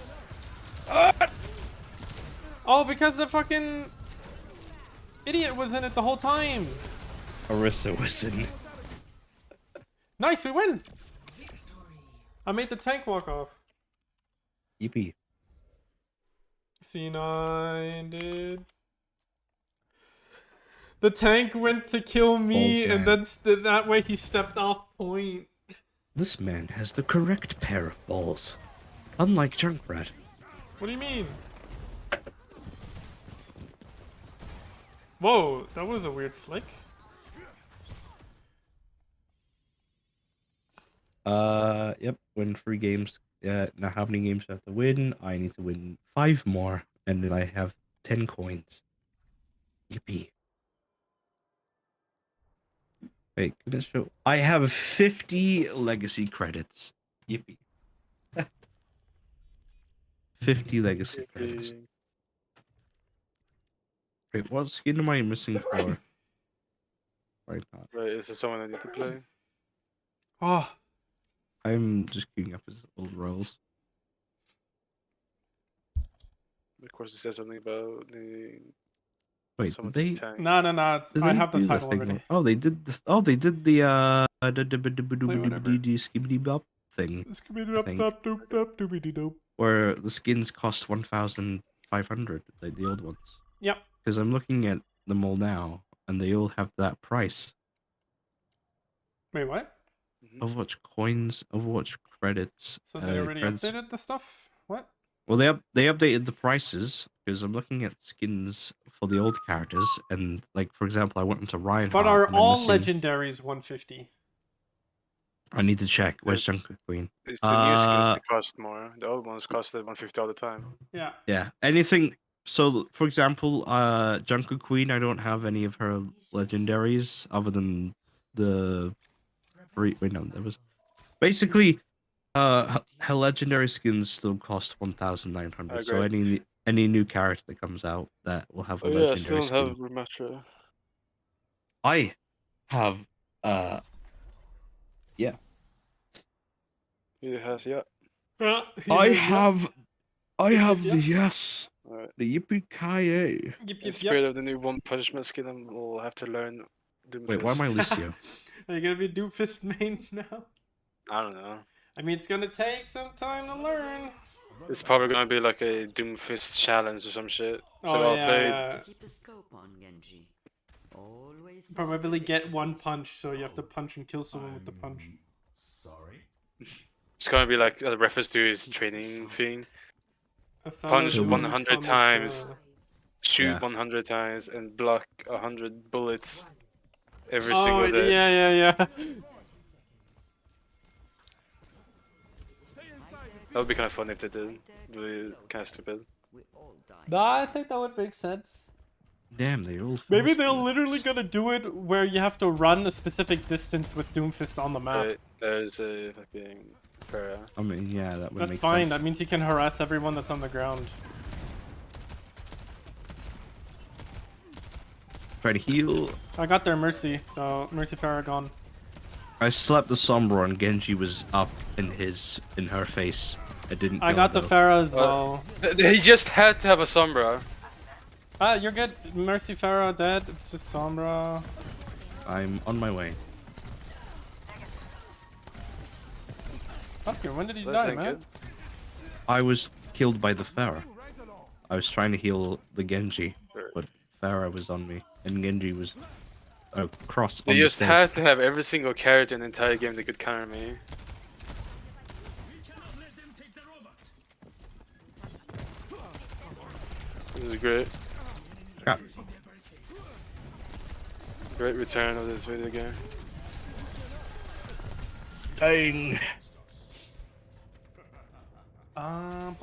Oh, because the fucking idiot was in it the whole time. Orisa was in. Nice, we win! I made the tank walk off. Yippee. C9 did. The tank went to kill me, Balls, and then that way he stepped off point. This man has the correct pair of balls. Unlike Junkrat. What do you mean? Whoa, that was a weird flick. Yep, win 3 games. Now how many games do I have to win? I need to win 5 more, and then I have 10 coins. Yippee. Wait, can it show? I have 50 legacy credits. Yippee. 50 legacy credits. Wait, what skin am I missing for? Right now. Right, is there someone I need to play? Oh. I'm just queuing up his old roles. Of course, it says something about the. Wait, did they? No. Did I they have the do title thing already. where- Oh, they did the. Oh, they did the whatever. skibbity bop thing. I think, where the skins cost 1,500, like the old ones. Yep. Because I'm looking at them all now, and they all have that price. Wait, what? Overwatch coins, Overwatch credits. So they already credits. updated the stuff? What? Well, they updated the prices because I'm looking at skins for the old characters, and like for example, I went into Reinhardt. But are and I'm all missing... legendaries 150? I need to check. Where's Junker Queen? It's the new skins that cost more. The old ones costed 150 all the time. Yeah. Yeah. Anything. So, for example, Junker Queen, I don't have any of her legendaries other than the. Wait, no, there was. Basically, her legendary skins still cost 1,900. So any new character that comes out that will have a legendary I still skin. don't have Rematcha. I have yeah. He has, yeah. I have the yep. yes. Alright. The yippee-ki-yay. In spirit of the new One Punch Man skin, we'll have to learn Doomfist. Wait, why am I Lucio? Are you gonna be Doomfist main now? I don't know. I mean, it's gonna take some time to learn. It's probably gonna be like a Doomfist challenge or some shit. So Oh, I'll play. yeah. Probably get one punch, so you have to punch and kill someone with the punch. Sorry? It's gonna be like a reference to his training thing. Punch 100 times, shoot 100 times, and block 100 bullets every single hit. Yeah. That would be kind of fun if they did. Really kind of stupid. No, I think that would make sense. Damn, they all. Maybe they're literally gonna do it where you have to run a specific distance with Doomfist on the map. There's a fucking Pharah. I mean, yeah, that would That's make fine. sense. That means you can harass everyone that's on the ground. Try to heal. I got their Mercy, so Mercy Pharah gone. I slapped the Sombra and Genji was up in her face. I didn't. I got the Pharah as well. He just had to have a Sombra. Ah, you're good. Mercy Pharah dead. It's just Sombra. I'm on my way. Okay, when did he die, man? I was killed by the Pharah. I was trying to heal the Genji, but Pharah was on me, and Genji was across. They just had to have every single character in the entire game that could counter me. This is great. Yeah. Great return of this video game. Dang. Oh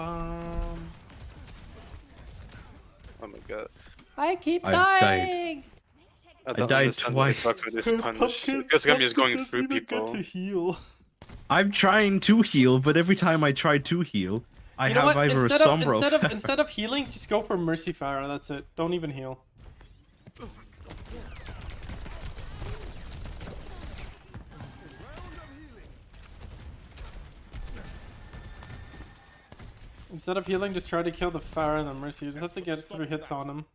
my god. I keep dying. I died twice. With this punish. Because I'm just going through people. To heal. I'm trying to heal, but every time I try to heal, I have either a Sombra. Instead of healing, just go for Mercy Pharah. That's it. Don't even heal. Instead of healing, just try to kill the Pharah and the Mercy. You just have to get 3 hits on him.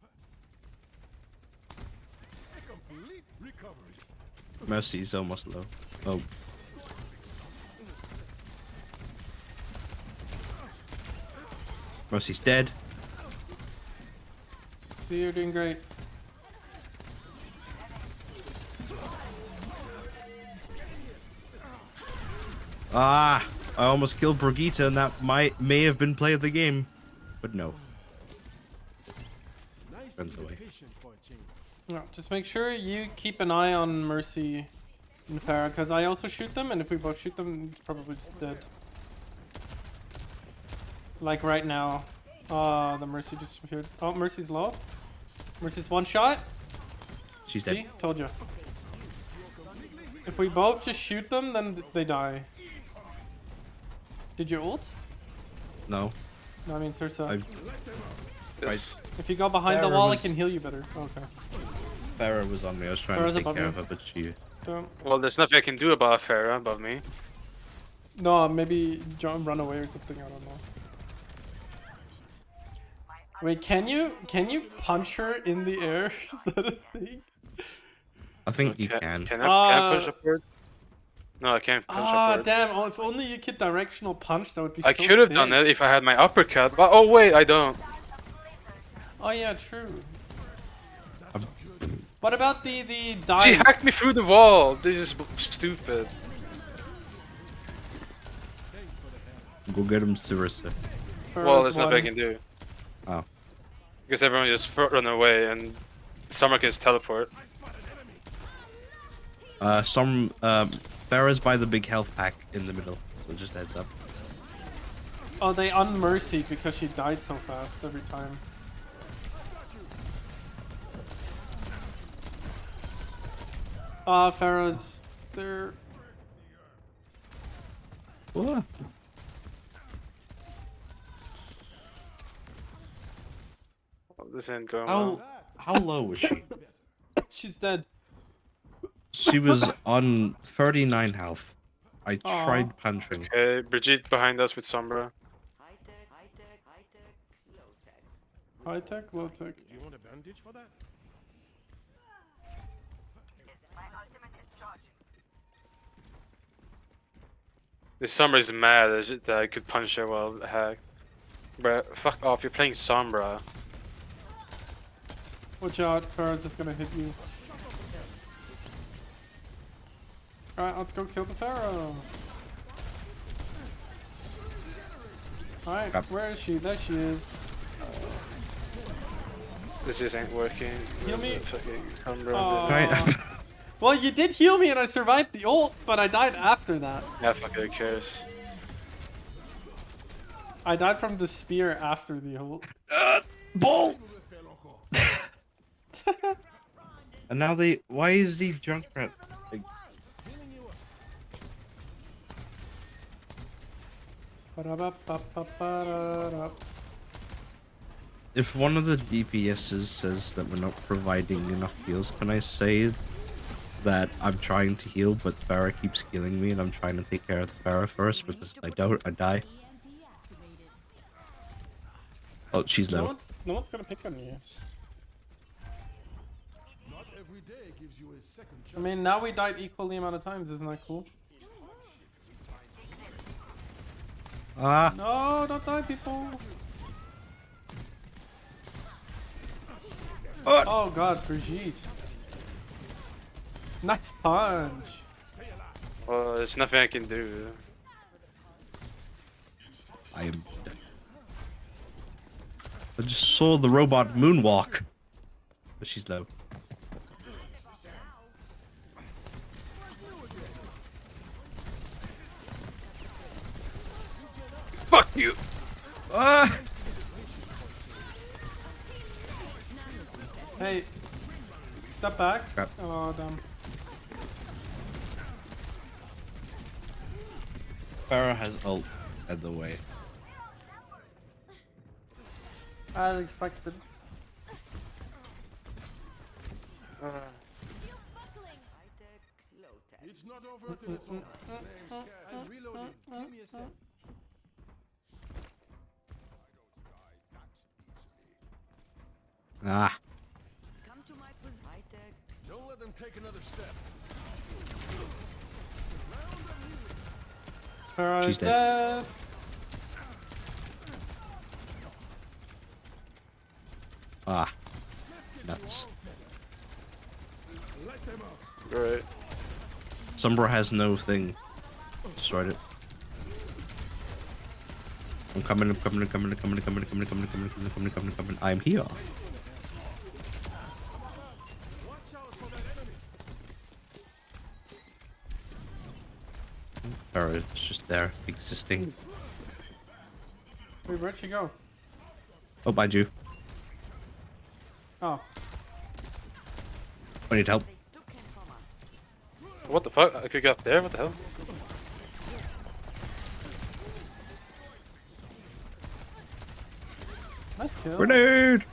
Mercy's almost low. Oh. Mercy's dead. See, you're doing great. Ah! I almost killed Brigitte, and that may have been play of the game, but no. Runs away. No, just make sure you keep an eye on Mercy and Pharah, because I also shoot them, and if we both shoot them, it's probably just dead. Like right now. The Mercy just appeared. Oh, Mercy's low. Mercy's one shot. She's dead. See? Told you. If we both just shoot them, then they die. Did you ult? No. No, I mean Sursa. Right. If you go behind the wall, I can heal you better. Okay. Pharah was on me. I was trying to take care of her, but she... Well, there's nothing I can do about Pharah above me. No, maybe run away or something. I don't know. Wait, can you punch her in the air? Is that a thing? I think you can. Can I push upward? No, I can't punch upward. Damn! Oh, if only you could directional punch, that would be. I so could have sick. done it if I had my uppercut. But oh wait, I don't. Oh yeah, true. What about the dive? She hacked me through the wall. This is stupid. Go get him, Sarissa. Well, there's nothing I can do. Oh. Because everyone just run away and Summer can just teleport. Farah's by the big health pack in the middle. So just heads up. Oh, they unmercied because she died so fast every time. Farah's there. What? Oh, this ain't going well. How low was she? She's dead. She was on 39 health. I tried punching. Okay, Brigitte behind us with Sombra. High tech, low tech. Do you want a bandage for that? This Sombra is mad that I could punch her while hacked. Bruh, fuck off, you're playing Sombra. Watch out, Farah's just gonna hit you. Alright, let's go kill the Pharaoh. Alright, where is she? There she is. This just ain't working. Heal me. Sombra Well, you did heal me and I survived the ult, but I died after that. Yeah, fuck it, who cares? I died from the spear after the ult. Bull! And now why is the Junkrat? Like, if one of the DPSs says that we're not providing enough heals, can I say that I'm trying to heal, but Farah keeps killing me, and I'm trying to take care of the Farah first, because if I don't, I die. Oh, she's low. No one's gonna pick on you. Not every day gives you a second chance. I mean, now we died equally amount of times, isn't that cool? Ah! No, don't die, people! Oh god, Brigitte. Nice punch! Well, there's nothing I can do. I just saw the robot moonwalk. But she's low. Fuck you! Ah! Hey, step back. Crap. Oh, damn. Farah has ult at the way. As expected. It's not over till it's over. Name's Cat. I'm reloading. Give me a sec. Ah. Come to my position. Don't let them take another step. Farah She's is dead. dead. Ah. Nuts. Right. Sombra has no thing. Destroyed it. I'm coming. I'm here. Farah is just there, existing. Wait, where'd she go? Oh, behind you. Oh. I need help. What the fuck? I could get up there? What the hell? Nice kill. Grenade!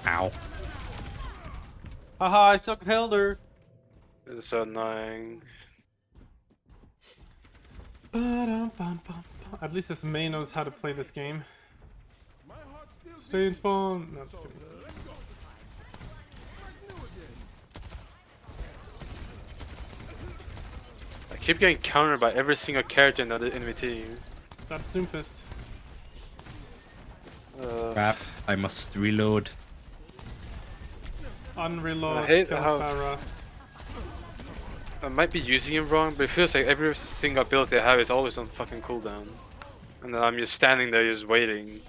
Ow. Haha, I still killed her. This is so annoying. At least this May knows how to play this game. Stay in spawn. No, just kidding. I keep getting countered by every single character in the enemy team. That's Doomfist. Crap, I must reload. Unreload. I hate kill how- Farah. I might be using it wrong, but it feels like every single ability I have is always on fucking cooldown. And then I'm just standing there just waiting.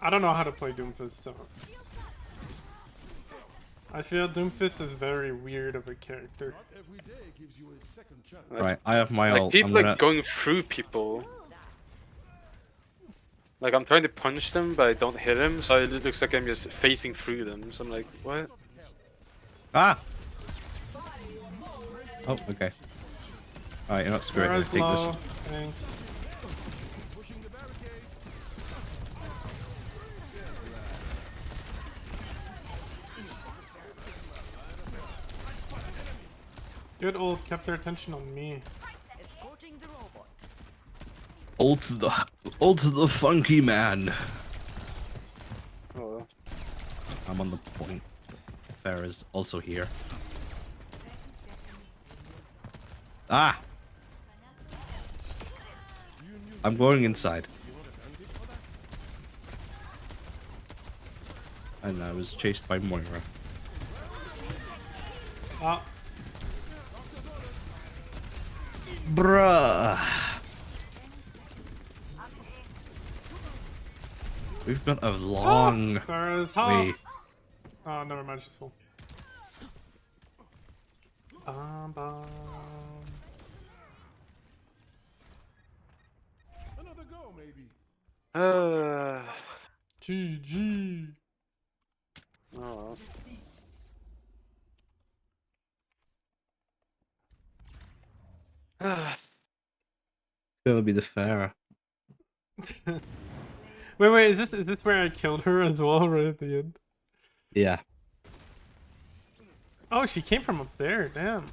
I don't know how to play Doomfist, so... I feel Doomfist is very weird of a character. Like, Right, I have my like ult. people I'm gonna... are going through people. Like I'm trying to punch them, but I don't hit them, so it looks like I'm just facing through them. So I'm like, what? Ah! Oh, okay. Alright, you're not screw it. Let's take this. Thanks. Good ult kept their attention on me. Ult the funky man. Oh. I'm on the point. Fair is also here. Ah! I'm going inside. And I was chased by Moira. Ah. Bruh! We've got a long Farah's way. Oh, never mind, she's full. Bum. Another go, maybe. GG. Oh. Gonna be the Farah. Wait, is this where I killed her as well, right at the end? Yeah. Oh, she came from up there, damn.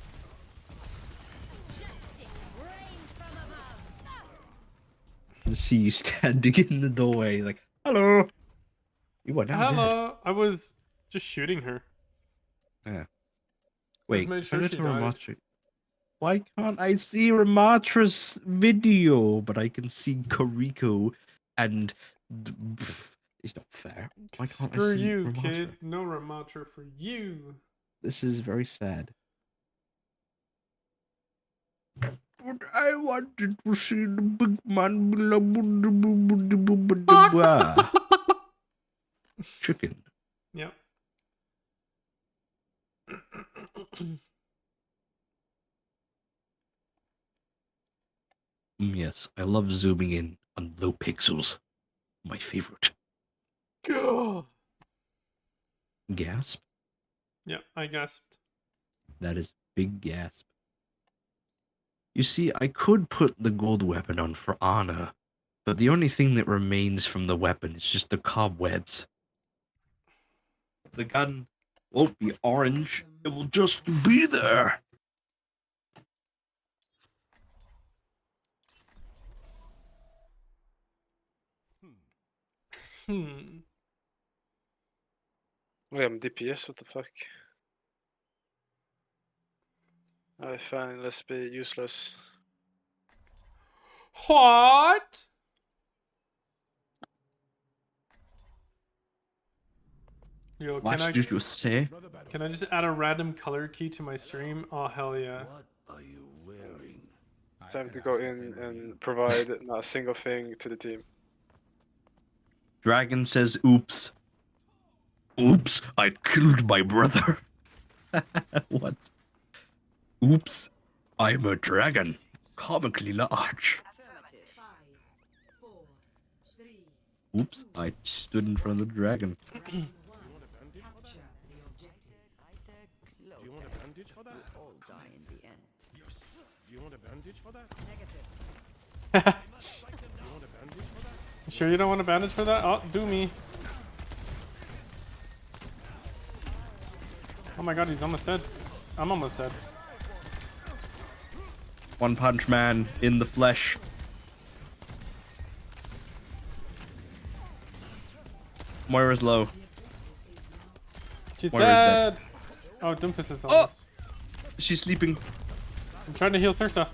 I see you standing in the doorway, like, hello! You are now dead. Hello, I was just shooting her. Yeah. Wait, made sure she died. Ramatra. Why can't I see Ramatra's video, but I can see Kariko and... It's not fair. Why can't Screw I see you, Ramatra? kid. No Ramatra for you. This is very sad. But I wanted to see the big man. Chicken. Yep. Yes, I love zooming in on low pixels. My favorite. Gasp? Yep, I gasped. That is big gasp. You see, I could put the gold weapon on for Anna, but the only thing that remains from the weapon is just the cobwebs. The gun won't be orange, it will just be there. Wait, I'm DPS, what the fuck? Alright, fine, let's be useless. What? Yo, What did you say? Can I just add a random color key to my stream? Oh, hell yeah. What are you wearing? Time to go in and provide not a single thing to the team. Dragon says, oops. Oops, I killed my brother. What? Oops, I'm a dragon. Comically large. Oops, I stood in front of the dragon. Do you want a bandage for that? All die in the end. Do you want a bandage for that? Negative. Do you want a bandage for that? You sure you don't want a bandage for that? Oh, do me. Oh my god, he's almost dead. I'm almost dead. One Punch Man in the flesh. Moira's low. She's Moira's dead. Oh, Doomfist is almost. She's sleeping. I'm trying to heal Sursa.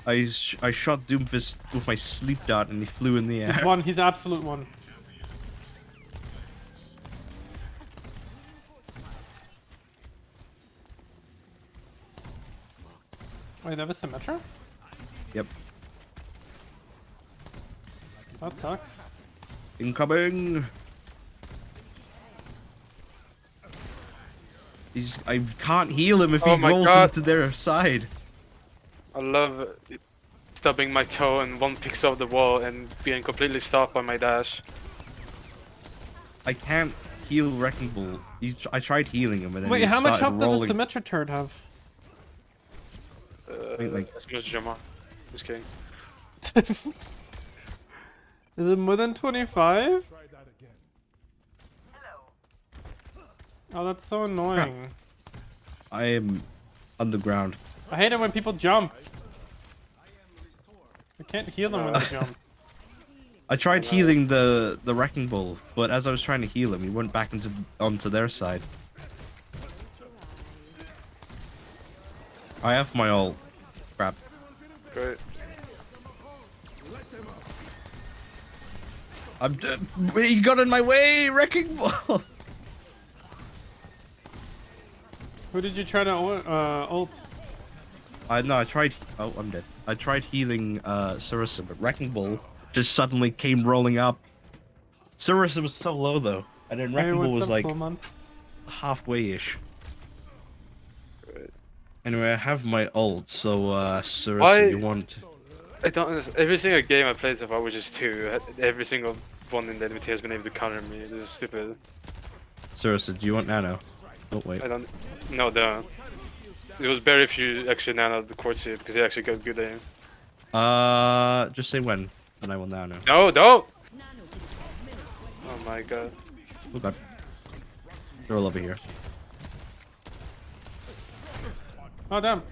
I shot Doomfist with my sleep dart and he flew in the air. He's one. He's absolute one. Wait, that was Symmetra? Yep. That sucks. Incoming. I can't heal him if he rolls into their side. I love stubbing my toe and one picks off the wall and being completely stopped by my dash. I can't heal Wrecking Ball. I tried healing him and then Wait, he how much started health rolling. does a Symmetra turret have? Like as much as Jama. Just kidding. Is it more than 25? Oh, that's so annoying. I am underground. I hate it when people jump. I can't heal them when they jump. I tried healing the Wrecking Ball, but as I was trying to heal him, he went back onto their side. I have my ult. Crap. Great. He got in my way, Wrecking Ball. Who did you try to ult? No, I tried. Oh, I'm dead. I tried healing Sarissa, but Wrecking Ball just suddenly came rolling up. Sarissa was so low though, and then Wrecking Ball was like halfway-ish. Anyway, I have my ult, so Sarissa, you want? I don't understand. Every single game I played so far, which is 2, every single one in the enemy has been able to counter me. This is stupid. Sarissa, do you want Nano? Oh wait. I don't. No, don't. It was better if you actually nanoed the Quartzi because he actually got good aim. Just say when, and I will nano. No, don't! Oh my god. Oh god. They're all over here. Oh damn.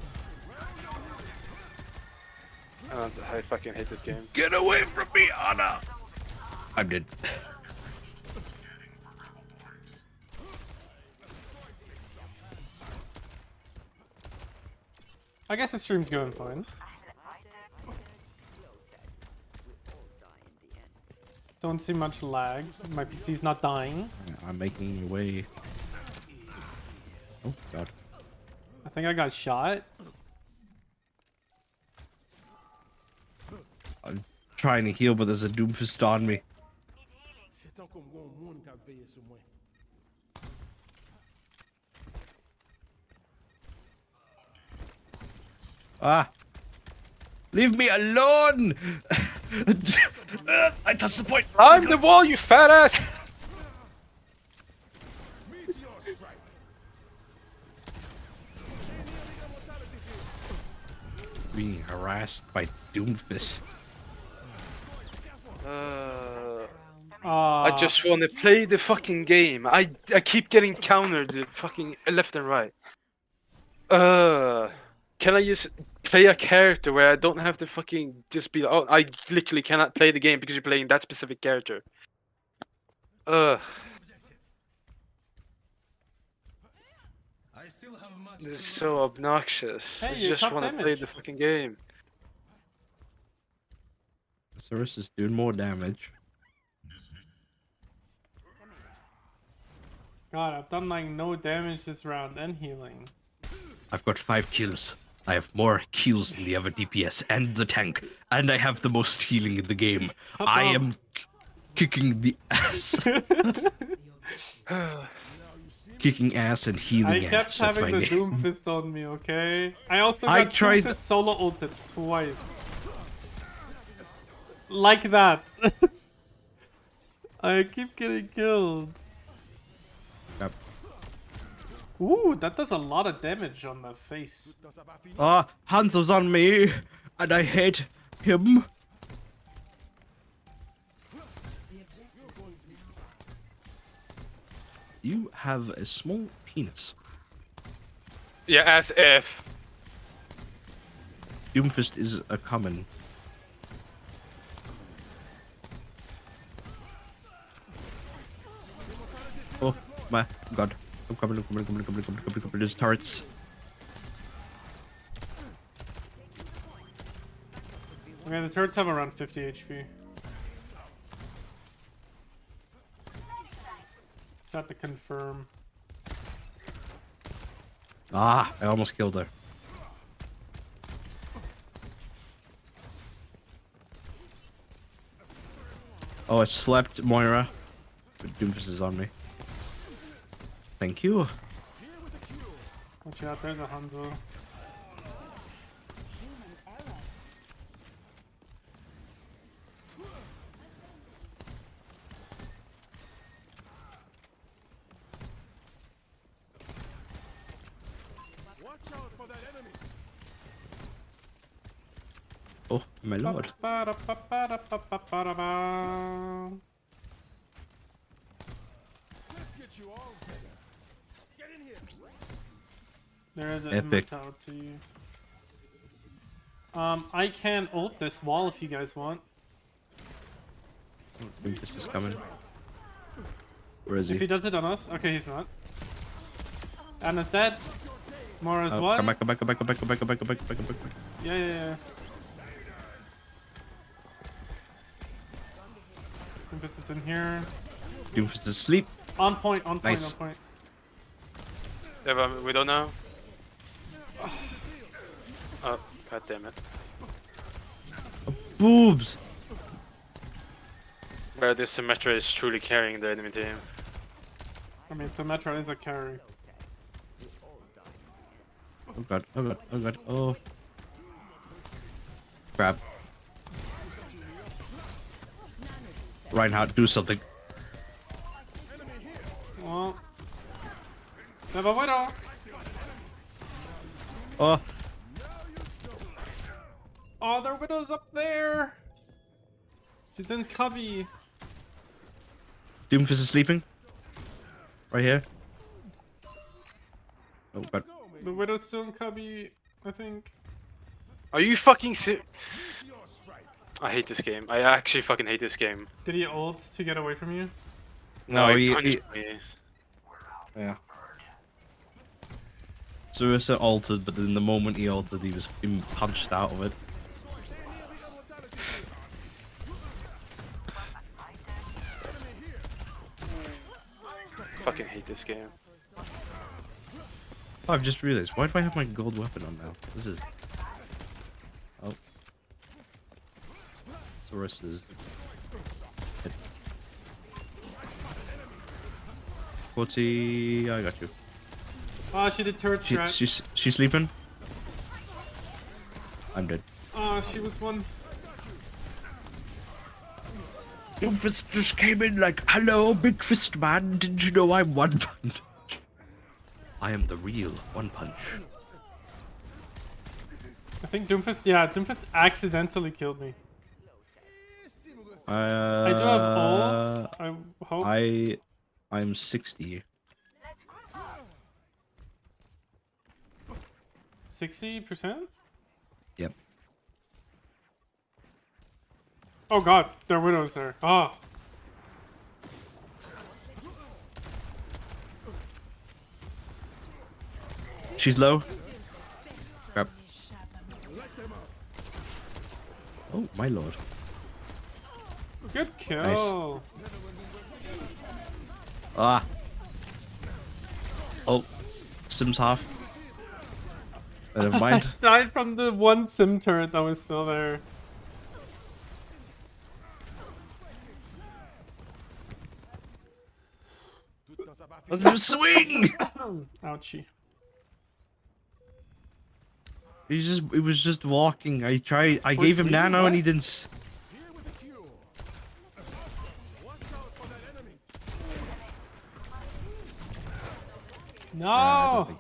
I fucking hate this game. Get away from me, Anna! I'm dead. I guess the stream's going fine. Don't see much lag. My PC's not dying. I'm making your way. Oh god. I think I got shot. I'm trying to heal, but there's a Doomfist on me. Ah! Leave me alone! I touched the point! I'm the wall, you fat ass! Being harassed by Doomfist. I just want to play the fucking game. I keep getting countered fucking left and right. Can I just play a character where I don't have to fucking just be oh, I literally cannot play the game because you're playing that specific character. This is so obnoxious. Hey, I you just took want to damage. play the fucking game. Saurus is doing more damage. God, I've done like no damage this round and healing. I've got 5 kills. I have more kills than the other DPS and the tank, and I have the most healing in the game. Shut I up. am kicking the ass. Kicking ass and healing I kept ass. That's my having the name. Doomfist on me, okay? I also I got tried- Doomfist solo ulted twice. Like that. I keep getting killed. Yep. Ooh, that does a lot of damage on the face. Ah, Hanzo's on me, and I hate him. You have a small penis. Yeah, as if. Doomfist is a common. Oh my god. I'm coming. There's turrets. Okay, the turrets have around 50 HP. Just have to confirm. Ah, I almost killed her. Oh, I slept, Moira. But Doomfist is on me. Thank you. Watch out, there's a Hanzo. Watch out for that enemy. Oh, my lord. Let's get you all better. Get in here. There is an Epic. immortality. I can ult this wall if you guys want. Doomfist is coming. Where is he? If he does it on us, okay, he's not. And it's dead. Mora's one. Come back, come back, come back, come back, come back, come back, come back, come back, come back. Yeah. Doomfist is in here. Doomfist is asleep. On point, on point, Nice. on point. Yeah, but we don't know. Oh, god damn it. Boobs! Bro, this Symmetra is truly carrying the enemy team. I mean, Symmetra is a carry. Oh god, oh god, oh god, oh. Crap. Reinhardt, do something. Well, have a widow. Oh, Oh, their widow's up there. She's in cubby. Doomfist is sleeping. Right here. Oh god. The widow's still in cubby, I think. Are you fucking I hate this game. I actually fucking hate this game. Did he ult to get away from you? No, he he- punched me. Yeah. Sarissa altered, but in the moment he altered, he was being punched out of it. Fucking hate this game. Oh, I've just realized, why do I have my gold weapon on now? This is... Oh. Sarissa's... Quartzi, I got you. Oh, she did turret strat. She's sleeping? I'm dead. Oh, she was one. Doomfist just came in like, hello, big fist man, didn't you know I'm one punch? I am the real one punch. I think Doomfist accidentally killed me. I do have ult. I hope. I'm 60. 60%? Yep. Oh god, their widow's there. Oh. She's low. Crap. Oh, my lord. Good kill. Nice. Ah. Oh. Sims half. Never mind. Died from the one sim turret that was still there. Swing! Ouchie. He was just walking. I gave him nano and he didn't. No!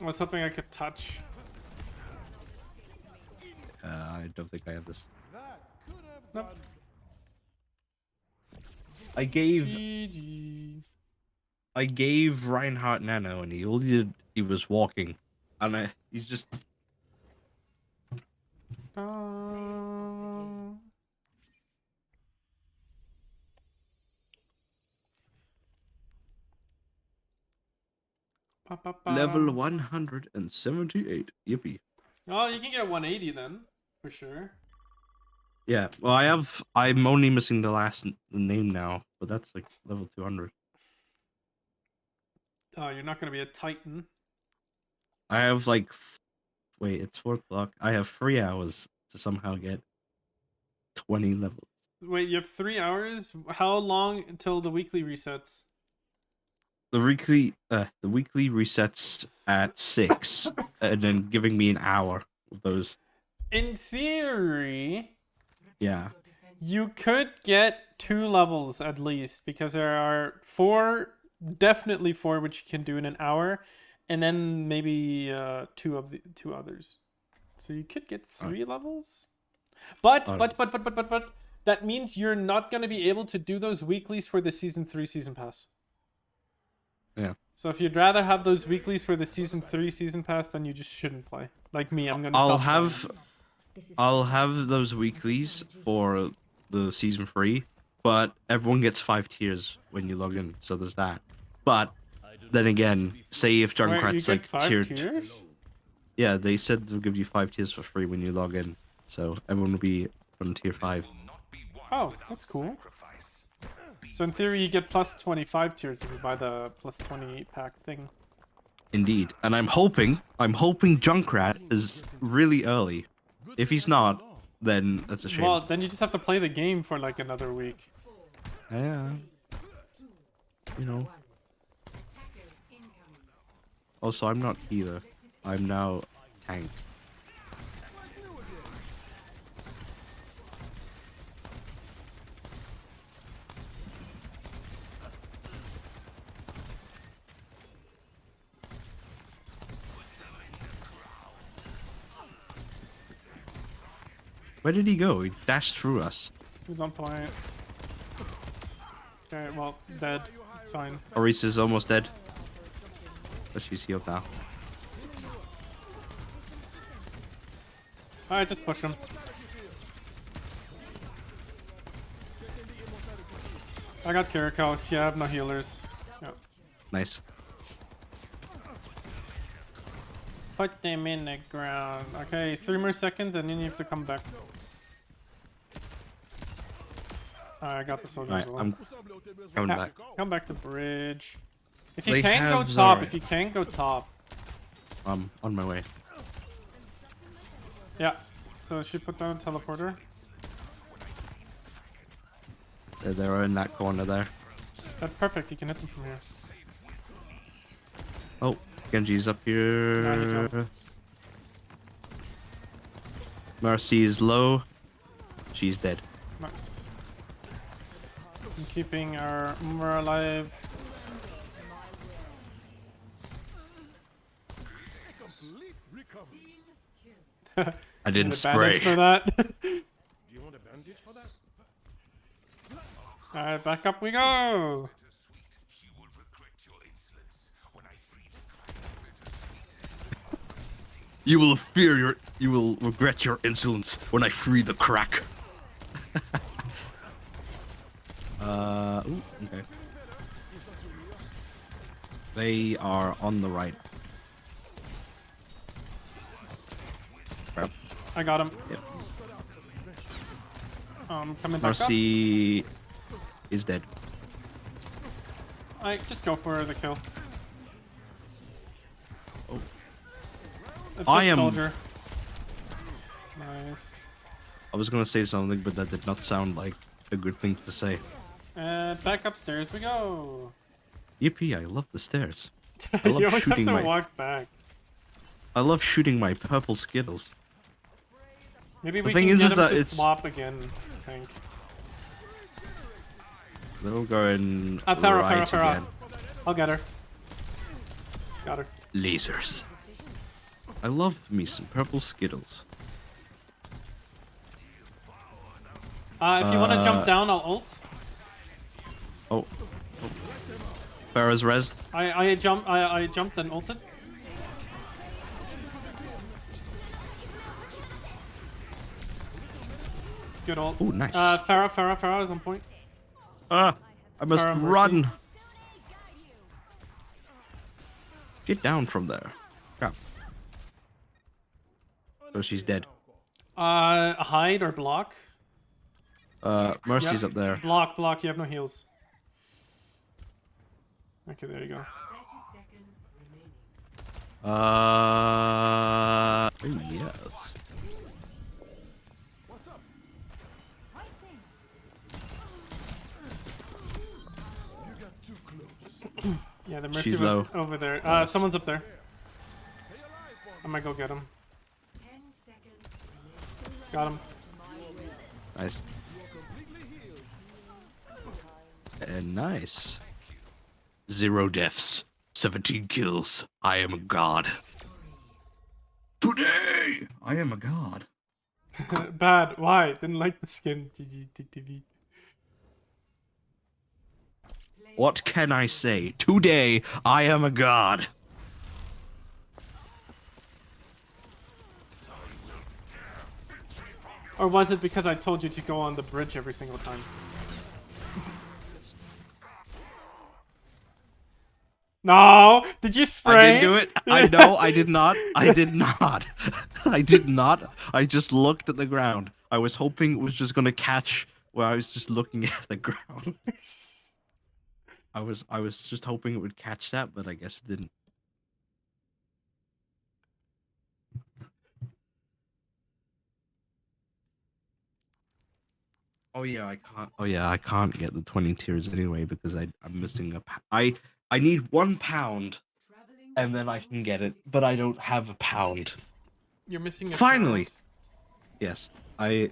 I was hoping I could touch. I don't think I have this. Nope. I gave GG. Reinhardt nano and he was walking, and he's just. Level 178. Yippee. Oh, you can get 180 then, for sure. Yeah, well, I'm only missing the last name now, but that's like level 200. Oh, you're not gonna be a Titan. I have like, wait, it's 4 o'clock. I have 3 hours to somehow get 20 levels. Wait, you have 3 hours? How long until the weekly resets? The weekly resets at 6, and then giving me an hour of those. In theory, Yeah. you could get 2 levels at least, because there are 4, definitely 4, which you can do in an hour, and then maybe 2 of the 2 others. So you could get 3 levels. But that means you're not going to be able to do those weeklies for the Season 3 Season Pass. Yeah. So if you'd rather have those weeklies for the Season 3 Season Pass, then you just shouldn't play. Like me, I'm going to stop I'll have those weeklies for the Season 3, but everyone gets 5 tiers when you log in, so there's that. But then again, say if Junkrat's like tiered... Yeah, they said they'll give you 5 tiers for free when you log in, so everyone will be on tier 5. Oh, that's cool. So in theory, you get plus 25 tiers if you buy the plus 28 pack thing. Indeed, and I'm hoping Junkrat is really early. If he's not, then that's a shame. Well, then you just have to play the game for like another week. Yeah. You know. Also, I'm not healer. I'm now tank. Where did he go? He dashed through us. He's on point. Okay, well, dead. It's fine. Orisa's almost dead. But she's healed now. Alright, just push him. I got Kiriko. Yeah, I have no healers. Yeah. Nice. Put them in the ground. Okay, 3 more seconds and then you have to come back. I got the soldier as well. I'm coming back. Come back to bridge. If you They can go have top, Zarya. if you can go top. I'm on my way. Yeah. So she put down a teleporter. They're in that corner there. That's perfect. You can hit them from here. Oh, Genji's up Yeah, he here. jumped. Mercy is low. She's dead. Nice. I'm keeping our Umra alive. I didn't Need a bandage spray. for that. Do you want a bandage for that? Alright, back up we go. You will regret your insolence when I free the crack. Ooh, okay. They are on the right. Crap. I got him. Yep. Coming back up. Mercy is dead. Alright, just go for the kill. Oh. It's I just am- soldier. Nice. I was gonna say something, but that did not sound like a good thing to say. Back upstairs we go. Yippee! I love the stairs. I love You always have shooting to my. walk back. I love shooting my purple skittles. Maybe The we thing can is get him that to it's- swap again, Tank. They'll go in Farah, right Farah, Farah. again. I'll get her. Got her. Lasers. I love me some purple skittles. If you want to jump down, I'll ult. Oh. Farah's res. I jumped and ulted. Good ult. Ooh, nice. Farah is on point. I must Farah, Mercy. run. Get down from there. Crap. So she's dead. Hide or block? Mercy's Yep. up there. Block, you have no heals. Okay, there you go. Oh, yes. Yeah, the Mercy She's one's low. over there. Someone's up there. I might go get him. 10 seconds. Got him. Nice. And nice. 0 deaths. 17 kills. I am a god. Today, I am a god. Bad. Why? Didn't like the skin. GG TTV. What can I say? Today, I am a god. Or was it because I told you to go on the bridge every single time? No! Did you spray? I didn't do it. I know I did not. I did not. I did not. I just looked at the ground. I was hoping it was just gonna catch where I was just looking at the ground. I was just hoping it would catch that, but I guess it didn't. Oh yeah, I can't. Oh yeah, I can't get the 20 tiers anyway because I'm missing a. I need £1, and then I can get it, but I don't have a pound. You're missing a Finally. pound. Yes, I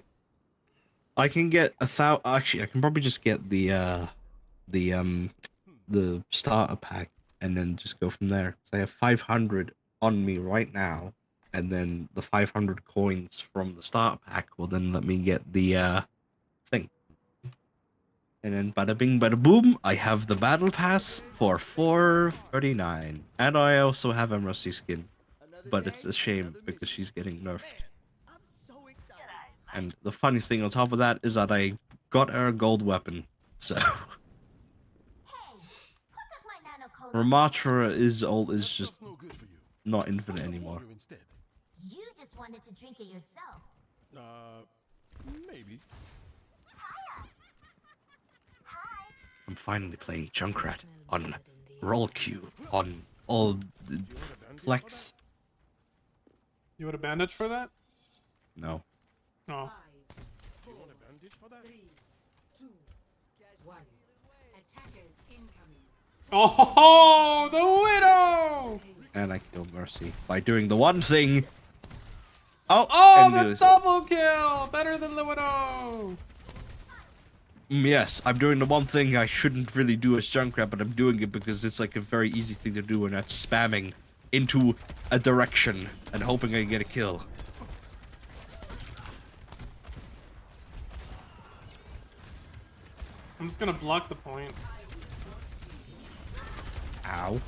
can get 1,000. Actually, I can probably just get the starter pack and then just go from there. So I have 500 on me right now, and then the 500 coins from the starter pack will then let me get the thing. And then bada bing bada boom, I have the battle pass for 439, and I also have a Rusty skin, but it's a shame because she's getting nerfed. And the funny thing on top of that is that I got her a gold weapon, so. Ramatra is just not infinite anymore. You just wanted to drink it yourself. Maybe. I'm finally playing Junkrat on Roll Q, on all Flex. You want a bandage for that? No. Oh. 5, 4, 3, 2, 1. Attackers incoming. Oh, the Widow! And I killed Mercy by doing the one thing. Oh, and the this. double kill! Better than the Widow! Yes, I'm doing the one thing I shouldn't really do as Junkrat, but I'm doing it because it's like a very easy thing to do, and that's spamming into a direction and hoping I get a kill. I'm just gonna block the point. Ow.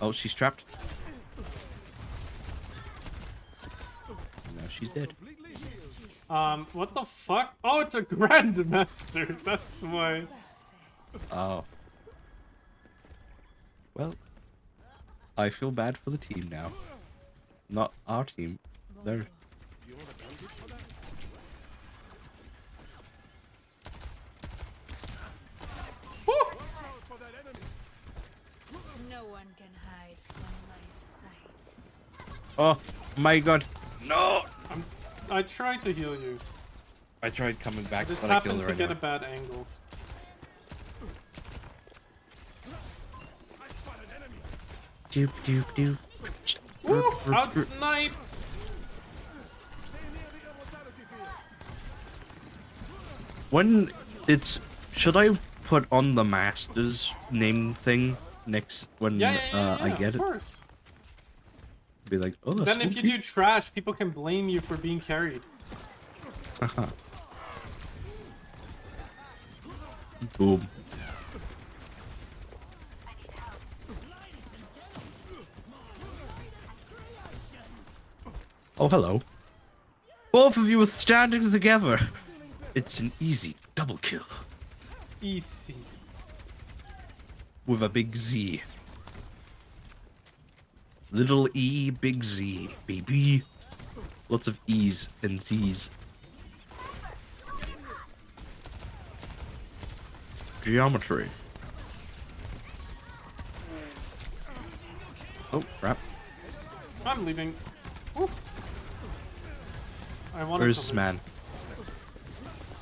Oh, she's trapped. Now she's dead. What the fuck? Oh, it's a Grandmaster. That's why. Oh. Well, I feel bad for the team now. Not our team. They're... No one can hide from my sight. Oh my god. No! I tried to heal you. I tried coming back, I just but I killed happened her to get a anyway. bad angle. Doop doop doop. Woo! Out-sniped! When it's... Should I put on the Master's name thing next when I get of it? Course. Be like, oh, that's Then if you do trash, people can blame you for being carried. Haha. Boom. Oh, hello. Both of you are standing together. It's an easy double kill. Easy. With a big Z. Little E, big Z, baby. Lots of E's and Z's. Geometry. Oh, crap. I'm leaving. Woo. I wanted Where's to this leave. man?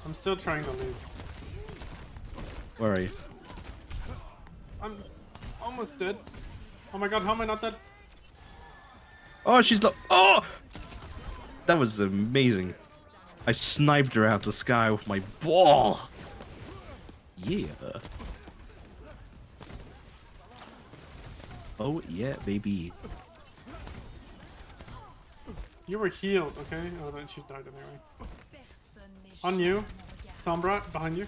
I'm still trying to leave. Where are you? I'm almost dead. Oh my god, how am I not dead? Oh, she's not. Oh! That was amazing. I sniped her out the sky with my ball. Yeah. Oh, yeah, baby. You were healed, okay? Oh, then she died anyway. On you. Sombra, behind you.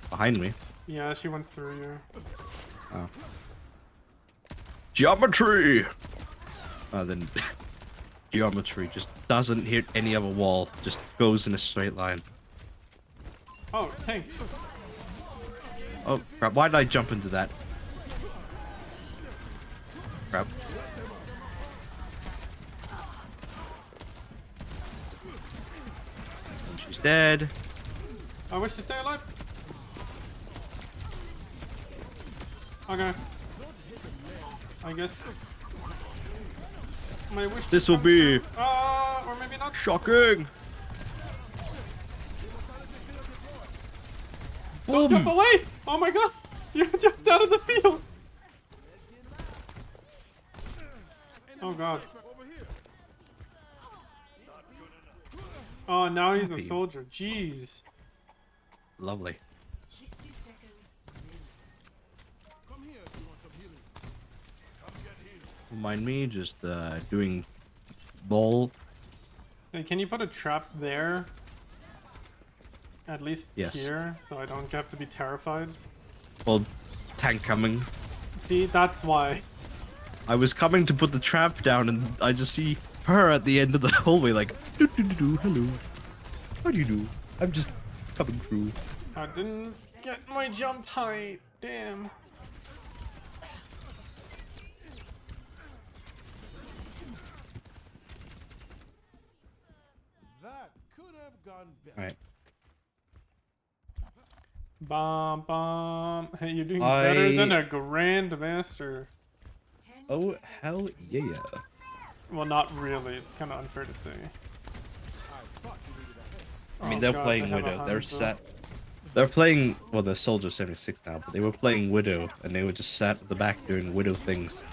Behind me. Yeah, she went through you. Oh. Geometry! Oh, then geometry just doesn't hit any other wall. Just goes in a straight line. Oh, tank. Oh, crap. Why did I jump into that? Crap. And she's dead. I wish to stay alive. Okay. I guess my wish. This will be or maybe not. Shocking. Don't jump away! Oh my god! You jumped out of the field! Oh god. Oh, now he's a soldier. Jeez. Lovely. Mind me just doing ball. Hey, can you put a trap there? At least Yes. here, so I don't have to be terrified. Well, tank coming. See, that's why. I was coming to put the trap down, and I just see her at the end of the hallway, like, hello. How do you do? I'm just coming through. I didn't get my jump height. Damn. That could have gone better. Alright. Bomb, bomb. Hey, you're doing better than a grandmaster. Oh, hell yeah. Well, not really. It's kind of unfair to say. I mean, they're playing Widow. They're set. They're playing. Well, they're Soldier 76 now, but they were playing Widow, and they were just sat at the back doing Widow things.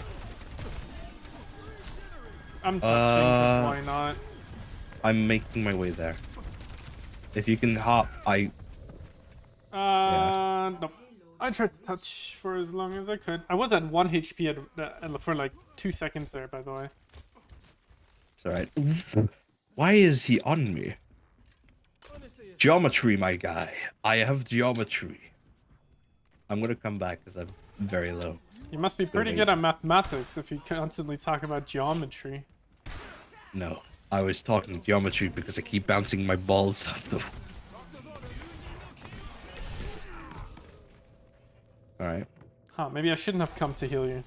I'm touching, 'cause why not? I'm making my way there. If you can hop, Nope. I tried to touch for as long as I could. I was at 1 HP for like 2 seconds there, by the way. It's alright. Why is he on me? Geometry, my guy. I have geometry. I'm gonna come back because I'm very low. You must be pretty good at mathematics if you constantly talk about geometry. No, I was talking geometry because I keep bouncing my balls off the... Alright. Huh, maybe I shouldn't have come to heal you.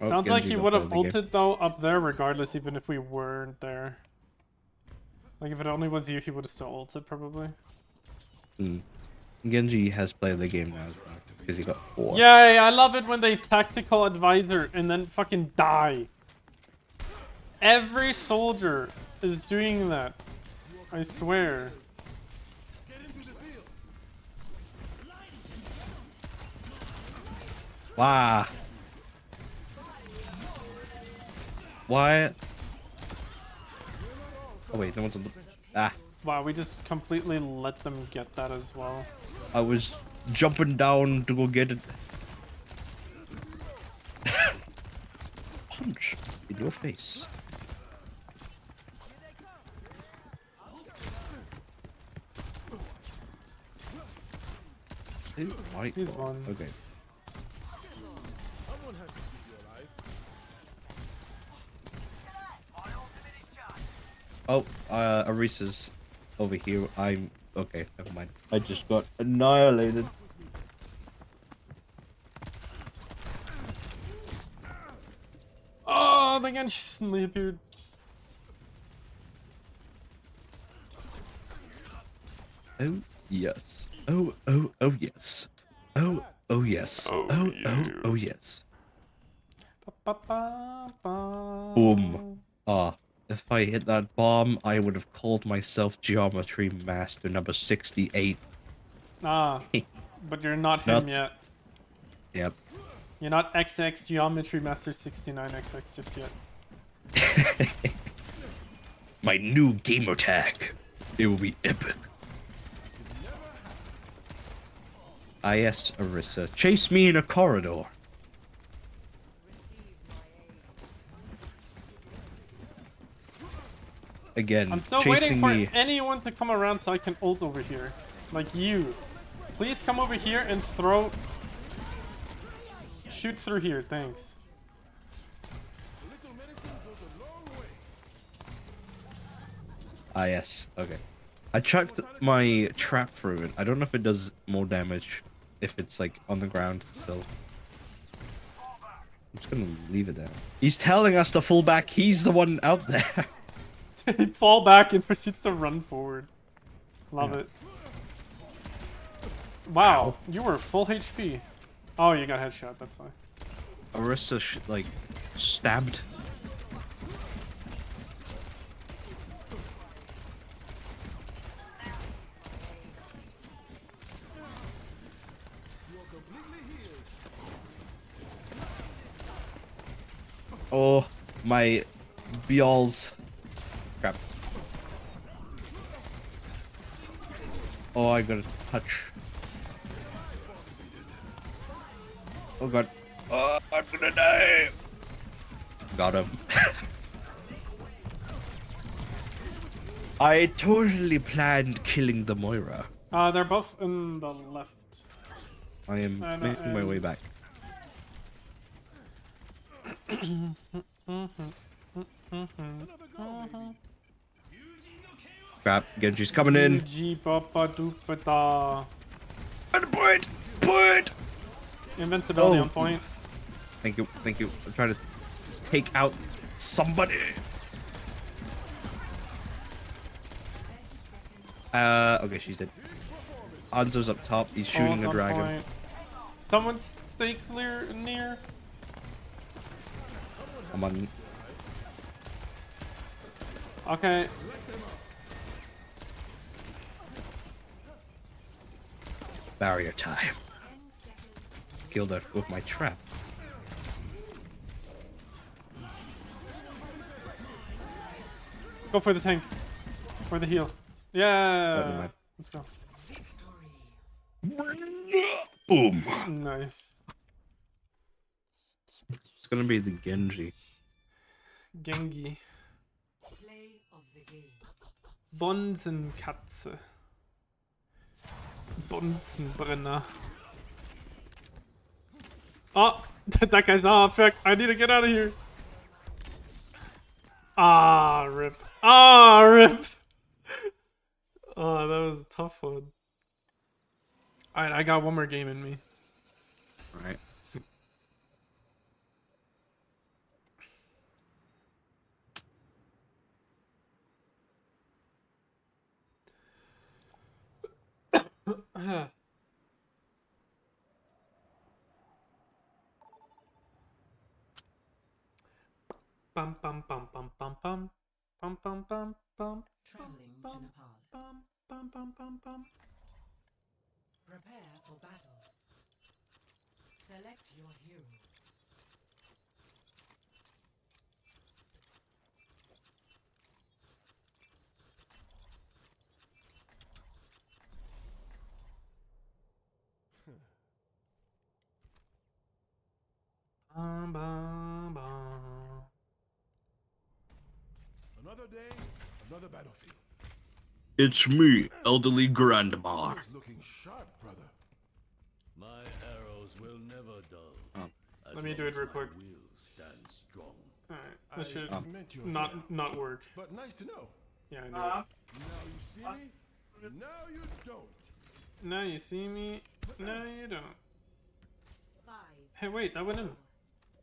Oh, Sounds like Genji he got would have played the game. ulted though up there regardless, even if we weren't there. Like if it only was you, he would have still ulted probably. Genji has played the game now as well, because he got 4. Yay, I love it when they tactical advisor and then fucking die. Every soldier is doing that. I swear. Wow. Why? Oh wait, no one's on the... Ah. Wow, we just completely let them get that as well. I was jumping down to go get it. Punch in your face. Oh my He's God. one. Okay. Oh, Arisa's over here. I'm okay. Never mind. I just got annihilated. Oh, again, she suddenly appeared. Oh yes. Oh yes. Oh yes. Oh yes. Boom. Ah, if I hit that bomb, I would have called myself Geometry Master number 68. Ah, but you're not him yet. Yep. You're not XX Geometry Master 69XX just yet. My new gamer tag. It will be epic. Ah yes, Arissa. Chase me in a corridor. Again, I'm still chasing waiting for me. anyone to come around so I can ult over here. Like you. Please come over here and throw... Shoot through here, thanks. Ah yes, okay. I chucked my trap through it. I don't know if it does more damage if it's like on the ground still. I'm just gonna leave it there. He's telling us to fall back. He's the one out there. He'd fall back and proceeds to run forward. Love it. Wow, you were full HP. Oh, you got headshot, that's why. Arissa, like, stabbed. Oh, my Bial's. Crap. Oh, I got a touch. Oh god. Oh, I'm gonna die. Got him. I totally planned killing the Moira. They're both in the left. I am making my way back. Crap, Genji's coming in. Point! Invincibility on point. Thank you, thank you. I'm trying to take out somebody. Okay, she's dead. Anzo's up top. He's shooting the dragon. Point. Someone stay clear near. I'm on. Okay. Barrier time. Killed her with my trap. Go for the tank. For the heal. Yeah. never mind. Let's go. Boom. Nice. It's gonna be the Genji. Gengi. Bonzenkatze. Bonzenbrenner. Oh, that guy's off. Fuck, I need to get out of here. Ah, rip. Ah, rip. Oh, that was a tough one. Alright, I got one more game in me. Alright. Bum bum bum bum bum bum bum bum bum bum. Traveling to Nepal. Bum bum bum bum bum. Prepare for battle. Select your hero. Bum bum bum. Another day, another battlefield. It's me, elderly grandma. Looking sharp, brother. My arrows will never dull. Oh. Let me do it real quick. Stand strong. Alright, this should meant your not work. But nice to know. Yeah, I know. Now you see me, now you don't. Now you see me, now you don't. 5, Hey, wait, that went in.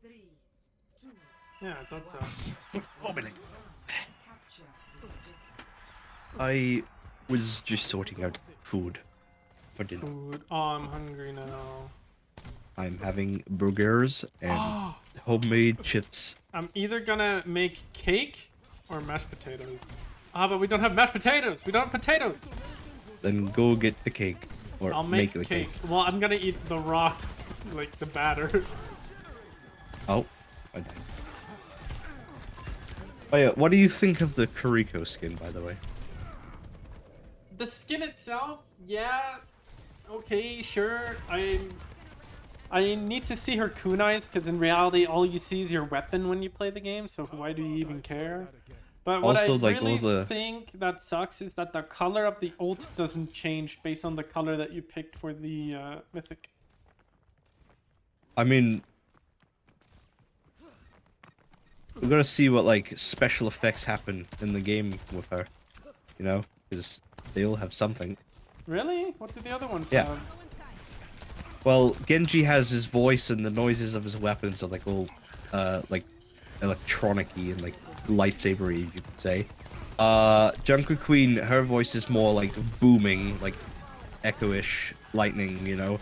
3, 2, Yeah, I thought so. Oh, my leg. capture the objective. I was just sorting out food for dinner. Food. Oh, I'm hungry now. I'm having burgers and homemade chips. I'm either gonna make cake Or mashed potatoes. Ah, but we don't have mashed potatoes. We don't have potatoes. Then go get the cake. Or I'll make the cake. Well, I'm gonna eat the raw, like the batter. Oh, I died. Oh yeah, what do you think of the Kuriko skin, by the way? The skin itself, yeah, okay, sure. I need to see her kunais, because in reality, all you see is your weapon when you play the game. So why do you even care? But what Also, I like, really all the... think that sucks is that the color of the ult doesn't change based on the color that you picked for the mythic. I mean, we're gonna see what like special effects happen in the game with her, you know, because they all have something. Really? What did the other ones Yeah. have? Well, Genji has his voice and the noises of his weapons are like all, like electronic-y and like lightsaber-y, you could say. Junker Queen, her voice is more like booming, like echo-ish, lightning, you know.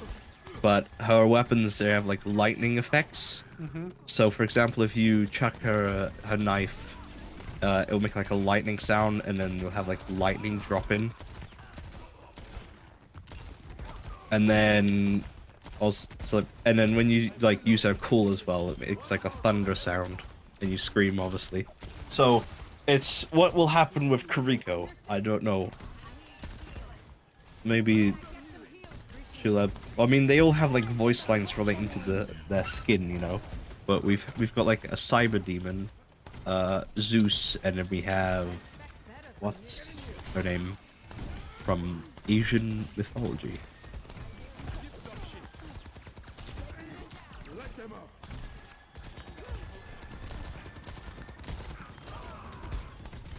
But her weapons, they have like lightning effects. Mm-hmm. So, for example, if you chuck her her knife, it'll make like a lightning sound, and then you'll have like lightning drop in. And then also, and then when you like use her cool as well, it makes like a thunder sound, and you scream, obviously. So, it's what will happen with Kuriko. I don't know. Maybe she'll have. I mean, they all have like voice lines relating to their skin, you know. But we've got like a cyber demon, Zeus, and then we have what's her name from Asian mythology.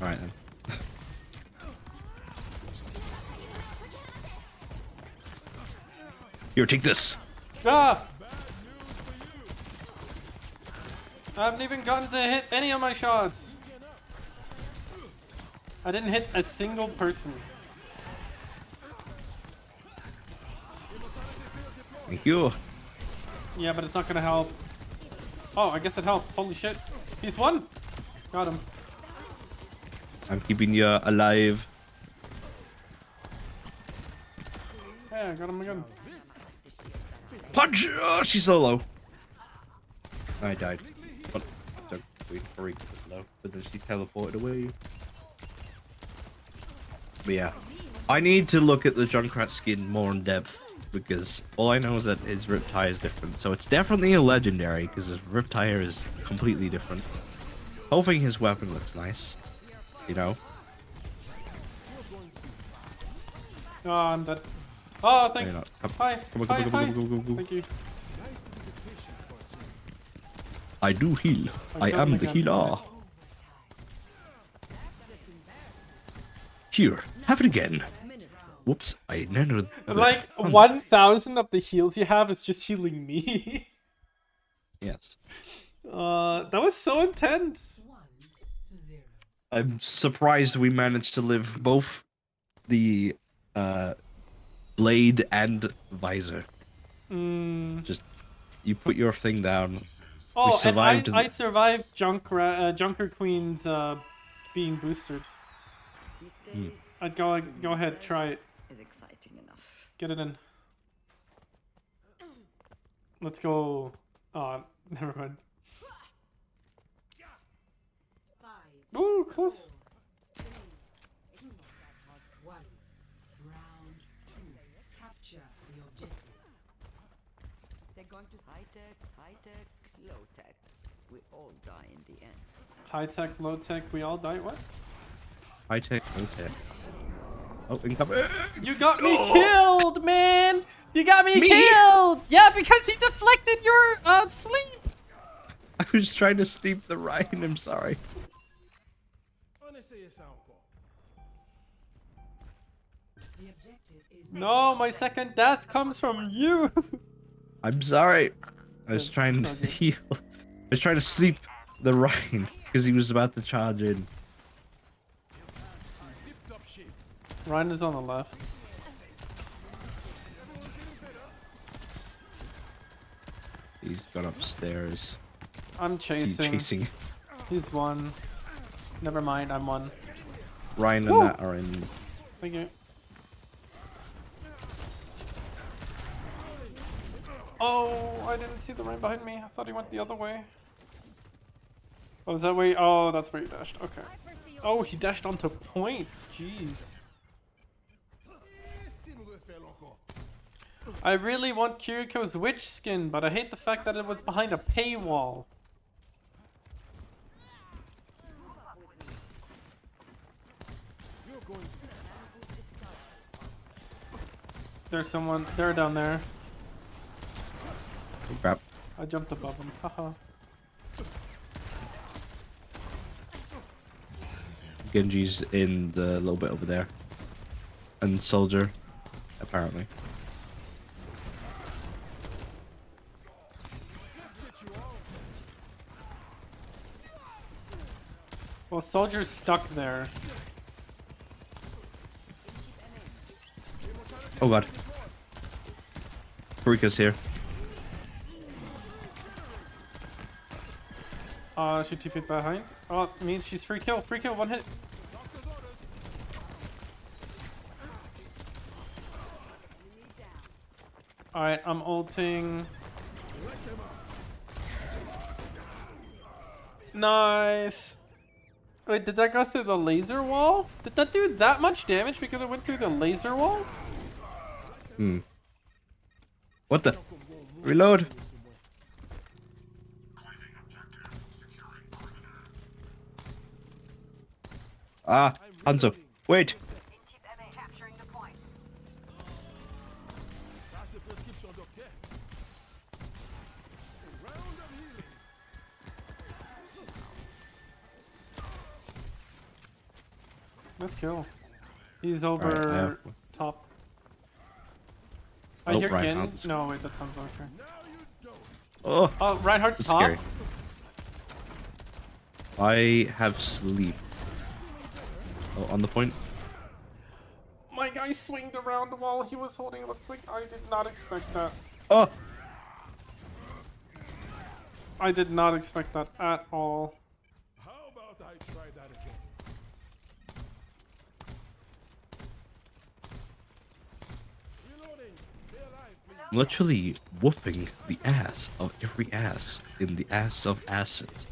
Alright then. Here, take this! Ah! I haven't even gotten to hit any of my shots. I didn't hit a single person. Thank you. Yeah, but it's not gonna help. Oh, I guess it helped. Holy shit. He's won! Got him. I'm keeping you alive. Yeah, I got him again. Punch! Oh, she's so low. I died. But don't worry, low. But then she teleported away. But yeah, I need to look at the Junkrat skin more in depth because all I know is that his Riptide is different. So it's definitely a legendary because his Riptide is completely different. Hoping his weapon looks nice, you know. Oh, I'm dead. Oh, thanks. Hi. Come on, Hi, come hi. on, go. Thank you. I do heal. I am the healer. Here, have it again. Whoops, I never. Like 1,000 of the heals you have is just healing me. Yes. That was so intense. I'm surprised we managed to live both the blade and visor. Just you put your thing down. Oh, we survived and I survived Junker Queen's being boosted. I'd go ahead, try it. Is exciting enough. Get it in. Let's go. Oh, never mind. Ooh, close. They're going to high tech, low tech. We all die in the end. High tech, low tech, we all die. What? High tech, low tech. Oh, incoming! You got me killed, man! You got me killed! Yeah, because he deflected your sleep. I was trying to sleep the Ryan. I'm sorry. No, my second death comes from you. I'm sorry. I was trying to heal. I was trying to sleep the Ryan because he was about to charge in. Ryan is on the left. He's gone upstairs. I'm chasing. He's chasing. He's one. Never mind, I'm one. Ryan and Nat are in. Thank you. Oh, I didn't see the Ryan behind me. I thought he went the other way. Oh, is that way? Oh, that's where he dashed. Okay. Oh, he dashed onto point. Jeez. I really want Kiriko's witch skin, but I hate the fact that it was behind a paywall. There's someone. They're down there. Oh, crap. I jumped above him. Haha. Genji's in the little bit over there. And Soldier, apparently. Well, Soldier's stuck there. Oh god. Kurika's here. She TP'd behind. Oh, it means she's free kill. Free kill, one hit. Alright, I'm ulting. Nice. Wait, did that go through the laser wall? Did that do that much damage because it went through the laser wall? Hmm. What the? Reload. Ah, Hanzo. Wait. Let's kill. He's over top. I Oh, hear Gen. Reinhardt's- No, wait, that sounds okay. Oh, Oh, Reinhardt's this is top. scary. I have sleep. Oh, on the point. My guy swinged around while he was holding left click. I did not expect that. Oh! I did not expect that at all. How about I try that again? Reloading. Stay alive, please. I'm literally whooping the ass of every ass in the ass of asses.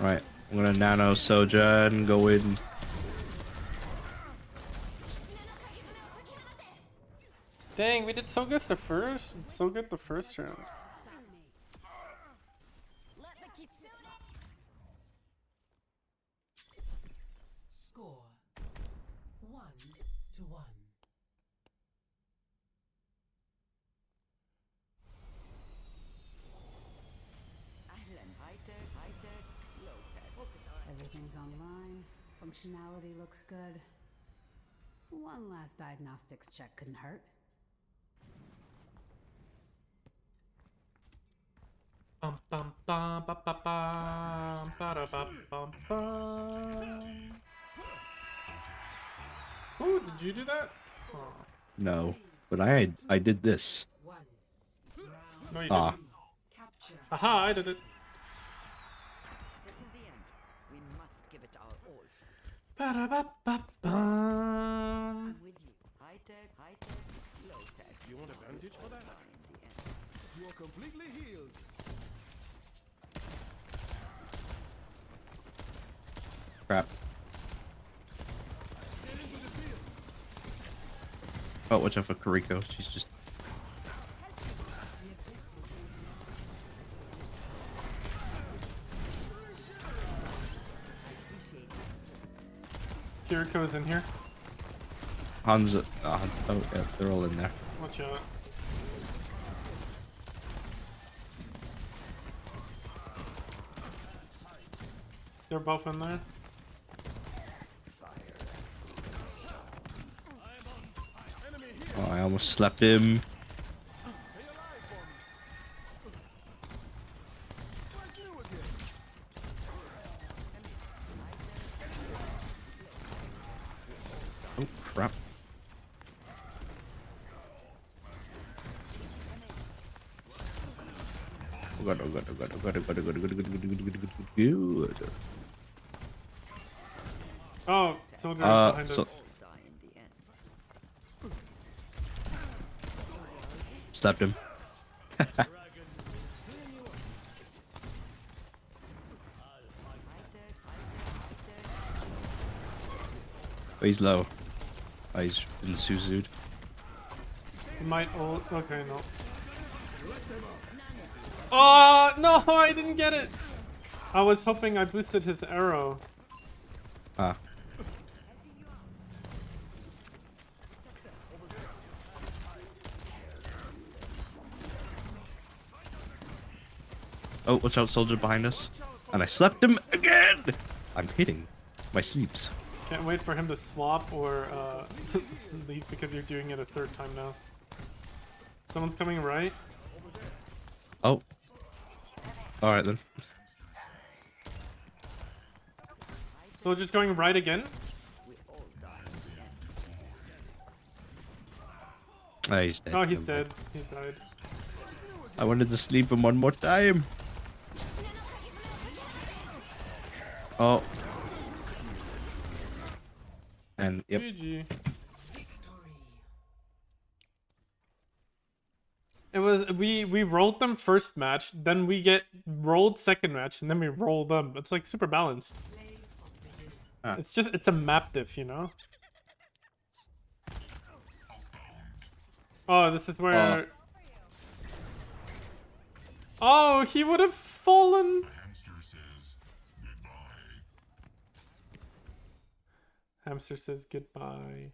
Right, I'm gonna nano Soja and go in. Dang, we did so good the first round. Score 1-1. Everything's online. Functionality looks good. One last diagnostics check couldn't hurt. Bum bum bum ba ba bum ba da ba bum bum. Ooh, did you do that? Oh. No, but I did this. No, you Ah. didn't. Aha, I did it. This is the end. We must give it our all. Ba da ba ba bum. I'm with you. High tech, low tech. You want a bandage for that? You are completely healed. Crap. Oh, watch out for Kuriko. She's just. Kiriko's in here. Hanzo. Oh, yeah, they're all in there. Watch out. They're both in there. Oh, I almost slapped him. Oh, crap. god, oh god, oh god, oh god, oh god, oh god, oh god, oh god, oh god, oh god, oh god, oh god. Oh, soldier behind so us. stabbed him. Oh, he's low. Oh, he's been Suzu'd. He might ult. Okay, no. Oh, no, I didn't get it. I was hoping I boosted his arrow. Ah. Oh, watch out, soldier behind us. And I slapped him again! I'm hitting my sleeps. Can't wait for him to swap or leave because you're doing it a third time now. Someone's coming right. Oh. Alright then. Soldier's going right again. Oh, he's dead. Oh, he's dead. He's died. I wanted to sleep him one more time. Oh. And yep. GG. It was we rolled them first match, then we get rolled second match, and then we roll them. It's like super balanced. Ah. It's a map diff, you know. Oh, this is where. Oh, he would have fallen. Hamster says goodbye.